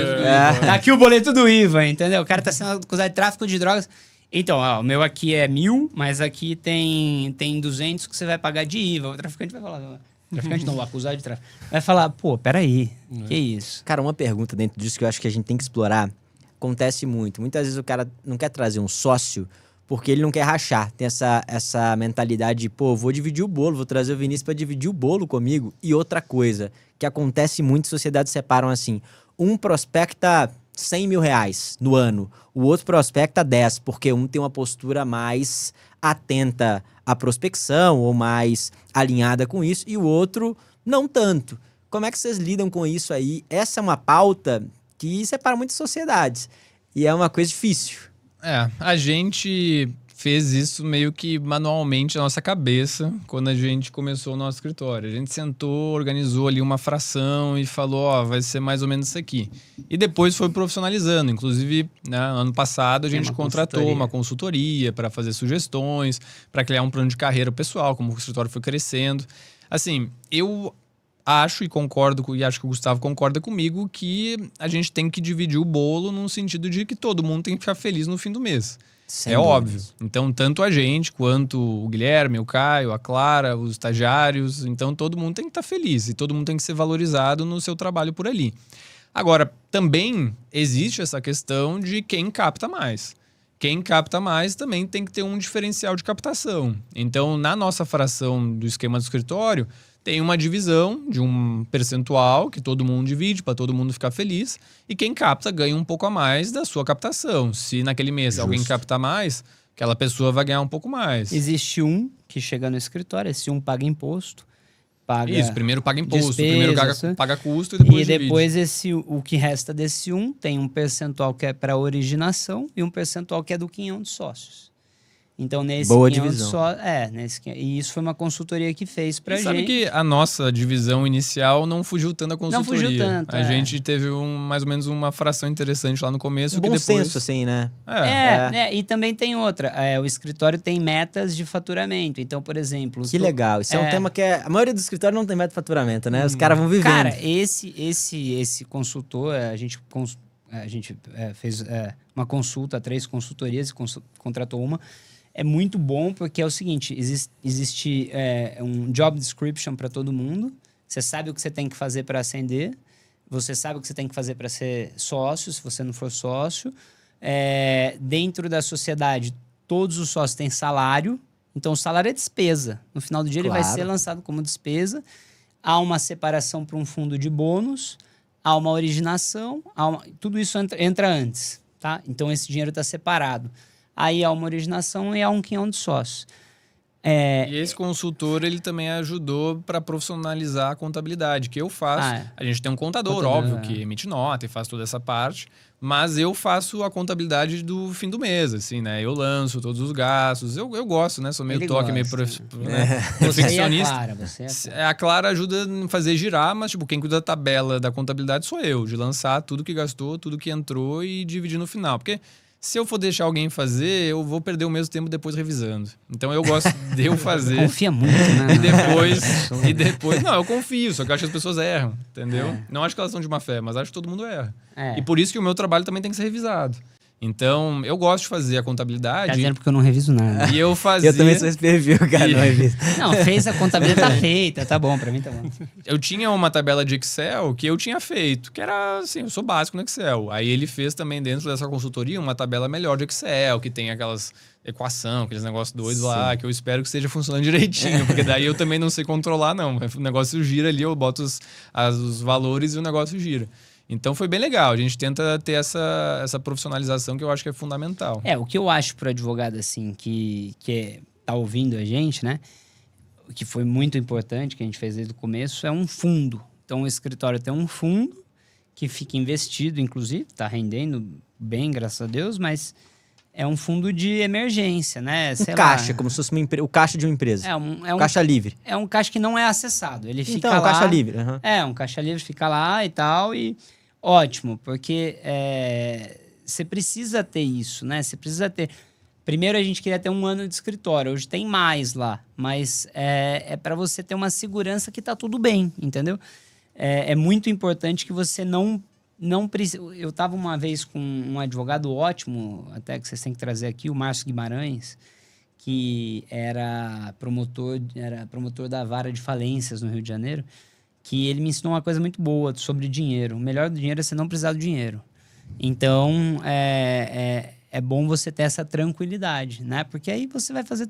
Speaker 5: Tá aqui o boleto do IVA, entendeu? O cara tá sendo acusado de tráfico de drogas. Então, o meu aqui é 1.000, mas aqui tem 200 que você vai pagar de IVA. O traficante vai falar, traficante não, o acusado de tráfico. Vai falar, pô, peraí, que isso?
Speaker 1: Cara, uma pergunta dentro disso que eu acho que a gente tem que explorar, acontece muito. Muitas vezes o cara não quer trazer um sócio porque ele não quer rachar. Tem essa mentalidade de, pô, vou dividir o bolo, vou trazer o Vinícius para dividir o bolo comigo. E outra coisa que acontece muito, sociedades separam assim, um prospecta 100 mil reais no ano, o outro prospecta 10, porque um tem uma postura mais atenta à prospecção ou mais alinhada com isso, e o outro não tanto. Como é que vocês lidam com isso aí? Essa é uma pauta que separa muitas sociedades e é uma coisa difícil.
Speaker 4: A gente fez isso meio que manualmente na nossa cabeça quando a gente começou o nosso escritório. A gente sentou, organizou ali uma fração e falou, vai ser mais ou menos isso aqui. E depois foi profissionalizando. Inclusive, né, ano passado a gente contratou uma consultoria para fazer sugestões, para criar um plano de carreira pessoal, como o escritório foi crescendo. Assim, eu acho e concordo, e acho que o Gustavo concorda comigo, que a gente tem que dividir o bolo no sentido de que todo mundo tem que ficar feliz no fim do mês. Sem dúvidas. Óbvio. Então, tanto a gente, quanto o Guilherme, o Caio, a Clara, os estagiários, então todo mundo tem que estar feliz e todo mundo tem que ser valorizado no seu trabalho por ali. Agora, também existe essa questão de quem capta mais. Quem capta mais também tem que ter um diferencial de captação. Então, na nossa fração do esquema do escritório, tem uma divisão de um percentual que todo mundo divide para todo mundo ficar feliz, e quem capta ganha um pouco a mais da sua captação. Se naquele mês alguém captar mais, aquela pessoa vai ganhar um pouco mais.
Speaker 5: Existe um que chega no escritório, esse um paga imposto, paga...
Speaker 4: Isso, primeiro paga imposto,
Speaker 5: despesa,
Speaker 4: primeiro
Speaker 5: assim.
Speaker 4: paga custo e depois
Speaker 5: E
Speaker 4: divide.
Speaker 5: depois o que resta desse tem um percentual que é para originação e um percentual que é do quinhão de sócios. Então, nesse
Speaker 1: Boa
Speaker 5: quinhão
Speaker 1: divisão.
Speaker 5: de sócios... E isso foi uma consultoria que fez pra
Speaker 4: E
Speaker 5: gente.
Speaker 4: sabe que a nossa divisão inicial não fugiu tanto da consultoria.
Speaker 5: Não fugiu tanto,
Speaker 4: A gente teve mais ou menos uma fração interessante lá no começo.
Speaker 1: Um
Speaker 4: que
Speaker 1: bom
Speaker 4: depois...
Speaker 1: senso, assim, né?
Speaker 5: né? E também tem outra. O escritório tem metas de faturamento. Então, por exemplo...
Speaker 1: Que legal. Isso é um tema que a maioria dos escritórios não tem meta de faturamento, né? Os caras vão vivendo.
Speaker 5: Cara, esse consultor, a gente fez uma consulta, 3 consultorias e contratou uma. É muito bom porque é o seguinte, existe um job description para todo mundo. Você sabe o que você tem que fazer para ascender. Você sabe o que você tem que fazer para ser sócio, se você não for sócio. Dentro da sociedade, todos os sócios têm salário. Então, o salário é despesa. No final do dia, ele vai ser lançado como despesa. Há uma separação para um fundo de bônus. Há uma originação. Tudo isso entra antes, tá? Então, esse dinheiro está separado. Aí há uma originação e há um quinhão de sócios.
Speaker 4: E esse consultor, ele também ajudou para profissionalizar a contabilidade, que eu faço. A gente tem um contador, óbvio, que emite nota e faz toda essa parte, mas eu faço a contabilidade do fim do mês, assim, né? Eu lanço todos os gastos, eu gosto, né? Sou meio meio perfeccionista. A Clara ajuda a fazer girar, mas tipo, quem cuida da tabela da contabilidade sou eu, de lançar tudo que gastou, tudo que entrou e dividir no final, porque... Se eu for deixar alguém fazer, eu vou perder o mesmo tempo depois revisando. Então eu gosto de eu fazer.
Speaker 5: Confia muito, né?
Speaker 4: E depois. Não, eu confio, só que eu acho que as pessoas erram, entendeu? Não acho que elas são de má fé, mas acho que todo mundo erra. E por isso que o meu trabalho também tem que ser revisado. Então, eu gosto de fazer a contabilidade.
Speaker 5: Tá dizendo porque eu não reviso nada.
Speaker 4: E eu fazia.
Speaker 1: Eu também sou esse perfil, cara, não reviso.
Speaker 5: Não, fez a contabilidade, tá feita, tá bom, pra mim tá bom.
Speaker 4: Eu tinha uma tabela de Excel que eu tinha feito, que era assim, eu sou básico no Excel. Aí ele fez também dentro dessa consultoria uma tabela melhor de Excel, que tem aquelas equação, aqueles negócios doidos lá, que eu espero que esteja funcionando direitinho, porque daí eu também não sei controlar, não. O negócio gira ali, eu boto os valores e o negócio gira. Então foi bem legal. A gente tenta ter essa profissionalização que eu acho que é fundamental.
Speaker 5: O que eu acho pro advogado, assim, que tá ouvindo a gente, né? O que foi muito importante, que a gente fez desde o começo, é um fundo. Então o escritório tem um fundo que fica investido, inclusive, tá rendendo bem, graças a Deus, mas é um fundo de emergência, né?
Speaker 1: Um caixa, como se fosse o caixa de uma empresa. Caixa livre.
Speaker 5: É um caixa que não é acessado. Ele fica lá.
Speaker 1: Então, caixa livre.
Speaker 5: Um caixa livre fica lá e tal, e ótimo, porque você precisa ter isso, né? Você precisa ter... Primeiro, a gente queria ter 1 ano de escritório. Hoje tem mais lá. Mas é para você ter uma segurança que tá tudo bem, entendeu? É muito importante que você não precisa... Eu estava uma vez com um advogado ótimo, até que vocês têm que trazer aqui, o Márcio Guimarães, que era promotor da vara de falências no Rio de Janeiro, que ele me ensinou uma coisa muito boa sobre dinheiro. O melhor do dinheiro é você não precisar do dinheiro. Então, é bom você ter essa tranquilidade, né? Porque aí você vai fazer...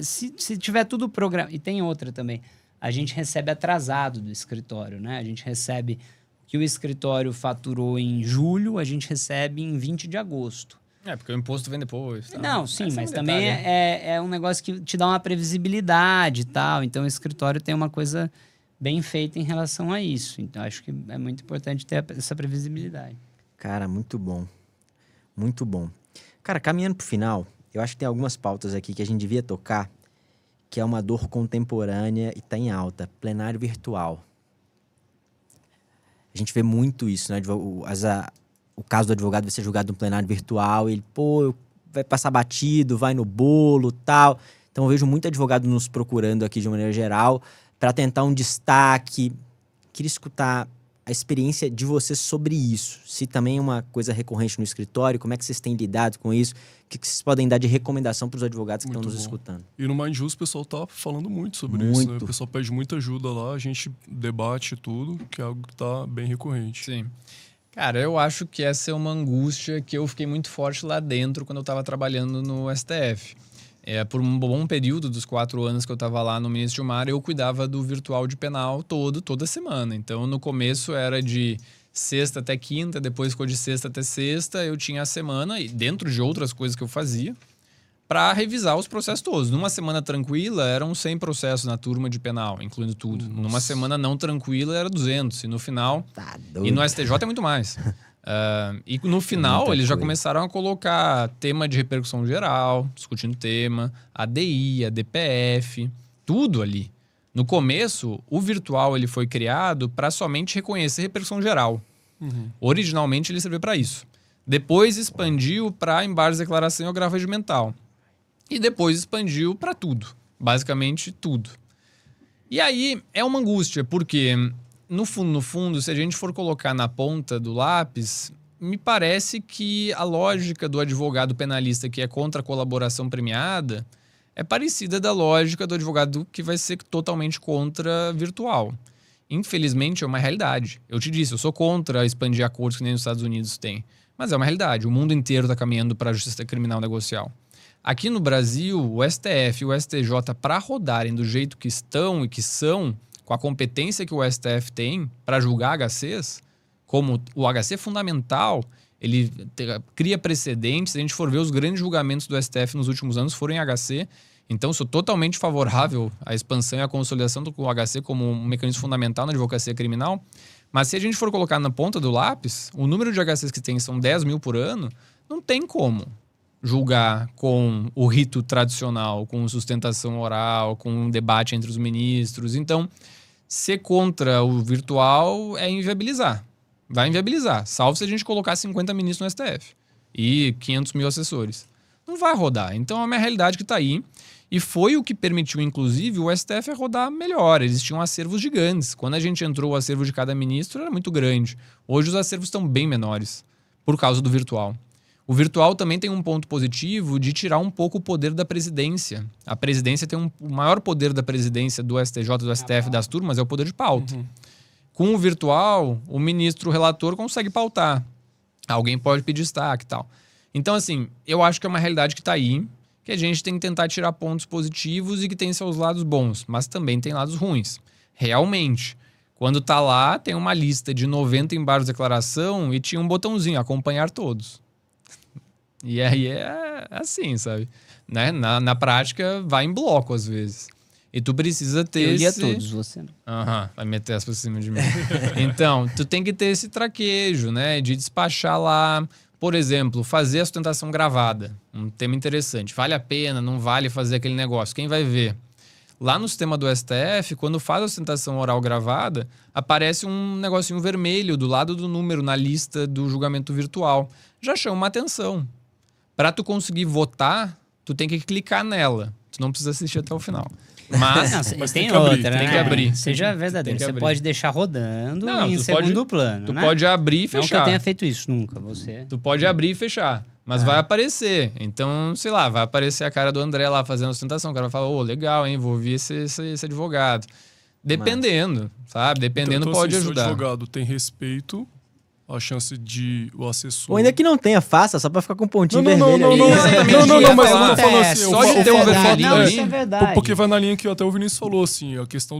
Speaker 5: se tiver tudo programado... E tem outra também. A gente recebe atrasado do escritório, né? A gente recebe o que o escritório faturou em julho, a gente recebe em 20 de agosto.
Speaker 4: Porque o imposto vem depois. Tá?
Speaker 5: Não, sim, mas também é um negócio que te dá uma previsibilidade e tal. Então, o escritório tem uma coisa bem feita em relação a isso. Então, acho que é muito importante ter essa previsibilidade.
Speaker 1: Cara, muito bom. Muito bom. Cara, caminhando pro final, eu acho que tem algumas pautas aqui que a gente devia tocar, que é uma dor contemporânea e tá em alta. Plenário virtual. A gente vê muito isso, né? O caso do advogado vai ser julgado no plenário virtual, ele, vai passar batido, vai no bolo, tal. Então, eu vejo muito advogado nos procurando aqui de maneira geral para tentar um destaque. Queria escutar a experiência de vocês sobre isso. Se também é uma coisa recorrente no escritório, como é que vocês têm lidado com isso? O que vocês podem dar de recomendação para os advogados que estão nos escutando?
Speaker 3: E no Mindjus o pessoal tá falando muito sobre isso, né? O pessoal pede muita ajuda lá, a gente debate tudo, que é algo que tá bem recorrente.
Speaker 4: Sim. Cara, eu acho que essa é uma angústia que eu fiquei muito forte lá dentro quando eu estava trabalhando no STF. Por um bom período dos 4 anos que eu estava lá no Ministro Gilmar, eu cuidava do virtual de penal toda semana. Então, no começo era de sexta até quinta, depois ficou de sexta até sexta. Eu tinha a semana, e dentro de outras coisas que eu fazia, para revisar os processos todos. Numa semana tranquila, eram 100 processos na turma de penal, incluindo tudo.
Speaker 3: Nossa.
Speaker 4: Numa semana não tranquila, era 200. E no final...
Speaker 1: Tá
Speaker 4: E
Speaker 1: doido.
Speaker 4: no STJ é muito mais. E no final,
Speaker 1: Muita
Speaker 4: eles já
Speaker 1: coisa.
Speaker 4: começaram a colocar tema de repercussão geral, discutindo tema, ADI, ADPF, tudo ali. No começo, o virtual ele foi criado para somente reconhecer repercussão geral. Originalmente, ele serviu para isso. Depois, expandiu para embargos de declaração e agravo regimental. E depois, expandiu para tudo. Basicamente, tudo. E aí, é uma angústia, porque... No fundo, se a gente for colocar na ponta do lápis, me parece que a lógica do advogado penalista que é contra a colaboração premiada é parecida da lógica do advogado que vai ser totalmente contra virtual. Infelizmente, é uma realidade. Eu te disse, eu sou contra expandir acordos que nem nos Estados Unidos tem. Mas é uma realidade. O mundo inteiro está caminhando para a justiça criminal negocial. Aqui no Brasil, o STF e o STJ, para rodarem do jeito que estão e que são... com a competência que o STF tem para julgar HCs, como o HC fundamental, ele cria precedentes. Se a gente for ver os grandes julgamentos do STF nos últimos anos foram em HC. Então, sou totalmente favorável à expansão e à consolidação do HC como um mecanismo fundamental na advocacia criminal. Mas se a gente for colocar na ponta do lápis, o número de HCs que tem são 10 mil por ano, não tem como julgar com o rito tradicional, com sustentação oral, com um debate entre os ministros. Então, ser contra o virtual é inviabilizar. Vai inviabilizar. Salvo se a gente colocar 50 ministros no STF e 500 mil assessores. Não vai rodar. Então, é uma realidade que está aí. E foi o que permitiu, inclusive, o STF rodar melhor. Eles tinham acervos gigantes. Quando a gente entrou, o acervo de cada ministro era muito grande. Hoje, os acervos estão bem menores por causa do virtual. O virtual também tem um ponto positivo de tirar um pouco o poder da presidência. A presidência tem o maior poder da presidência do STJ, do STF, das turmas, é o poder de pauta. Com o virtual, o ministro relator consegue pautar. Alguém pode pedir destaque e tal. Então, assim, eu acho que é uma realidade que está aí, que a gente tem que tentar tirar pontos positivos e que tem seus lados bons, mas também tem lados ruins. Realmente, quando tá lá, tem uma lista de 90 embargos de declaração e tinha um botãozinho, acompanhar todos. E aí é assim, sabe? Né? Na prática, vai em bloco às vezes. E tu precisa ter
Speaker 5: Eu lia
Speaker 4: esse...
Speaker 5: todos, você não.
Speaker 4: Vai meter essa por cima de mim. Então, tu tem que ter esse traquejo, né? De despachar lá, por exemplo, fazer a sustentação gravada. Um tema interessante. Vale a pena, não vale fazer aquele negócio? Quem vai ver? Lá no sistema do STF, quando faz a sustentação oral gravada, aparece um negocinho vermelho do lado do número na lista do julgamento virtual. Já chama uma atenção. Para tu conseguir votar, tu tem que clicar nela. Tu não precisa assistir até o final. Mas,
Speaker 5: Não,
Speaker 3: tem
Speaker 5: tem
Speaker 3: que abrir,
Speaker 5: outra,
Speaker 3: tem
Speaker 5: né?
Speaker 4: que abrir.
Speaker 5: Seja verdadeiro.
Speaker 4: Tem que
Speaker 5: Você
Speaker 4: abrir.
Speaker 5: pode deixar rodando
Speaker 4: Não,
Speaker 5: em
Speaker 4: tu
Speaker 5: segundo
Speaker 4: pode-
Speaker 5: plano,
Speaker 4: tu
Speaker 5: né?
Speaker 4: pode abrir e
Speaker 5: Não que eu
Speaker 4: fechar.
Speaker 5: tenha feito isso nunca, você...
Speaker 4: Tu pode abrir e fechar. Mas vai aparecer. Então, sei lá, vai aparecer a cara do André lá fazendo a sustentação. O cara vai falar, legal, hein? Vou ouvir esse advogado. Dependendo, sabe? Dependendo
Speaker 3: Então,
Speaker 4: pode
Speaker 3: assim,
Speaker 4: ajudar.
Speaker 3: Se o advogado tem respeito, a chance de o assessor...
Speaker 1: Ou ainda que não tenha, faça, só pra ficar com um pontinho
Speaker 3: Não,
Speaker 1: vermelho
Speaker 3: não,
Speaker 1: ali.
Speaker 3: não,
Speaker 4: Exatamente,
Speaker 3: mas eu
Speaker 4: falar.
Speaker 3: tô falando assim...
Speaker 4: Só
Speaker 3: eu
Speaker 4: de ter um
Speaker 3: falo-
Speaker 4: vermelhinho
Speaker 5: Não,
Speaker 4: ali,
Speaker 5: isso é verdade.
Speaker 3: Porque vai na linha que até o Vinícius falou, assim, a questão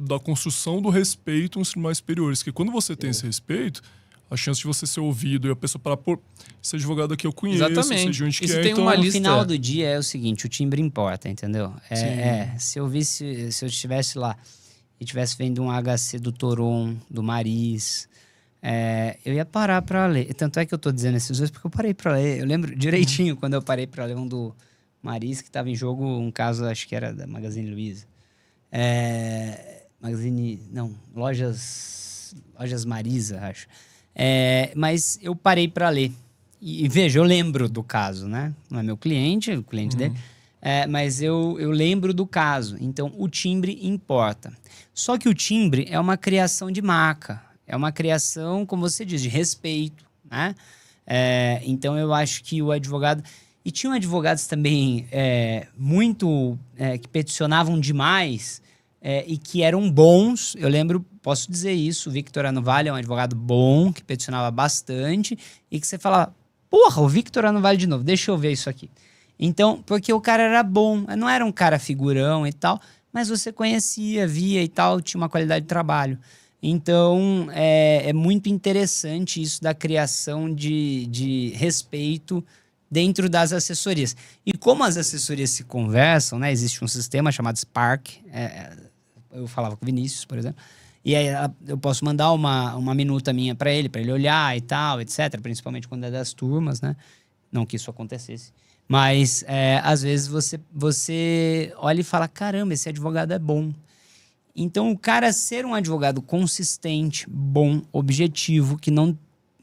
Speaker 3: da construção do respeito nos tribunais superiores. Que quando você tem esse respeito, a chance de você ser ouvido e a pessoa falar, pô, esse advogado aqui eu conheço,
Speaker 4: Exatamente.
Speaker 3: seja onde
Speaker 4: Isso
Speaker 3: que é,
Speaker 4: tem
Speaker 3: então...
Speaker 4: uma
Speaker 5: No
Speaker 4: lista-
Speaker 5: final do dia é o seguinte, o timbre importa, entendeu? Se eu estivesse lá e estivesse vendo um HC do Toron, do Maris, eu ia parar pra ler. Tanto é que eu tô dizendo esses dois porque eu parei pra ler. Eu lembro direitinho quando eu parei pra ler um do Maris, que tava em jogo um caso, acho que era da Magazine Luiza. Lojas Marisa, acho. Mas eu parei pra ler. E veja, eu lembro do caso, né? Não é meu cliente, é o cliente dele. Mas eu lembro do caso. Então, o timbre importa. Só que o timbre é uma criação de marca. É uma criação, como você diz, de respeito, né? Então, eu acho que o advogado... E tinham advogados também que peticionavam demais e que eram bons. Eu lembro, posso dizer isso, o Victor Anovalho é um advogado bom, que peticionava bastante, e que você falava, porra, o Victor Anovalho de novo, deixa eu ver isso aqui. Então, porque o cara era bom, não era um cara figurão e tal, mas você conhecia, via e tal, tinha uma qualidade de trabalho. Então, é muito interessante isso da criação de respeito dentro das assessorias. E como as assessorias se conversam, né? Existe um sistema chamado Spark. Eu falava com o Vinícius, por exemplo. E aí eu posso mandar uma minuta minha para ele olhar e tal, etc. Principalmente quando é das turmas, né? Não que isso acontecesse. Mas, às vezes, você olha e fala, caramba, esse advogado é bom. Então, o cara ser um advogado consistente, bom, objetivo, que não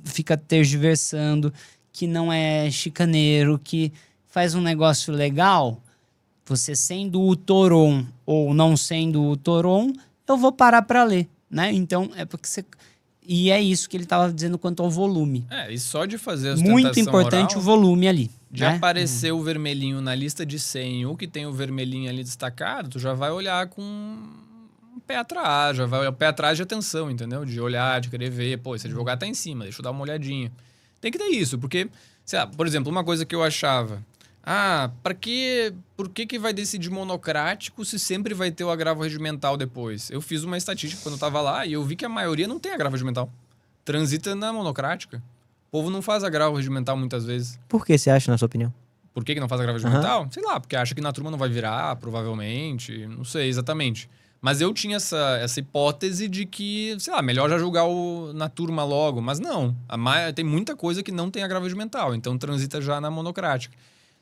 Speaker 5: fica tergiversando, que não é chicaneiro, que faz um negócio legal, você sendo o Toron ou não sendo o Toron, eu vou parar para ler, né? Então, é porque você... E é isso que ele estava dizendo quanto ao volume.
Speaker 4: E só de fazer a sustentação
Speaker 5: muito importante
Speaker 4: oral,
Speaker 5: o volume ali.
Speaker 4: de
Speaker 5: né?
Speaker 4: aparecer o vermelhinho na lista de 100, ou que tem o vermelhinho ali destacado, tu já vai olhar com um pé atrás, já vai o pé atrás de atenção, entendeu? De olhar, de querer ver, pô, esse advogado tá em cima, deixa eu dar uma olhadinha. Tem que ter isso, porque, sei lá, por exemplo, uma coisa que eu achava, por que vai decidir monocrático se sempre vai ter o agravo regimental depois? Eu fiz uma estatística quando eu tava lá e eu vi que a maioria não tem agravo regimental. Transita na monocrática. O povo não faz agravo regimental muitas vezes.
Speaker 1: Por que você acha, na sua opinião?
Speaker 4: Por que não faz agravo regimental? Sei lá, porque acha que na turma não vai virar, provavelmente. Não sei exatamente. Mas eu tinha essa hipótese de que, sei lá, melhor já julgar na turma logo. Mas não. Tem muita coisa que não tem agravo regimental. Então transita já na monocrática.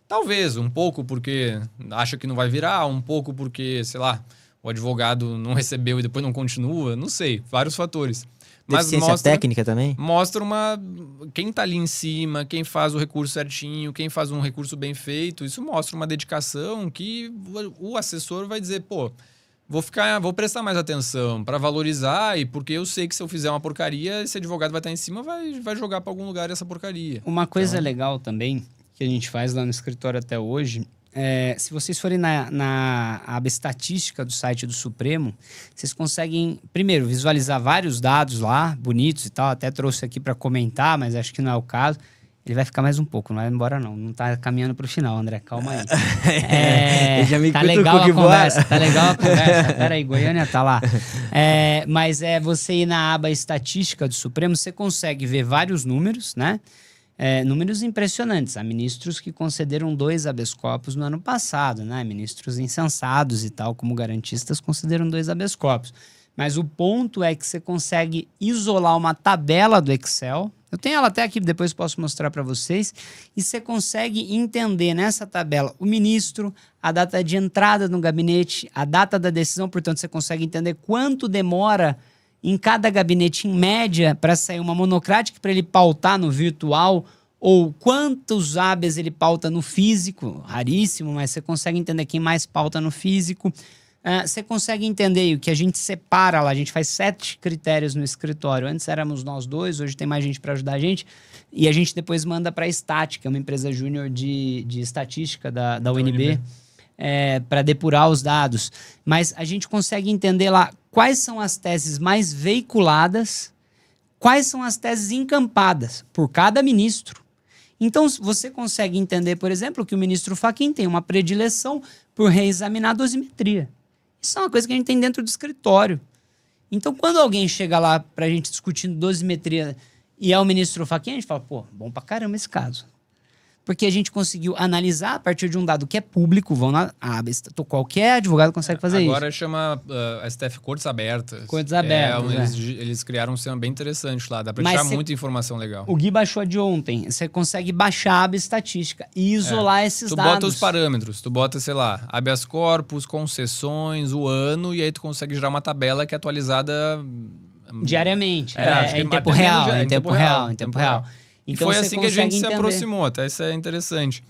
Speaker 4: Talvez, um pouco porque acha que não vai virar, um pouco porque, sei lá, o advogado não recebeu e depois não continua. Não sei, vários fatores. Mas
Speaker 1: Deficiência técnica também?
Speaker 4: Mostra quem tá ali em cima, quem faz o recurso certinho, quem faz um recurso bem feito. Isso mostra uma dedicação que o assessor vai dizer, pô, vou prestar mais atenção para valorizar, e porque eu sei que se eu fizer uma porcaria, esse advogado vai estar em cima, vai jogar para algum lugar essa porcaria.
Speaker 5: Uma coisa legal também, que a gente faz lá no escritório até hoje, se vocês forem na aba estatística do site do Supremo, vocês conseguem, primeiro, visualizar vários dados lá, bonitos e tal. Até trouxe aqui para comentar, mas acho que não é o caso. Ele vai ficar mais um pouco, não vai embora não. Não tá caminhando pro final, André, calma aí.
Speaker 1: Ele já me
Speaker 5: tá legal a
Speaker 1: que
Speaker 5: conversa, tá legal a conversa. Pera aí, Goiânia tá lá. Mas você ir na aba estatística do Supremo, você consegue ver vários números, né? Números impressionantes. Há ministros que concederam 2 habeas corpus no ano passado, né? Ministros insensados e tal, como garantistas, concederam 2 habeas corpus. Mas o ponto é que você consegue isolar uma tabela do Excel. Eu tenho ela até aqui, depois posso mostrar para vocês. E você consegue entender nessa tabela o ministro, a data de entrada no gabinete, a data da decisão. Portanto, você consegue entender quanto demora em cada gabinete, em média, para sair uma monocrática, para ele pautar no virtual, ou quantos habeas ele pauta no físico, raríssimo, mas você consegue entender quem mais pauta no físico. Você consegue entender o que a gente separa lá, a gente faz 7 critérios no escritório. Antes éramos nós 2, hoje tem mais gente para ajudar a gente. E a gente depois manda para a Stat, que é uma empresa júnior de estatística da UNB. Para depurar os dados. Mas a gente consegue entender lá quais são as teses mais veiculadas, quais são as teses encampadas por cada ministro. Então, você consegue entender, por exemplo, que o ministro Fachin tem uma predileção por reexaminar a dosimetria. Isso é uma coisa que a gente tem dentro do escritório. Então, quando alguém chega lá para a gente discutindo dosimetria e é o ministro Fachin, a gente fala, pô, bom pra caramba esse caso. Porque a gente conseguiu analisar a partir de um dado que é público, qualquer advogado consegue fazer isso.
Speaker 4: Agora chama STF Cortes Abertas.
Speaker 5: Cortes Abertas,
Speaker 4: Eles criaram um sistema bem interessante lá, dá pra tirar muita informação legal.
Speaker 5: O Gui baixou a de ontem, você consegue baixar a aba estatística e isolar esses dados.
Speaker 4: Tu bota os parâmetros, tu bota, sei lá, habeas corpus, concessões, o ano, e aí tu consegue gerar uma tabela que é atualizada...
Speaker 5: diariamente, em tempo real, em tempo real.
Speaker 4: Então, e foi assim que a gente se aproximou, até isso é interessante.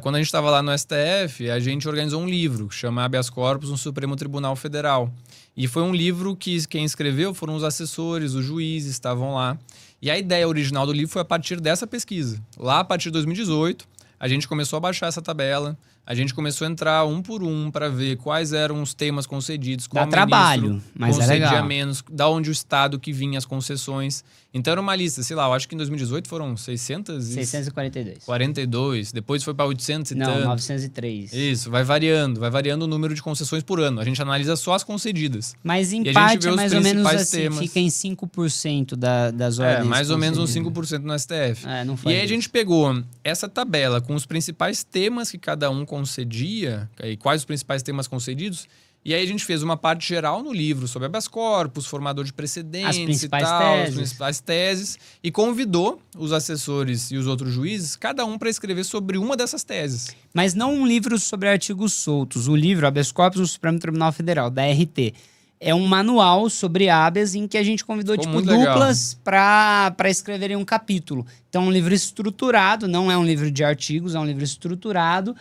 Speaker 4: Quando a gente estava lá no STF, a gente organizou um livro que chama Habeas Corpus no Supremo Tribunal Federal. E foi um livro que quem escreveu foram os assessores, os juízes estavam lá. E a ideia original do livro foi a partir dessa pesquisa. Lá, a partir de 2018, a gente começou a baixar essa tabela, a gente começou a entrar um por um para ver quais eram os temas concedidos, qual
Speaker 5: Dá trabalho, mas é
Speaker 4: concedia
Speaker 5: legal.
Speaker 4: menos, da onde o Estado que vinha as concessões. Então era uma lista, sei lá, eu acho que em 2018 foram
Speaker 5: 642.
Speaker 4: 42, depois foi para 800 e
Speaker 5: Não,
Speaker 4: tanto.
Speaker 5: 903.
Speaker 4: Isso, vai variando o número de concessões por ano. A gente analisa só as concedidas.
Speaker 5: Mas em
Speaker 4: E a gente
Speaker 5: parte
Speaker 4: vê
Speaker 5: é
Speaker 4: os
Speaker 5: mais ou menos
Speaker 4: principais
Speaker 5: assim,
Speaker 4: temas.
Speaker 5: fica em 5% das ordens.
Speaker 4: Mais ou menos uns
Speaker 5: concedidas.
Speaker 4: 5% no STF.
Speaker 5: Não
Speaker 4: E
Speaker 5: faz
Speaker 4: aí a
Speaker 5: isso.
Speaker 4: gente pegou essa tabela com os principais temas que cada um concedia, e quais os principais temas concedidos, e aí a gente fez uma parte geral no livro sobre habeas corpus, formador de precedentes
Speaker 5: As principais
Speaker 4: e tal,
Speaker 5: teses.
Speaker 4: as principais teses, e convidou os assessores e os outros juízes, cada um para escrever sobre uma dessas teses.
Speaker 5: Mas não um livro sobre artigos soltos. O livro Habeas Corpus do Supremo Tribunal Federal, da RT. É um manual sobre habeas em que a gente convidou
Speaker 4: Ficou
Speaker 5: tipo,
Speaker 4: muito legal.
Speaker 5: duplas para escreverem um capítulo. Então é um livro estruturado, não é um livro de artigos, é um livro estruturado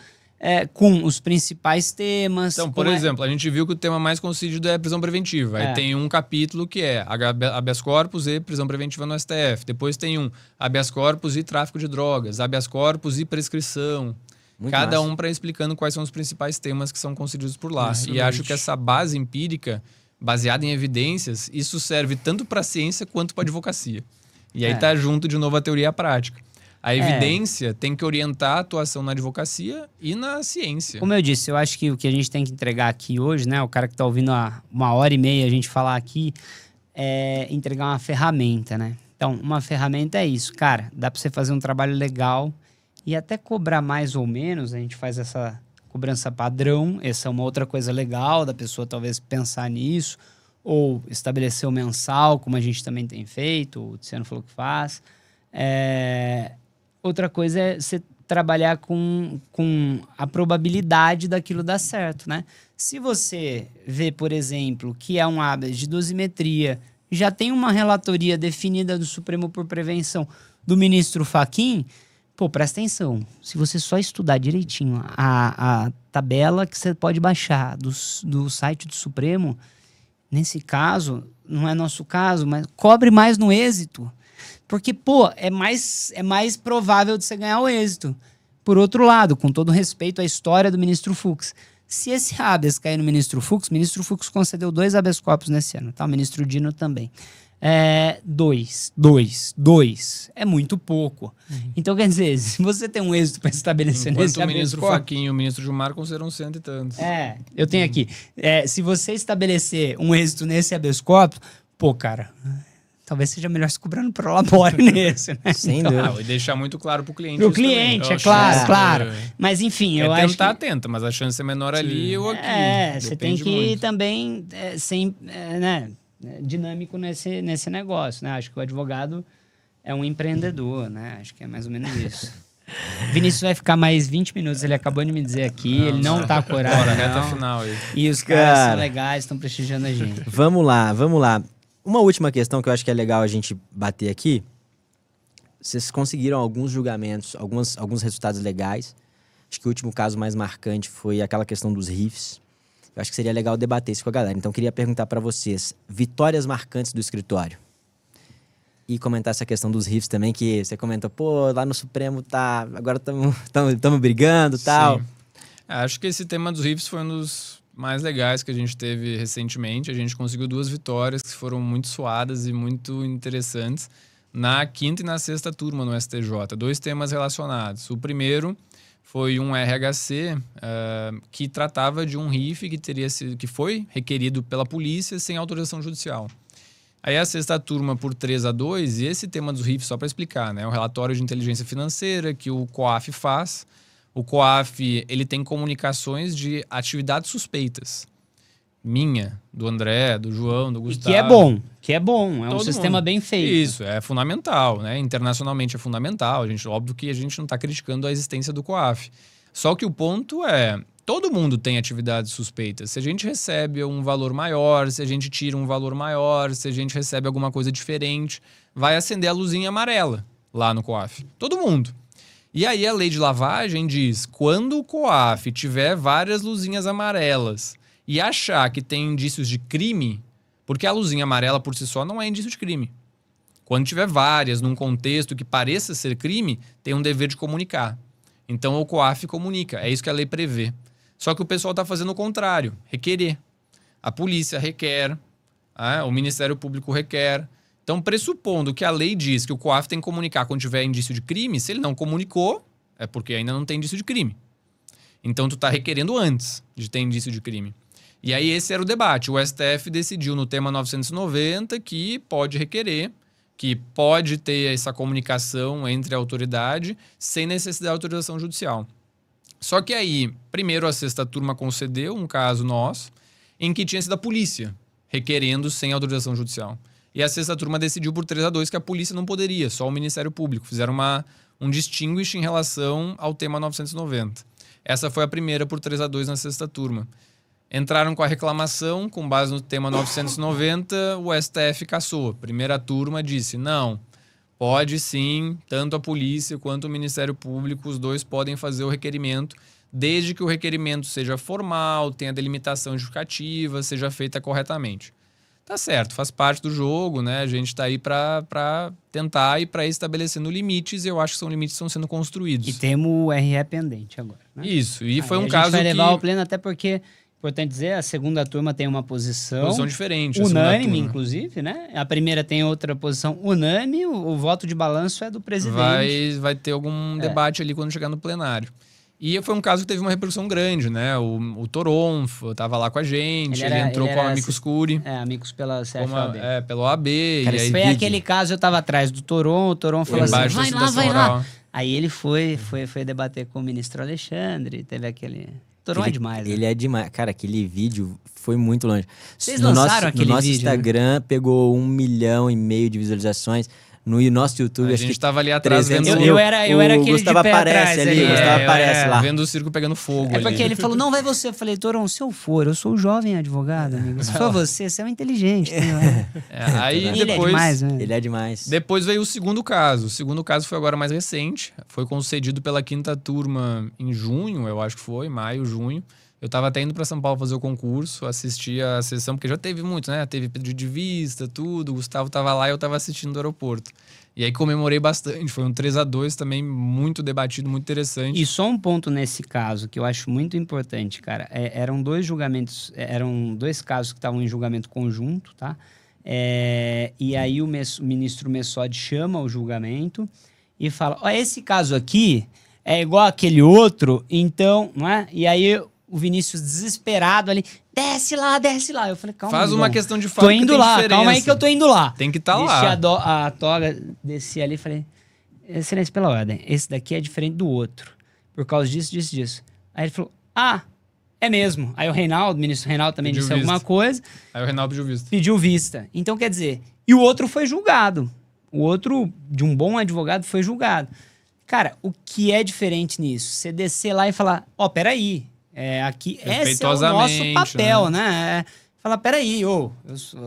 Speaker 5: com os principais temas.
Speaker 4: Então, por exemplo, a gente viu que o tema mais concedido é prisão preventiva. Aí tem um capítulo que é habeas corpus e prisão preventiva no STF. Depois tem um habeas corpus e tráfico de drogas, habeas corpus e prescrição.
Speaker 1: Muito
Speaker 4: Cada
Speaker 1: massa.
Speaker 4: um para explicando quais são os principais temas que são concedidos por lá.
Speaker 3: Excelente.
Speaker 4: E acho que essa base empírica, baseada em evidências, isso serve tanto para a ciência quanto para a advocacia. E aí tá junto de novo a teoria e a prática. A evidência tem que orientar a atuação na advocacia e na ciência.
Speaker 5: Como eu disse, eu acho que o que a gente tem que entregar aqui hoje, né? O cara que tá ouvindo há 1h30 a gente falar aqui, é entregar uma ferramenta, né? Então, uma ferramenta é isso. Cara, dá para você fazer um trabalho legal e até cobrar mais ou menos. A gente faz essa cobrança padrão. Essa é uma outra coisa legal da pessoa talvez pensar nisso. Ou estabelecer o mensal, como a gente também tem feito. O Tiziano falou que faz. Outra coisa é você trabalhar com a probabilidade daquilo dar certo, né? Se você vê, por exemplo, que é um habeas de dosimetria, já tem uma relatoria definida do Supremo por prevenção do ministro Fachin, pô, presta atenção. Se você só estudar direitinho a tabela que você pode baixar do site do Supremo, nesse caso, não é nosso caso, mas cobre mais no êxito. Porque, pô, é mais provável de você ganhar o êxito. Por outro lado, com todo respeito à história do ministro Fux, se esse habeas cair no ministro Fux concedeu 2 habeas corpus nesse ano, tá? O ministro Dino também. 2. É muito pouco. Então, quer dizer, se você tem um êxito para estabelecer
Speaker 4: Enquanto
Speaker 5: nesse
Speaker 4: o
Speaker 5: habeas
Speaker 4: ministro
Speaker 5: corpus...
Speaker 4: Fachin e o ministro Gilmar consideram 100 e tantos.
Speaker 5: Eu tenho aqui. Se você estabelecer um êxito nesse habeas corpus, pô, cara... Talvez seja melhor se cobrar no prolabore nesse, né?
Speaker 1: Sem dúvida.
Speaker 4: E deixar muito claro pro cliente.
Speaker 5: Pro
Speaker 4: isso também.
Speaker 5: cliente,
Speaker 3: Eu
Speaker 5: é
Speaker 3: acho
Speaker 5: claro,
Speaker 3: que-
Speaker 5: claro. Mas enfim, eu acho que...
Speaker 4: tentar atenta, mas a chance é menor ali ou aqui.
Speaker 5: você tem
Speaker 4: Depende
Speaker 5: que ir
Speaker 4: muito.
Speaker 5: também dinâmico nesse negócio, né? Acho que o advogado é um empreendedor, né? Acho que é mais ou menos isso. Vinícius vai ficar mais 20 minutos, ele acabou de me dizer aqui, ele não tá com horário,
Speaker 4: Bora, reta
Speaker 5: não.
Speaker 4: final aí.
Speaker 5: E os caras
Speaker 1: Cara.
Speaker 5: são legais, estão prestigiando a gente.
Speaker 1: Vamos lá. Uma última questão que eu acho que é legal a gente bater aqui. Vocês conseguiram alguns julgamentos, alguns resultados legais. Acho que o último caso mais marcante foi aquela questão dos RIFs. Eu acho que seria legal debater isso com a galera. Então, eu queria perguntar para vocês, vitórias marcantes do escritório. E comentar essa questão dos RIFs também, que você comentou, pô, lá no Supremo tá... Agora estamos brigando e tal.
Speaker 4: Sim. Acho que esse tema dos RIFs foi um dos mais legais que a gente teve recentemente. A gente conseguiu 2 vitórias que foram muito suadas e muito interessantes na 5ª e na 6ª turma no STJ. 2 temas relacionados. O primeiro foi um RHC que tratava de um RIF que foi requerido pela polícia sem autorização judicial. Aí a 6ª turma por 3-2, e esse tema dos RIFs, só para explicar, né? É um relatório de inteligência financeira que o COAF faz. O COAF, ele tem comunicações de atividades suspeitas. Minha, do André, do João, do
Speaker 5: E
Speaker 4: Gustavo.
Speaker 5: que é bom, é um
Speaker 4: Todo
Speaker 5: sistema
Speaker 4: mundo.
Speaker 5: bem feito.
Speaker 4: Isso, é fundamental, né? Internacionalmente é fundamental. Óbvio que a gente não está criticando a existência do COAF. Só que o ponto é, todo mundo tem atividades suspeitas. Se a gente recebe um valor maior, se a gente tira um valor maior, se a gente recebe alguma coisa diferente, vai acender a luzinha amarela lá no COAF. Todo mundo. E aí a lei de lavagem diz, quando o COAF tiver várias luzinhas amarelas e achar que tem indícios de crime, porque a luzinha amarela por si só não é indício de crime. Quando tiver várias, num contexto que pareça ser crime, tem um dever de comunicar. Então o COAF comunica, é isso que a lei prevê. Só que o pessoal está fazendo o contrário, requerer. A polícia requer, o Ministério Público requer. Então, pressupondo que a lei diz que o COAF tem que comunicar quando tiver indício de crime, se ele não comunicou, é porque ainda não tem indício de crime. Então, tu está requerendo antes de ter indício de crime. E aí esse era o debate. O STF decidiu no tema 990 que pode requerer, que pode ter essa comunicação entre a autoridade sem necessidade de autorização judicial. Só que aí, primeiro a sexta turma concedeu um caso nosso, em que tinha sido a polícia requerendo sem autorização judicial. E a sexta turma decidiu por 3-2 que a polícia não poderia, só o Ministério Público. Fizeram um distinguish em relação ao tema 990. Essa foi a primeira por 3-2 na sexta turma. Entraram com a reclamação, com base no tema 990, o STF cassou. Primeira turma disse, não, pode sim, tanto a polícia quanto o Ministério Público, os dois podem fazer o requerimento, desde que o requerimento seja formal, tenha delimitação justificativa, seja feita corretamente. Tá certo, faz parte do jogo, né? A gente tá aí para tentar e para ir estabelecendo limites, e eu acho que são limites que estão sendo construídos.
Speaker 5: E temos o RE pendente agora, né?
Speaker 4: Isso, e foi um
Speaker 5: a
Speaker 4: caso
Speaker 5: gente vai levar
Speaker 4: que...
Speaker 5: ao pleno, até porque, importante dizer, a segunda turma tem uma posição
Speaker 4: diferente.
Speaker 5: unânime, inclusive, né? A primeira tem outra posição unânime, o voto de balanço é do presidente.
Speaker 4: Vai ter algum debate ali quando chegar no plenário. E foi um caso que teve uma repercussão grande, né? O Toronfo estava lá com a gente, ele entrou com a Amicus Curiae.
Speaker 5: Amicus pela CFOAB.
Speaker 4: Pela OAB.
Speaker 5: Cara,
Speaker 4: e aí,
Speaker 5: foi aquele caso, eu tava atrás do Toron, o Toron falou assim, vai lá. Aí ele foi debater com o ministro Alexandre, teve aquele... Toron é demais, né?
Speaker 1: Ele é demais. Cara, aquele vídeo foi muito longe.
Speaker 5: Vocês lançaram aquele vídeo?
Speaker 1: No nosso Instagram, pegou 1,5 milhão de visualizações. No nosso YouTube,
Speaker 4: a gente tava ali atrás vendo...
Speaker 5: Eu era aquele
Speaker 1: Gustavo
Speaker 5: de pé
Speaker 1: aparece
Speaker 5: atrás
Speaker 1: ali.
Speaker 5: ali.
Speaker 1: Gustavo aparece lá.
Speaker 4: Vendo o circo pegando fogo ali.
Speaker 5: É porque ele falou, não, vai você. Eu falei, Toron, se eu for, eu sou um jovem advogado, amigo. Se for você é um inteligente.
Speaker 4: Aí
Speaker 5: ele
Speaker 4: depois...
Speaker 5: é demais, né?
Speaker 1: Ele é demais.
Speaker 4: Depois veio o segundo caso. O segundo caso foi agora mais recente. Foi concedido pela quinta turma em junho, eu acho que foi, maio, junho. Eu tava até indo para São Paulo fazer o concurso, assisti a sessão, porque já teve muito, né? Teve pedido de vista, tudo. O Gustavo tava lá e eu tava assistindo do aeroporto. E aí comemorei bastante. Foi um 3-2 também, muito debatido, muito interessante.
Speaker 5: E só um ponto nesse caso, que eu acho muito importante, cara. Eram dois julgamentos, eram dois casos que estavam em julgamento conjunto, tá? E aí o ministro Messod chama o julgamento e fala, ó, esse caso aqui é igual aquele outro, então, não é? E aí... O Vinícius desesperado ali, desce lá. Eu falei, calma,
Speaker 4: faz uma
Speaker 5: irmão.
Speaker 4: questão de fato.
Speaker 5: Tô indo lá,
Speaker 4: diferença.
Speaker 5: calma aí que eu tô indo lá.
Speaker 4: Tem que estar lá.
Speaker 5: A toga, desci ali e falei, excelência, pela ordem, esse daqui é diferente do outro. Por causa disso. Aí ele falou, é mesmo. Aí o ministro Reinaldo também disse alguma coisa.
Speaker 4: Aí o Reinaldo pediu vista.
Speaker 5: Pediu vista. Então, quer dizer, e o outro foi julgado. O outro, de um bom advogado, foi julgado. Cara, o que é diferente nisso? Você descer lá e falar, peraí, aqui, esse é o nosso papel, né? Falar, peraí,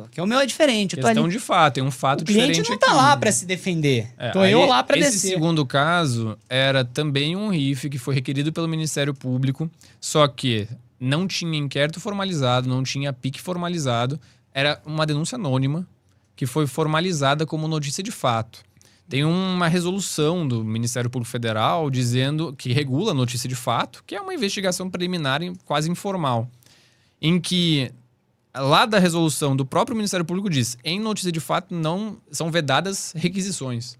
Speaker 5: aqui o meu é diferente. Eu tô
Speaker 4: Questão
Speaker 5: ali.
Speaker 4: de fato, tem um fato diferente.
Speaker 5: O cliente não tá lá para se defender. Tô eu lá para descer.
Speaker 4: Esse segundo caso era também um RIF que foi requerido pelo Ministério Público, só que não tinha inquérito formalizado, não tinha PIC formalizado, era uma denúncia anônima que foi formalizada como notícia de fato. Tem uma resolução do Ministério Público Federal dizendo que regula a notícia de fato, que é uma investigação preliminar quase informal, em que lá da resolução do próprio Ministério Público diz, em notícia de fato não são vedadas requisições.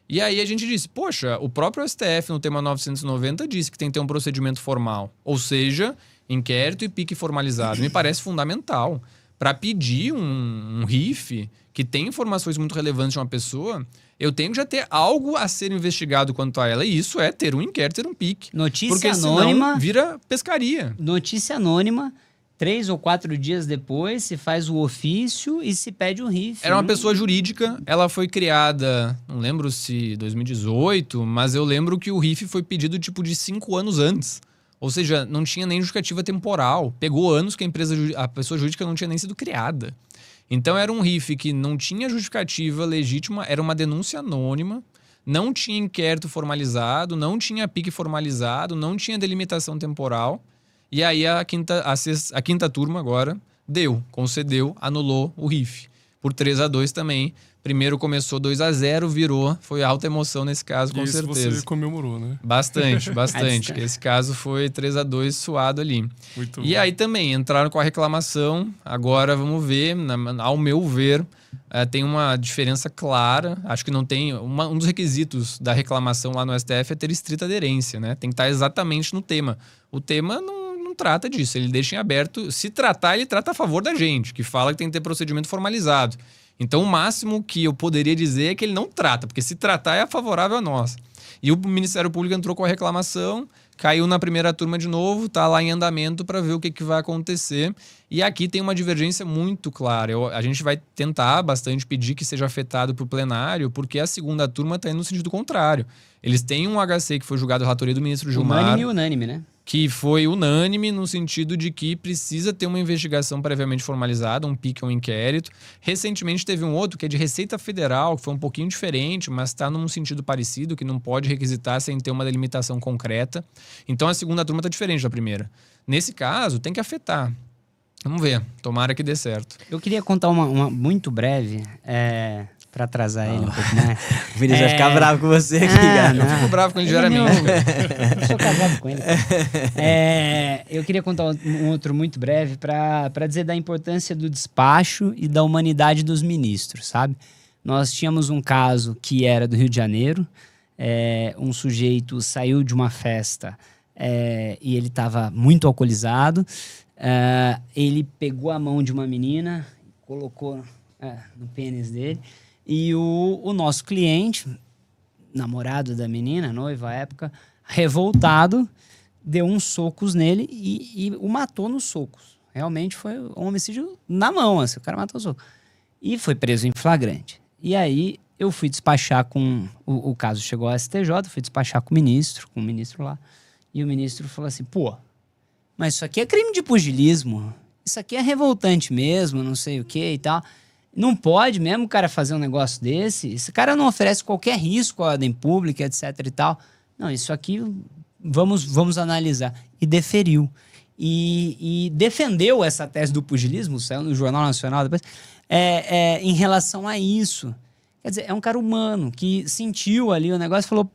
Speaker 4: E aí a gente disse, poxa, o próprio STF no tema 990 disse que tem que ter um procedimento formal, ou seja, inquérito e PIC formalizado. Me parece fundamental. Para pedir um RIF que tem informações muito relevantes de uma pessoa, eu tenho que já ter algo a ser investigado quanto a ela. E isso é ter um inquérito, ter um PIC.
Speaker 5: Notícia
Speaker 4: porque
Speaker 5: anônima.
Speaker 4: Senão vira pescaria.
Speaker 5: Notícia anônima. 3 ou 4 dias depois, se faz o ofício e se pede um RIF.
Speaker 4: Era uma pessoa jurídica. Ela foi criada, não lembro se 2018, mas eu lembro que o RIF foi pedido tipo de 5 anos antes. Ou seja, não tinha nem justificativa temporal. Pegou anos que a pessoa jurídica não tinha nem sido criada. Então era um RIF que não tinha justificativa legítima, era uma denúncia anônima, não tinha inquérito formalizado, não tinha PIC formalizado, não tinha delimitação temporal. E aí a quinta turma agora concedeu, anulou o RIF. Por 3-2 também, Primeiro começou 2-0, virou, foi alta emoção nesse caso, com
Speaker 3: e isso
Speaker 4: certeza.
Speaker 3: você comemorou, né?
Speaker 4: Bastante. Esse caso foi 3-2 suado ali.
Speaker 3: Muito
Speaker 4: E
Speaker 3: bom.
Speaker 4: aí também entraram com a reclamação. Agora vamos ver, ao meu ver, tem uma diferença clara. Acho que não tem. Um dos requisitos da reclamação lá no STF é ter estrita aderência, né? Tem que estar exatamente no tema. O tema não trata disso, ele deixa em aberto. Se tratar, ele trata a favor da gente, que fala que tem que ter procedimento formalizado. Então, o máximo que eu poderia dizer é que ele não trata, porque se tratar é favorável a nós. E o Ministério Público entrou com a reclamação, caiu na primeira turma de novo, está lá em andamento para ver o que vai acontecer. E aqui tem uma divergência muito clara. A gente vai tentar bastante pedir que seja afetado para o plenário, porque a segunda turma está indo no sentido contrário. Eles têm um HC que foi julgado a relatoria do ministro Gilmar.
Speaker 5: Unânime, né?
Speaker 4: Que foi unânime no sentido de que precisa ter uma investigação previamente formalizada, um PIC ou um inquérito. Recentemente teve um outro que é de Receita Federal, que foi um pouquinho diferente, mas está num sentido parecido, que não pode requisitar sem ter uma delimitação concreta. Então a segunda turma está diferente da primeira. Nesse caso, tem que afetar. Vamos ver, tomara que dê certo.
Speaker 5: Eu queria contar uma muito breve, para atrasar ele um pouco mais.
Speaker 1: O Vinícius vai ficar bravo com você aqui, cara.
Speaker 4: Eu fico bravo com ele diariamente, cara.
Speaker 5: Eu sou casado com ele. Eu queria contar um outro muito breve para dizer da importância do despacho e da humanidade dos ministros, sabe? Nós tínhamos um caso que era do Rio de Janeiro. Um sujeito saiu de uma festa e ele estava muito alcoolizado. Ele pegou a mão de uma menina, colocou no pênis dele. E o nosso cliente, namorado da menina, noiva à época, revoltado, deu uns socos nele e o matou nos socos. Realmente foi um homicídio na mão, assim, o cara matou o soco. E foi preso em flagrante. E aí eu fui despachar com... O caso chegou ao STJ, fui despachar com o ministro lá. E o ministro falou assim, mas isso aqui é crime de pugilismo. Isso aqui é revoltante mesmo, não sei o que e tal. Não pode mesmo o cara fazer um negócio desse. Esse cara não oferece qualquer risco à ordem pública, etc e tal. Não, isso aqui vamos analisar. E deferiu. E defendeu essa tese do pugilismo, saiu no Jornal Nacional depois, em relação a isso. Quer dizer, é um cara humano que sentiu ali o negócio e falou,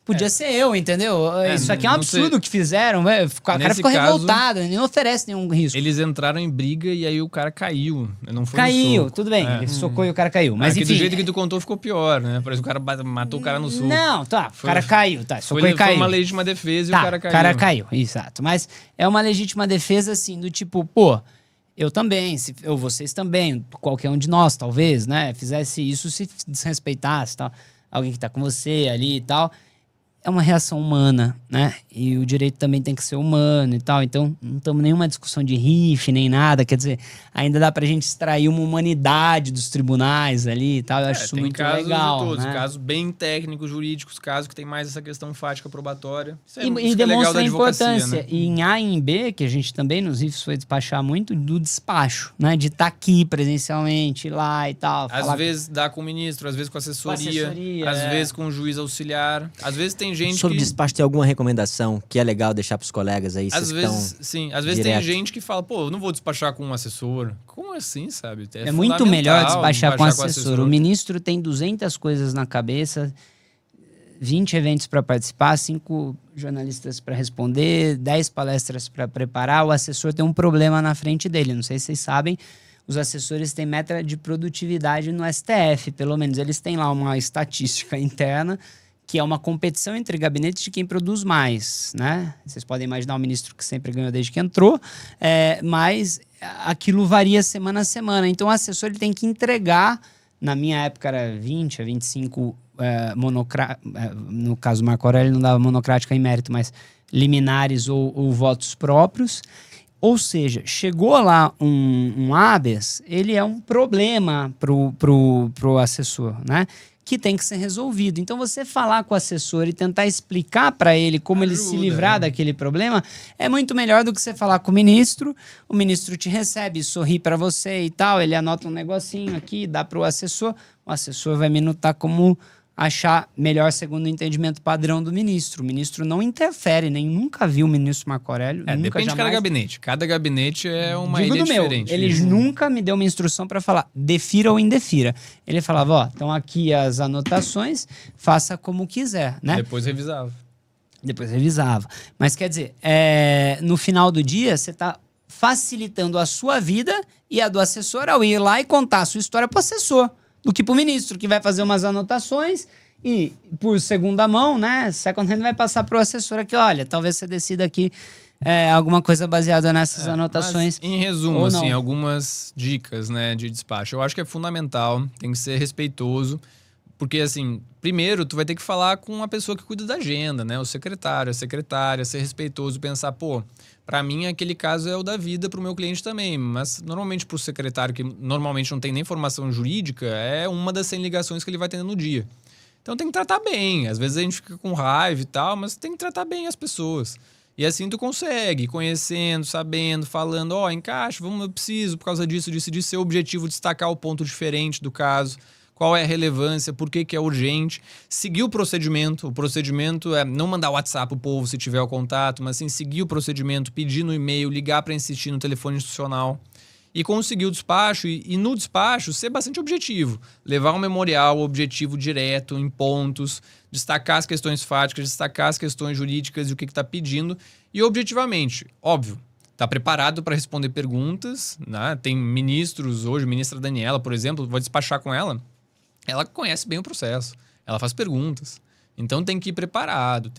Speaker 5: podia ser eu, entendeu? Isso aqui é um absurdo que fizeram. O cara ficou revoltado, nem oferece nenhum risco.
Speaker 4: Eles entraram em briga e aí o cara caiu. Não foi
Speaker 5: Caiu,
Speaker 4: no soco.
Speaker 5: tudo bem. Ele socou e o cara caiu. Mas enfim,
Speaker 4: do jeito que tu contou ficou pior, né? Parece que o cara matou o cara no soco.
Speaker 5: Não, o cara caiu, socou e caiu.
Speaker 4: Foi uma legítima defesa e o cara caiu.
Speaker 5: O cara caiu, exato. Mas é uma legítima defesa, assim, do tipo, eu também, ou vocês também, qualquer um de nós, talvez, né? Fizesse isso, se desrespeitasse, tal. Alguém que tá com você ali e tal. É uma reação humana, né? E o direito também tem que ser humano e tal. Então, não estamos em nenhuma discussão de rife, nem nada. Quer dizer, ainda dá pra gente extrair uma humanidade dos tribunais ali e tal. Eu acho isso muito legal.
Speaker 4: De todos,
Speaker 5: né?
Speaker 4: Casos bem técnicos, jurídicos, casos que tem mais essa questão fática probatória.
Speaker 5: E demonstra a importância. Né? E em A e em B, que a gente também nos rifes foi despachar muito, do despacho, né? De estar aqui presencialmente, ir lá e tal.
Speaker 4: Às vezes dá com o ministro, às vezes com a assessoria, às vezes com o juiz auxiliar. Às vezes tem gente
Speaker 1: sobre despacho, tem alguma recomendação que é legal deixar pros colegas aí?
Speaker 4: Às vezes, sim. Às vezes tem gente que fala, eu não vou despachar com um assessor. Como assim, sabe?
Speaker 5: É muito melhor despachar com assessor. O ministro tem 200 coisas na cabeça, 20 eventos para participar, 5 jornalistas para responder, 10 palestras para preparar. O assessor tem um problema na frente dele. Não sei se vocês sabem, os assessores têm meta de produtividade no STF. Pelo menos eles têm lá uma estatística interna que é uma competição entre gabinetes de quem produz mais, né? Vocês podem imaginar o ministro que sempre ganhou desde que entrou, mas aquilo varia semana a semana. Então, o assessor ele tem que entregar, na minha época era 20 a 25, no caso Marco Aurélio não dava monocrática em mérito, mas liminares ou votos próprios. Ou seja, chegou lá um habeas, ele é um problema pro assessor, né? Que tem que ser resolvido. Então, você falar com o assessor e tentar explicar para ele como ele se livrar daquele problema é muito melhor do que você falar com o ministro te recebe, sorri para você e tal, ele anota um negocinho aqui, dá para o assessor vai minutar como achar melhor segundo o entendimento padrão do ministro. O ministro não interfere, nem nunca viu o ministro Marco Aurélio. Nunca,
Speaker 4: Depende de cada gabinete. Cada gabinete é uma ilha diferente.
Speaker 5: Ele nunca me deu uma instrução para falar defira ou indefira. Ele falava, ó, estão aqui as anotações, faça como quiser, né?
Speaker 4: Depois revisava.
Speaker 5: Mas quer dizer, no final do dia, você está facilitando a sua vida e a do assessor ao ir lá e contar a sua história para o assessor, do que para o ministro, que vai fazer umas anotações e, por segunda mão, né, second hand, vai passar para o assessor aqui, olha, talvez você decida aqui alguma coisa baseada nessas anotações.
Speaker 4: Mas, em resumo, assim, algumas dicas, né, de despacho. Eu acho que é fundamental, tem que ser respeitoso, porque, assim, primeiro, tu vai ter que falar com a pessoa que cuida da agenda, né, o secretário, a secretária, ser respeitoso, pensar, pô, para mim, aquele caso é o da vida para o meu cliente também. Mas, normalmente, para o secretário, que normalmente não tem nem formação jurídica, é uma das 100 ligações que ele vai ter no dia. Então, tem que tratar bem. Às vezes, a gente fica com raiva e tal, mas tem que tratar bem as pessoas. E assim tu consegue, conhecendo, sabendo, falando, encaixa, eu preciso, por causa disso, seu objetivo, destacar o ponto diferente do caso. Qual é a relevância, por que é urgente, seguir o procedimento é não mandar WhatsApp pro povo se tiver o contato, mas sim seguir o procedimento, pedir no e-mail, ligar para insistir no telefone institucional e conseguir o despacho e no despacho ser bastante objetivo, levar um memorial objetivo direto, em pontos, destacar as questões fáticas, destacar as questões jurídicas e o que está pedindo e objetivamente, óbvio, está preparado para responder perguntas, né? Tem ministros hoje, ministra Daniela, por exemplo, vou despachar com ela. Ela conhece bem o processo, ela faz perguntas. Então tem que ir preparado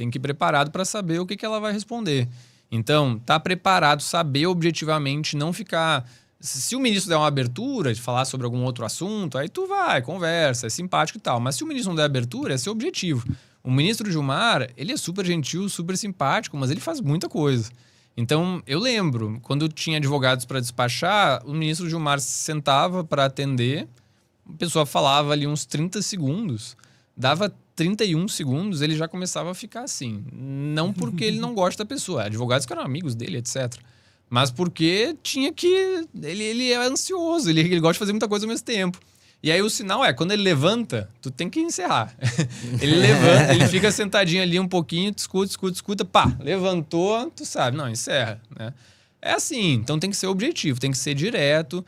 Speaker 4: para saber o que ela vai responder. Então, tá preparado, saber objetivamente, não ficar... Se o ministro der uma abertura de falar sobre algum outro assunto, aí tu vai, conversa, é simpático e tal. Mas se o ministro não der abertura, é seu objetivo. O ministro Gilmar, ele é super gentil, super simpático, mas ele faz muita coisa. Então, eu lembro, quando tinha advogados para despachar, o ministro Gilmar sentava para atender... A pessoa falava ali uns 30 segundos, dava 31 segundos, ele já começava a ficar assim. Não porque ele não gosta da pessoa, advogados que eram amigos dele, etc. Mas porque tinha que... Ele é ansioso, ele gosta de fazer muita coisa ao mesmo tempo. E aí o sinal quando ele levanta, tu tem que encerrar. Ele levanta, ele fica sentadinho ali um pouquinho, escuta, pá, levantou, tu sabe, não, encerra, né? É assim, então tem que ser objetivo, tem que ser direto.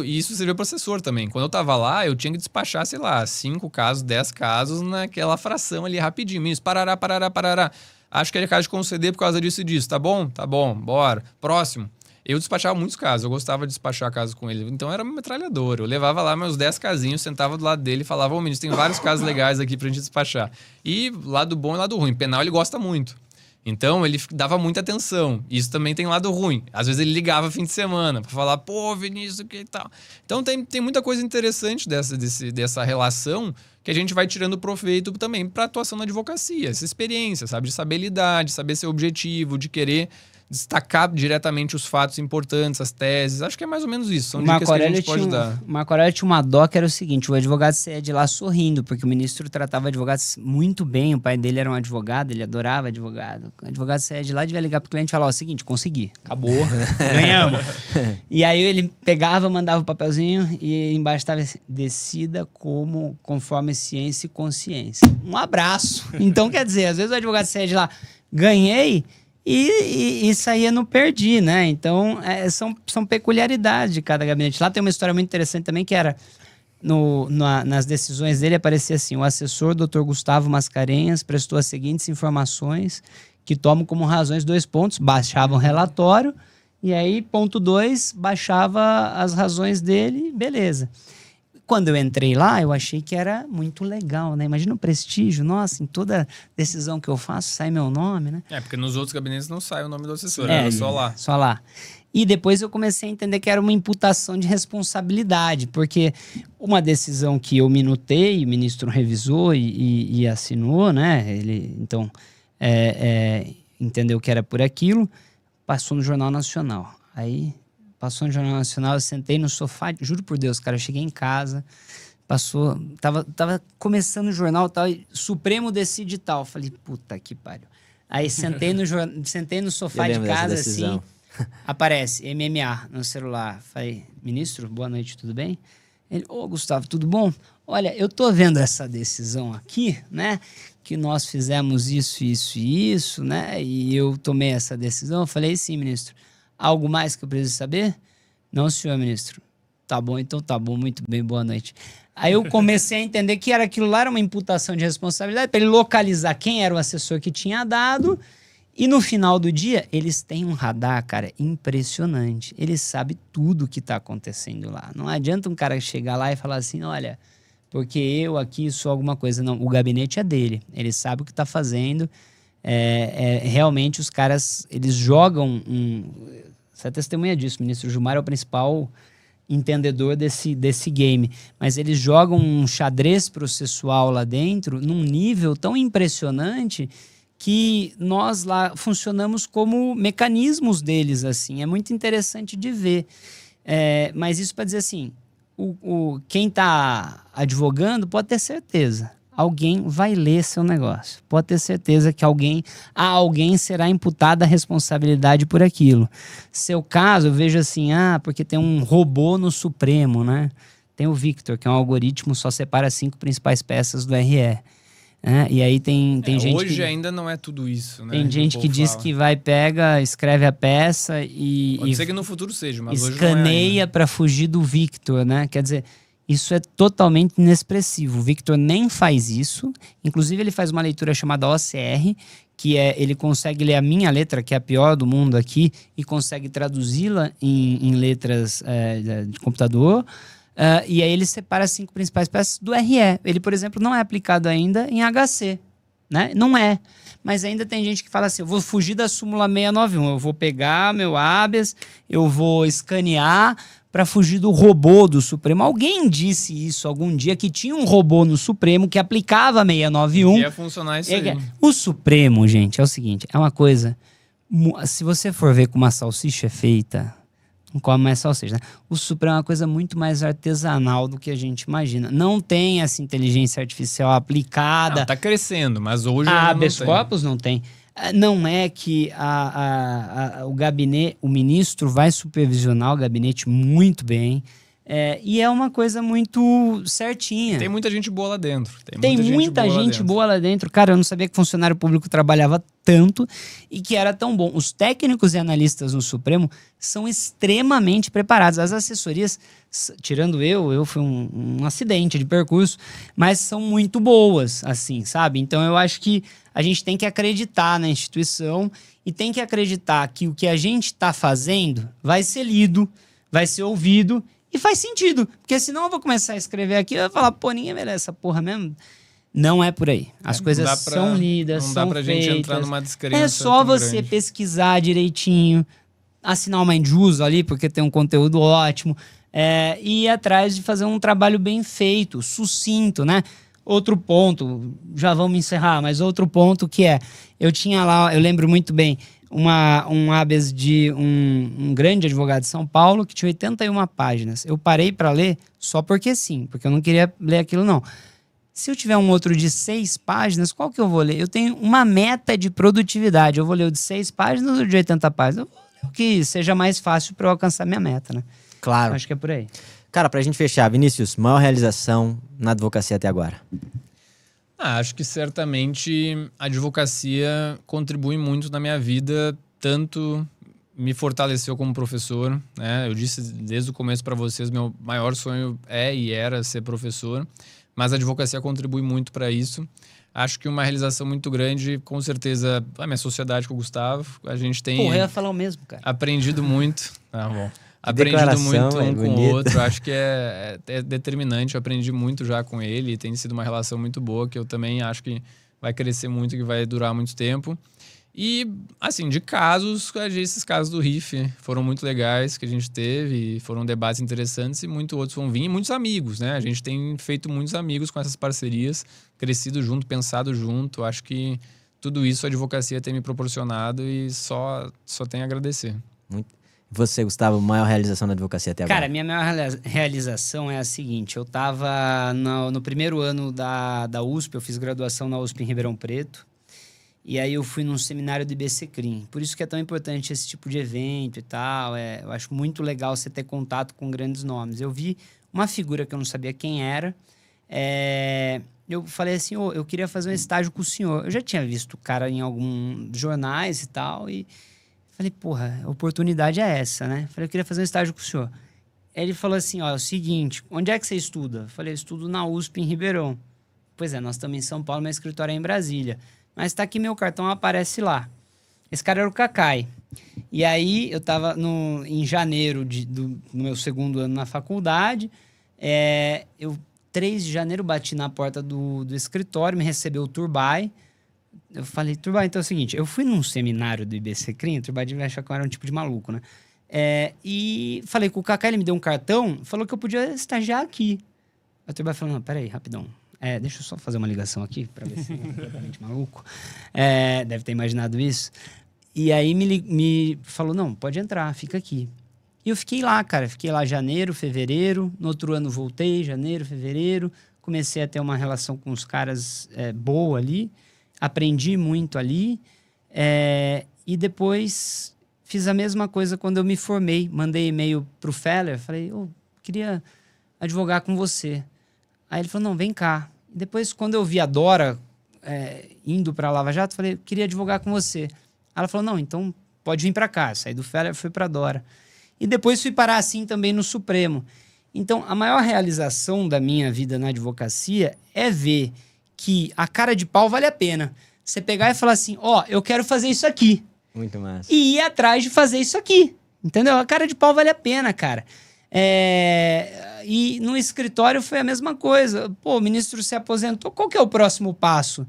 Speaker 4: E isso serviu para o assessor também. Quando eu tava lá, eu tinha que despachar, 5 casos, 10 casos naquela fração ali rapidinho. Ministro, parará. Acho que ele é caso de conceder por causa disso e disso. Tá bom, bora. Próximo. Eu despachava muitos casos, eu gostava de despachar casos com ele. Então era uma metralhadora. Eu levava lá meus 10 casinhos, sentava do lado dele e falava, ministro, tem vários casos legais aqui pra gente despachar. E lado bom e lado ruim. Penal ele gosta muito. Então, ele dava muita atenção. Isso também tem lado ruim. Às vezes ele ligava fim de semana para falar, pô, Vinícius, o que e tal. Então, tem muita coisa interessante dessa relação que a gente vai tirando proveito também para atuação na advocacia. Essa experiência, sabe? De saber lidar, de saber ser objetivo, de querer destacar diretamente os fatos importantes, as teses. Acho que é mais ou menos isso. São dicas que a gente pode dar.
Speaker 5: O Marco Aurélio tinha uma dó que era o seguinte, o advogado saía de lá sorrindo, porque o ministro tratava advogados muito bem, o pai dele era um advogado, ele adorava advogado. O advogado saía de lá, devia ligar pro cliente e falar, seguinte, consegui, acabou, ganhamos. E aí ele pegava, mandava o papelzinho e embaixo estava decida conforme ciência e consciência. Um abraço. Então, quer dizer, às vezes o advogado saía de lá, ganhei, e saía no perdi, né? Então, são peculiaridades de cada gabinete. Lá tem uma história muito interessante também, que era, nas decisões dele, aparecia assim, o assessor Dr. Gustavo Mascarenhas prestou as seguintes informações que tomam como razões 2 pontos, baixava o relatório, e aí, ponto 2, baixava as razões dele, beleza. Quando eu entrei lá, eu achei que era muito legal, né? Imagina o prestígio, nossa, em toda decisão que eu faço sai meu nome, né?
Speaker 4: Porque nos outros gabinetes não sai o nome do assessor, era só lá.
Speaker 5: Só lá. E depois eu comecei a entender que era uma imputação de responsabilidade, porque uma decisão que eu minutei, o ministro revisou e assinou, né? Ele, então, entendeu que era por aquilo, passou no Jornal Nacional. Aí... Passou no Jornal Nacional, eu sentei no sofá, juro por Deus, cara, eu cheguei em casa, tava começando o jornal, tal, e Supremo decide tal. Falei, puta que pariu. Aí sentei no sofá de casa, assim, aparece MMA no celular. Falei, ministro, boa noite, tudo bem? Ele, ô Gustavo, tudo bom? Olha, eu tô vendo essa decisão aqui, né? Que nós fizemos isso, isso e isso, né? E eu tomei essa decisão. Eu falei, sim, ministro. Algo mais que eu preciso saber? Não, senhor ministro. Tá bom, então tá bom, muito bem, boa noite. Aí eu comecei a entender que aquilo lá era uma imputação de responsabilidade para ele localizar quem era o assessor que tinha dado. E no final do dia, eles têm um radar, cara, impressionante. Ele sabe tudo o que está acontecendo lá. Não adianta um cara chegar lá e falar assim, olha, porque eu aqui sou alguma coisa. Não, o gabinete é dele. Ele sabe o que está fazendo. Realmente os caras, eles jogam Você é testemunha disso, o ministro Gilmar é o principal entendedor desse game. Mas eles jogam um xadrez processual lá dentro num nível tão impressionante que nós lá funcionamos como mecanismos deles, assim. É muito interessante de ver. Mas isso para dizer assim, quem está advogando pode ter certeza. Alguém vai ler seu negócio. Pode ter certeza que alguém será imputada a responsabilidade por aquilo. Seu caso, eu vejo assim, porque tem um robô no Supremo, né? Tem o Victor, que é um algoritmo, só separa 5 principais peças do RE. E aí tem gente
Speaker 4: hoje
Speaker 5: que
Speaker 4: ainda não é tudo isso, né?
Speaker 5: Tem gente que diz que escreve a peça e
Speaker 4: Pode ser que no futuro seja, mas hoje não é
Speaker 5: escaneia para fugir do Victor, né? Quer dizer, isso é totalmente inexpressivo. O Victor nem faz isso. Inclusive, ele faz uma leitura chamada OCR, que ele consegue ler a minha letra, que é a pior do mundo aqui, e consegue traduzi-la em letras de computador. E aí ele separa as 5 principais peças do RE. Ele, por exemplo, não é aplicado ainda em HC, né? Não é. Mas ainda tem gente que fala assim, eu vou fugir da súmula 691, eu vou pegar meu habeas, eu vou escanear para fugir do robô do Supremo. Alguém disse isso algum dia, que tinha um robô no Supremo que aplicava 691.
Speaker 4: Ia funcionar isso aí.
Speaker 5: O Supremo, gente, é o seguinte, é uma coisa... Se você for ver como a salsicha é feita... Não come mais salsicha, né? O Supremo é uma coisa muito mais artesanal do que a gente imagina. Não tem essa inteligência artificial aplicada.
Speaker 4: Não, tá crescendo, mas hoje
Speaker 5: a
Speaker 4: não
Speaker 5: habeas
Speaker 4: tem.
Speaker 5: corpus não tem. Não é que o gabinete, o ministro vai supervisionar o gabinete muito bem. E é uma coisa muito certinha.
Speaker 4: Tem muita gente boa lá dentro.
Speaker 5: Tem muita gente boa lá dentro. Cara, eu não sabia que funcionário público trabalhava tanto e que era tão bom. Os técnicos e analistas no Supremo são extremamente preparados. As assessorias, tirando eu fui um acidente de percurso, mas são muito boas, assim, sabe? Então eu acho que a gente tem que acreditar na instituição e tem que acreditar que o que a gente está fazendo vai ser lido, vai ser ouvido e faz sentido, porque senão eu vou começar a escrever aqui e eu vou falar, pô, ninguém merece essa porra mesmo. Não é por aí. As coisas são lidas, são feitas. Não dá pra gente
Speaker 4: entrar numa descrença.
Speaker 5: É só você
Speaker 4: grande.
Speaker 5: Pesquisar direitinho, assinar uma indjuso ali, porque tem um conteúdo ótimo, e ir atrás de fazer um trabalho bem feito, sucinto, né? Outro ponto, já vamos encerrar, mas outro ponto que eu tinha lá, eu lembro muito bem, um habeas de um grande advogado de São Paulo que tinha 81 páginas. Eu parei para ler só porque sim, porque eu não queria ler aquilo não. Se eu tiver um outro de 6 páginas, qual que eu vou ler? Eu tenho uma meta de produtividade. Eu vou ler o de 6 páginas ou o de 80 páginas? Eu vou ler o que seja mais fácil para eu alcançar minha meta, né?
Speaker 1: Claro.
Speaker 5: Acho que é por aí.
Speaker 1: Cara, pra gente fechar, Vinícius, maior realização na advocacia até agora?
Speaker 4: Acho que certamente a advocacia contribui muito na minha vida, tanto me fortaleceu como professor, né? Eu disse desde o começo para vocês, meu maior sonho e era ser professor, mas a advocacia contribui muito para isso. Acho que uma realização muito grande, com certeza, a minha sociedade com o Gustavo, a gente tem...
Speaker 5: Porra, eu ia falar o mesmo, cara.
Speaker 4: Aprendido muito. Tá bom. Aprendido muito um com o outro, acho que é determinante. Eu aprendi muito já com ele, tem sido uma relação muito boa, que eu também acho que vai crescer muito, que vai durar muito tempo. E, assim, de casos, esses casos do RIF foram muito legais que a gente teve, foram debates interessantes e muitos outros vão vir. E muitos amigos, né? A gente tem feito muitos amigos com essas parcerias, crescido junto, pensado junto. Acho que tudo isso a advocacia tem me proporcionado e só tem a agradecer.
Speaker 1: Muito. Você, Gustavo, maior realização na advocacia até agora?
Speaker 5: Cara, minha maior realização é a seguinte. Eu tava no primeiro ano da USP, eu fiz graduação na USP em Ribeirão Preto. E aí eu fui num seminário do IBCCRIM. Por isso que é tão importante esse tipo de evento e tal. Eu acho muito legal você ter contato com grandes nomes. Eu vi uma figura que eu não sabia quem era. Eu falei assim, eu queria fazer um estágio com o senhor. Eu já tinha visto o cara em alguns jornais e tal, e falei, porra, a oportunidade é essa, né? Falei, eu queria fazer um estágio com o senhor. Aí ele falou assim, é o seguinte, onde é que você estuda? Eu falei, eu estudo na USP em Ribeirão. Pois é, nós estamos em São Paulo, meu escritório é em Brasília. Mas tá aqui meu cartão, aparece lá. Esse cara era o Cacai. E aí, eu tava em janeiro no meu segundo ano na faculdade. 3 de janeiro, bati na porta do escritório, me recebeu o Turbay. Eu falei, Turbay, então é o seguinte, eu fui num seminário do IBC Crim, o Turbay devia achar que eu era um tipo de maluco, né? E falei com o Cacai, ele me deu um cartão, falou que eu podia estagiar aqui. Aí o Turbay falou, não, peraí, rapidão. Deixa eu só fazer uma ligação aqui, pra ver se é completamente maluco. Deve ter imaginado isso. E aí me falou, não, pode entrar, fica aqui. E eu fiquei lá, cara. Fiquei lá janeiro, fevereiro. No outro ano voltei, janeiro, fevereiro. Comecei a ter uma relação com os caras boa ali. Aprendi muito ali. E depois fiz a mesma coisa quando eu me formei. Mandei e-mail pro Feller. Falei, queria advogar com você. Aí ele falou, não, vem cá. E depois, quando eu vi a Dora indo pra Lava Jato, falei, queria advogar com você. Ela falou, não, então pode vir para cá. Saí do Feller, fui para Dora. E depois fui parar assim também no Supremo. Então, a maior realização da minha vida na advocacia é ver que a cara de pau vale a pena. Você pegar e falar assim, eu quero fazer isso aqui.
Speaker 1: Muito massa.
Speaker 5: E ir atrás de fazer isso aqui. Entendeu? A cara de pau vale a pena, cara. E no escritório foi a mesma coisa. Pô, o ministro se aposentou, qual que é o próximo passo?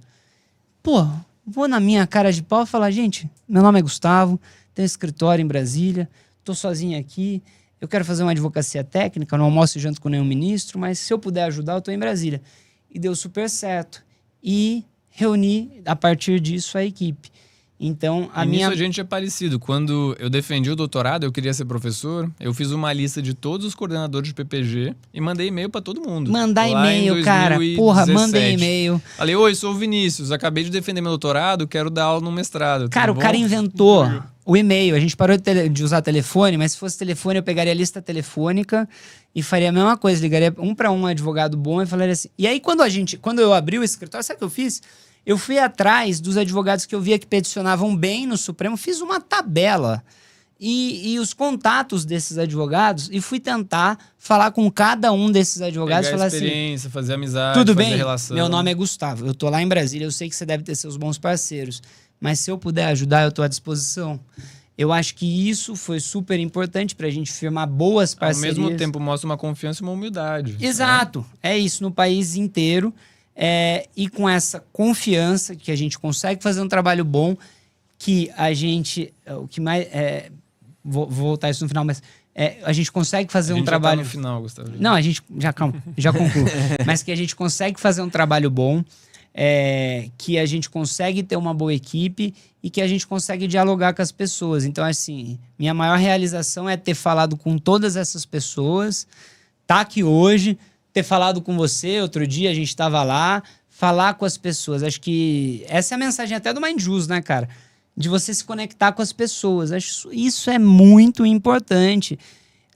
Speaker 5: Pô, vou na minha cara de pau e falar, gente, meu nome é Gustavo, tenho escritório em Brasília, tô sozinho aqui, eu quero fazer uma advocacia técnica, não almoço e janto com nenhum ministro, mas se eu puder ajudar, eu tô em Brasília. E deu super certo. E reuni, a partir disso, a equipe. Então,
Speaker 4: Nisso a gente é parecido. Quando eu defendi o doutorado, eu queria ser professor, eu fiz uma lista de todos os coordenadores de PPG e mandei e-mail pra todo mundo.
Speaker 5: Mandar e-mail, cara. Porra, mandei e-mail.
Speaker 4: Falei, oi, sou o Vinícius, acabei de defender meu doutorado, quero dar aula no mestrado.
Speaker 5: Cara, o cara inventou o e-mail. A gente parou de usar telefone, mas se fosse telefone, eu pegaria a lista telefônica e faria a mesma coisa. Ligaria um para um advogado bom e falaria assim. E aí, quando eu abri o escritório, sabe o que eu fiz? Eu fui atrás dos advogados que eu via que peticionavam bem no Supremo, fiz uma tabela e os contatos desses advogados e fui tentar falar com cada um desses advogados.
Speaker 4: Pegar
Speaker 5: falar
Speaker 4: experiência, fazer amizade,
Speaker 5: tudo
Speaker 4: fazer
Speaker 5: bem?
Speaker 4: relação.
Speaker 5: Meu nome é Gustavo, eu tô lá em Brasília, eu sei que você deve ter seus bons parceiros, mas se eu puder ajudar, eu tô à disposição. Eu acho que isso foi super importante pra gente firmar boas parcerias.
Speaker 4: Ao mesmo tempo mostra uma confiança e uma humildade.
Speaker 5: Exato, né? É isso no país inteiro. E com essa confiança que a gente consegue fazer um trabalho bom, que a gente... O que mais... vou voltar isso no final, mas a gente consegue fazer um trabalho...
Speaker 4: Já tá no final, Gustavo.
Speaker 5: Não, a gente... Calma, já concluo. Mas que a gente consegue fazer um trabalho bom, que a gente consegue ter uma boa equipe e que a gente consegue dialogar com as pessoas. Então, assim, minha maior realização é ter falado com todas essas pessoas, tá aqui hoje... ter falado com você, outro dia a gente estava lá, falar com as pessoas. Acho que essa é a mensagem até do Mindjus, né, cara? De você se conectar com as pessoas. Acho isso é muito importante.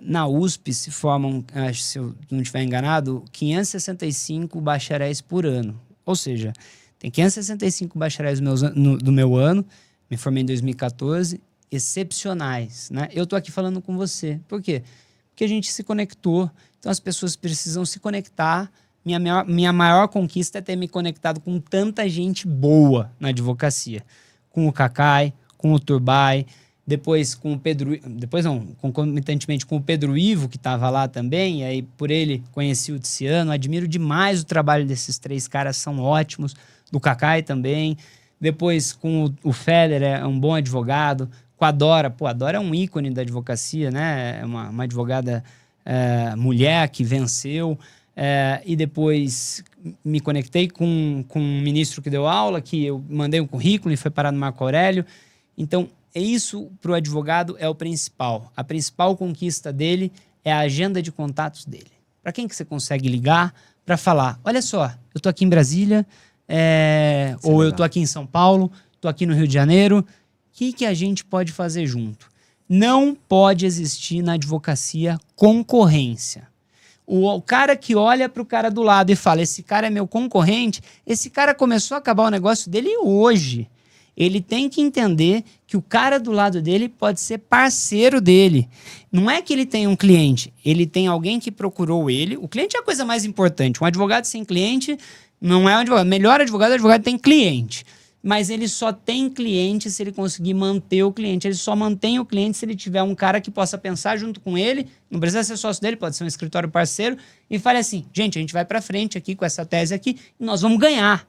Speaker 5: Na USP se formam, acho, se eu não estiver enganado, 565 bacharéis por ano. Ou seja, tem 565 bacharéis do meu ano, me formei em 2014, excepcionais, né? Eu tô aqui falando com você. Por quê? Porque a gente se conectou. Então, as pessoas precisam se conectar. Minha maior conquista é ter me conectado com tanta gente boa na advocacia. Com o Cacai, com o Turbay, depois com o Pedro... Depois não, concomitantemente com o Pedro Ivo, que estava lá também. E aí, por ele, conheci o Tiziano. Admiro demais o trabalho desses 3 caras, são ótimos. Do Cacai também. Depois, com o Feller, é um bom advogado. Com a Dora. Pô, a Dora é um ícone da advocacia, né? É uma advogada... mulher que venceu, e depois me conectei com um ministro que deu aula, que eu mandei um currículo e foi parar no Marco Aurélio. Então, isso para o advogado é o principal. A principal conquista dele é a agenda de contatos dele. Para quem que você consegue ligar para falar, olha só, eu tô aqui em Brasília, ou eu tô aqui em São Paulo, tô aqui no Rio de Janeiro, o que a gente pode fazer junto? Não pode existir na advocacia concorrência. O cara que olha para o cara do lado e fala, esse cara é meu concorrente, esse cara começou a acabar o negócio dele hoje. Ele tem que entender que o cara do lado dele pode ser parceiro dele. Não é que ele tem um cliente, ele tem alguém que procurou ele. O cliente é a coisa mais importante. Um advogado sem cliente não é um advogado. Melhor advogado tem cliente. Mas ele só tem cliente se ele conseguir manter o cliente. Ele só mantém o cliente se ele tiver um cara que possa pensar junto com ele. Não precisa ser sócio dele, pode ser um escritório parceiro. E fale assim, gente, a gente vai para frente aqui com essa tese aqui e nós vamos ganhar.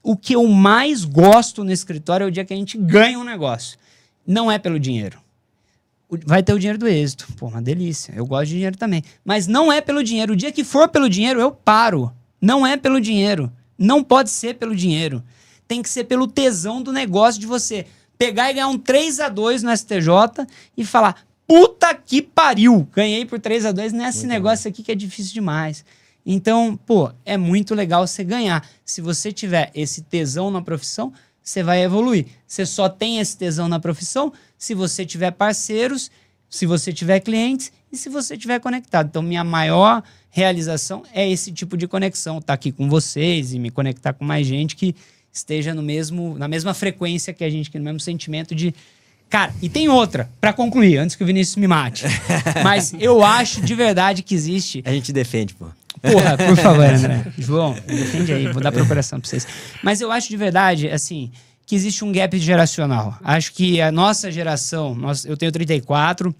Speaker 5: O que eu mais gosto no escritório é o dia que a gente ganha um negócio. Não é pelo dinheiro. Vai ter o dinheiro do êxito. Pô, uma delícia. Eu gosto de dinheiro também. Mas não é pelo dinheiro. O dia que for pelo dinheiro, eu paro. Não é pelo dinheiro. Não pode ser pelo dinheiro. Tem que ser pelo tesão do negócio de você pegar e ganhar um 3-2 no STJ e falar, puta que pariu, ganhei por 3-2 nesse muito negócio aqui que é difícil demais. Então, pô, é muito legal você ganhar. Se você tiver esse tesão na profissão, você vai evoluir. Você só tem esse tesão na profissão se você tiver parceiros, se você tiver clientes e se você tiver conectado. Então, minha maior realização é esse tipo de conexão, estar aqui com vocês e me conectar com mais gente que esteja na mesma frequência que a gente, no mesmo sentimento de... Cara, e tem outra, pra concluir, antes que o Vinícius me mate. Mas eu acho de verdade que existe...
Speaker 1: A gente defende, pô.
Speaker 5: Porra, por favor, André. João, defende aí, vou dar procuração pra vocês. Mas eu acho de verdade, assim, que existe um gap geracional. Acho que a nossa geração, eu tenho 34,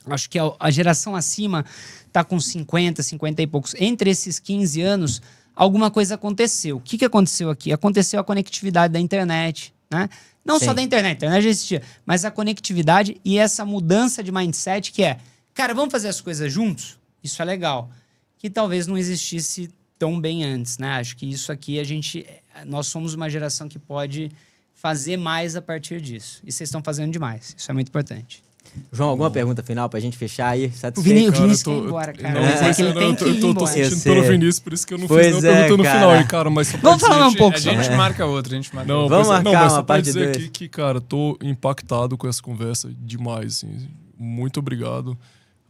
Speaker 5: acho que a geração acima tá com 50 e poucos. Entre esses 15 anos... alguma coisa aconteceu. O que aconteceu aqui? Aconteceu a conectividade da internet, né? Não só da internet, a internet já existia, mas a conectividade e essa mudança de mindset que é, cara, vamos fazer as coisas juntos? Isso é legal. Que talvez não existisse tão bem antes, né? Acho que isso aqui nós somos uma geração que pode fazer mais a partir disso. E vocês estão fazendo demais. Isso é muito importante.
Speaker 1: João, alguma pergunta final pra gente fechar aí?
Speaker 5: O Vinícius quer ir embora, cara.
Speaker 3: Eu tô sentindo pelo Vinícius, por isso que eu não fiz nenhuma pergunta no
Speaker 1: cara.
Speaker 3: final aí, cara. Mas só
Speaker 5: vamos falar um pouco.
Speaker 4: A gente marca outra,
Speaker 3: Não,
Speaker 1: vamos marcar
Speaker 3: mas
Speaker 1: uma
Speaker 3: só pra
Speaker 1: parte
Speaker 3: dizer
Speaker 1: 2.
Speaker 3: aqui que, cara, tô impactado com essa conversa demais, assim. Muito obrigado.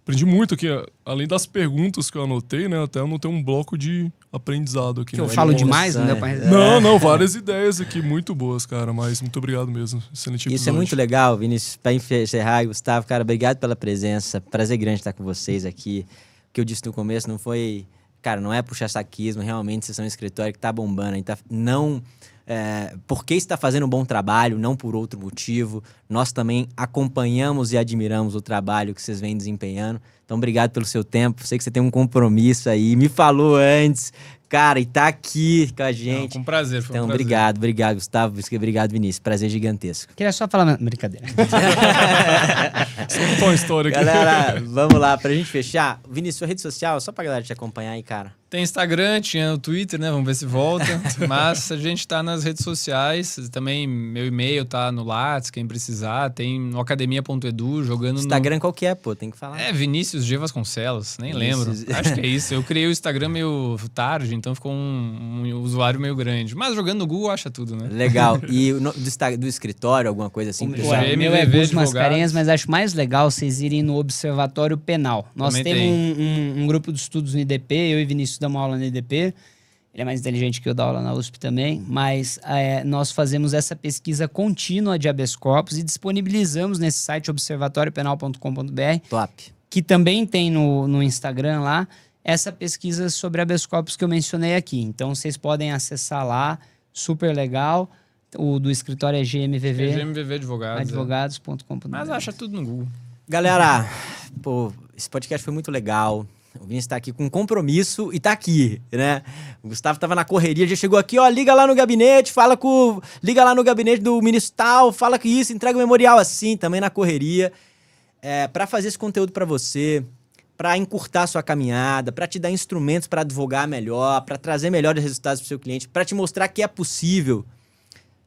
Speaker 3: Aprendi muito aqui, além das perguntas que eu anotei, né? Até anotei um bloco de aprendizado aqui.
Speaker 5: Que eu
Speaker 3: né?
Speaker 5: falo demais, não deu pra...
Speaker 3: Não, várias ideias aqui, muito boas, cara. Mas muito obrigado mesmo. Excelente episódio.
Speaker 1: Isso é muito legal, Vinícius. Pra encerrar, Gustavo, cara, obrigado pela presença. Prazer grande estar com vocês aqui. O que eu disse no começo não foi... Cara, não é puxar saquismo. Realmente, vocês são um escritório que tá bombando. A gente tá... Não... porque está fazendo um bom trabalho, não por outro motivo. Nós também acompanhamos e admiramos o trabalho que vocês vêm desempenhando. Então, obrigado pelo seu tempo. Sei que você tem um compromisso aí. Me falou antes, cara, e tá aqui com a gente.
Speaker 4: Com prazer, foi
Speaker 1: então,
Speaker 4: um prazer.
Speaker 1: obrigado, Gustavo. Obrigado, Vinícius. Prazer gigantesco.
Speaker 5: Queria só falar... Brincadeira.
Speaker 3: Só contar uma história aqui.
Speaker 1: Galera, vamos lá. Pra gente fechar, Vinícius, sua rede social, só pra galera te acompanhar aí, cara.
Speaker 4: Tem Instagram, tinha o Twitter, né? Vamos ver se volta. Mas a gente tá nas redes sociais. Também meu e-mail tá no Lattes, quem precisar. Tem no academia.edu, jogando
Speaker 1: Instagram qual que é, pô? Tem que falar.
Speaker 4: É Vinícius G. Vasconcelos, nem
Speaker 1: Vinícius...
Speaker 4: lembro. Acho que é isso. Eu criei o Instagram meio tarde, então ficou um usuário meio grande. Mas jogando no Google acha tudo, né?
Speaker 1: Legal. E do escritório, alguma coisa assim?
Speaker 5: O meu é
Speaker 4: MVV
Speaker 5: Gus Mascarenhas,
Speaker 4: Advogados.
Speaker 5: mas acho mais legal vocês irem no Observatório Penal. Nós
Speaker 4: Também
Speaker 5: temos um grupo de estudos no IDP, eu e Vinícius damos aula no IDP. Ele é mais inteligente que eu, dou aula na USP também. Mas nós fazemos essa pesquisa contínua de habeas corpus e disponibilizamos nesse site observatoriopenal.com.br.
Speaker 1: Top.
Speaker 5: Que também tem no Instagram lá, essa pesquisa sobre habeas corpus que eu mencionei aqui. Então, vocês podem acessar lá, super legal. O do escritório é GMVV.
Speaker 4: É GMVV Advogados.
Speaker 5: Advogados.com.br.
Speaker 4: Mas acha tudo no Google.
Speaker 1: Galera, pô, esse podcast foi muito legal. O Vinícius tá aqui com compromisso e tá aqui, né? O Gustavo tava na correria, já chegou aqui, ó, liga lá no gabinete, liga lá no gabinete do ministro tal, fala que isso, entrega o memorial assim, também na correria. Para fazer esse conteúdo para você, para encurtar sua caminhada, para te dar instrumentos para advogar melhor, para trazer melhores resultados pro seu cliente, para te mostrar que é possível.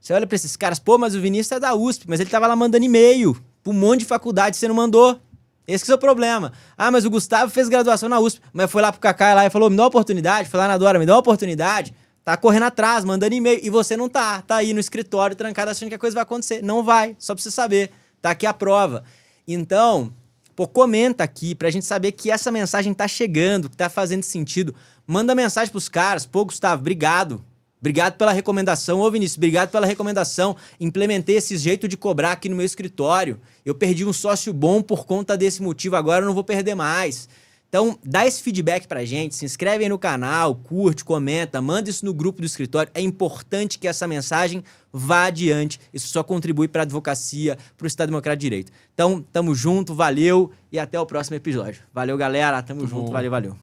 Speaker 1: Você olha para esses caras, pô, mas o Vinícius é da USP, mas ele tava lá mandando e-mail pra um monte de faculdade, você não mandou. Esse que é o seu problema. Ah, mas o Gustavo fez graduação na USP, mas foi lá pro Cacá lá e falou, me dá uma oportunidade, foi lá na Dora, me dá uma oportunidade. Tá correndo atrás, mandando e-mail, e você não tá aí no escritório trancado achando que a coisa vai acontecer. Não vai, só pra você saber. Tá aqui a prova. Então, Pô, comenta aqui pra gente saber que essa mensagem tá chegando, que tá fazendo sentido. Manda mensagem pros caras. Pô, Gustavo, obrigado. Obrigado pela recomendação. Ô, Vinícius, obrigado pela recomendação. Implementei esse jeito de cobrar aqui no meu escritório. Eu perdi um sócio bom por conta desse motivo, agora eu não vou perder mais. Então, dá esse feedback pra gente, se inscreve aí no canal, curte, comenta, manda isso no grupo do escritório. É importante que essa mensagem vá adiante. Isso só contribui para a advocacia, para o Estado Democrático de Direito. Então, tamo junto, valeu e até o próximo episódio. Valeu, galera. Tamo junto, valeu, valeu.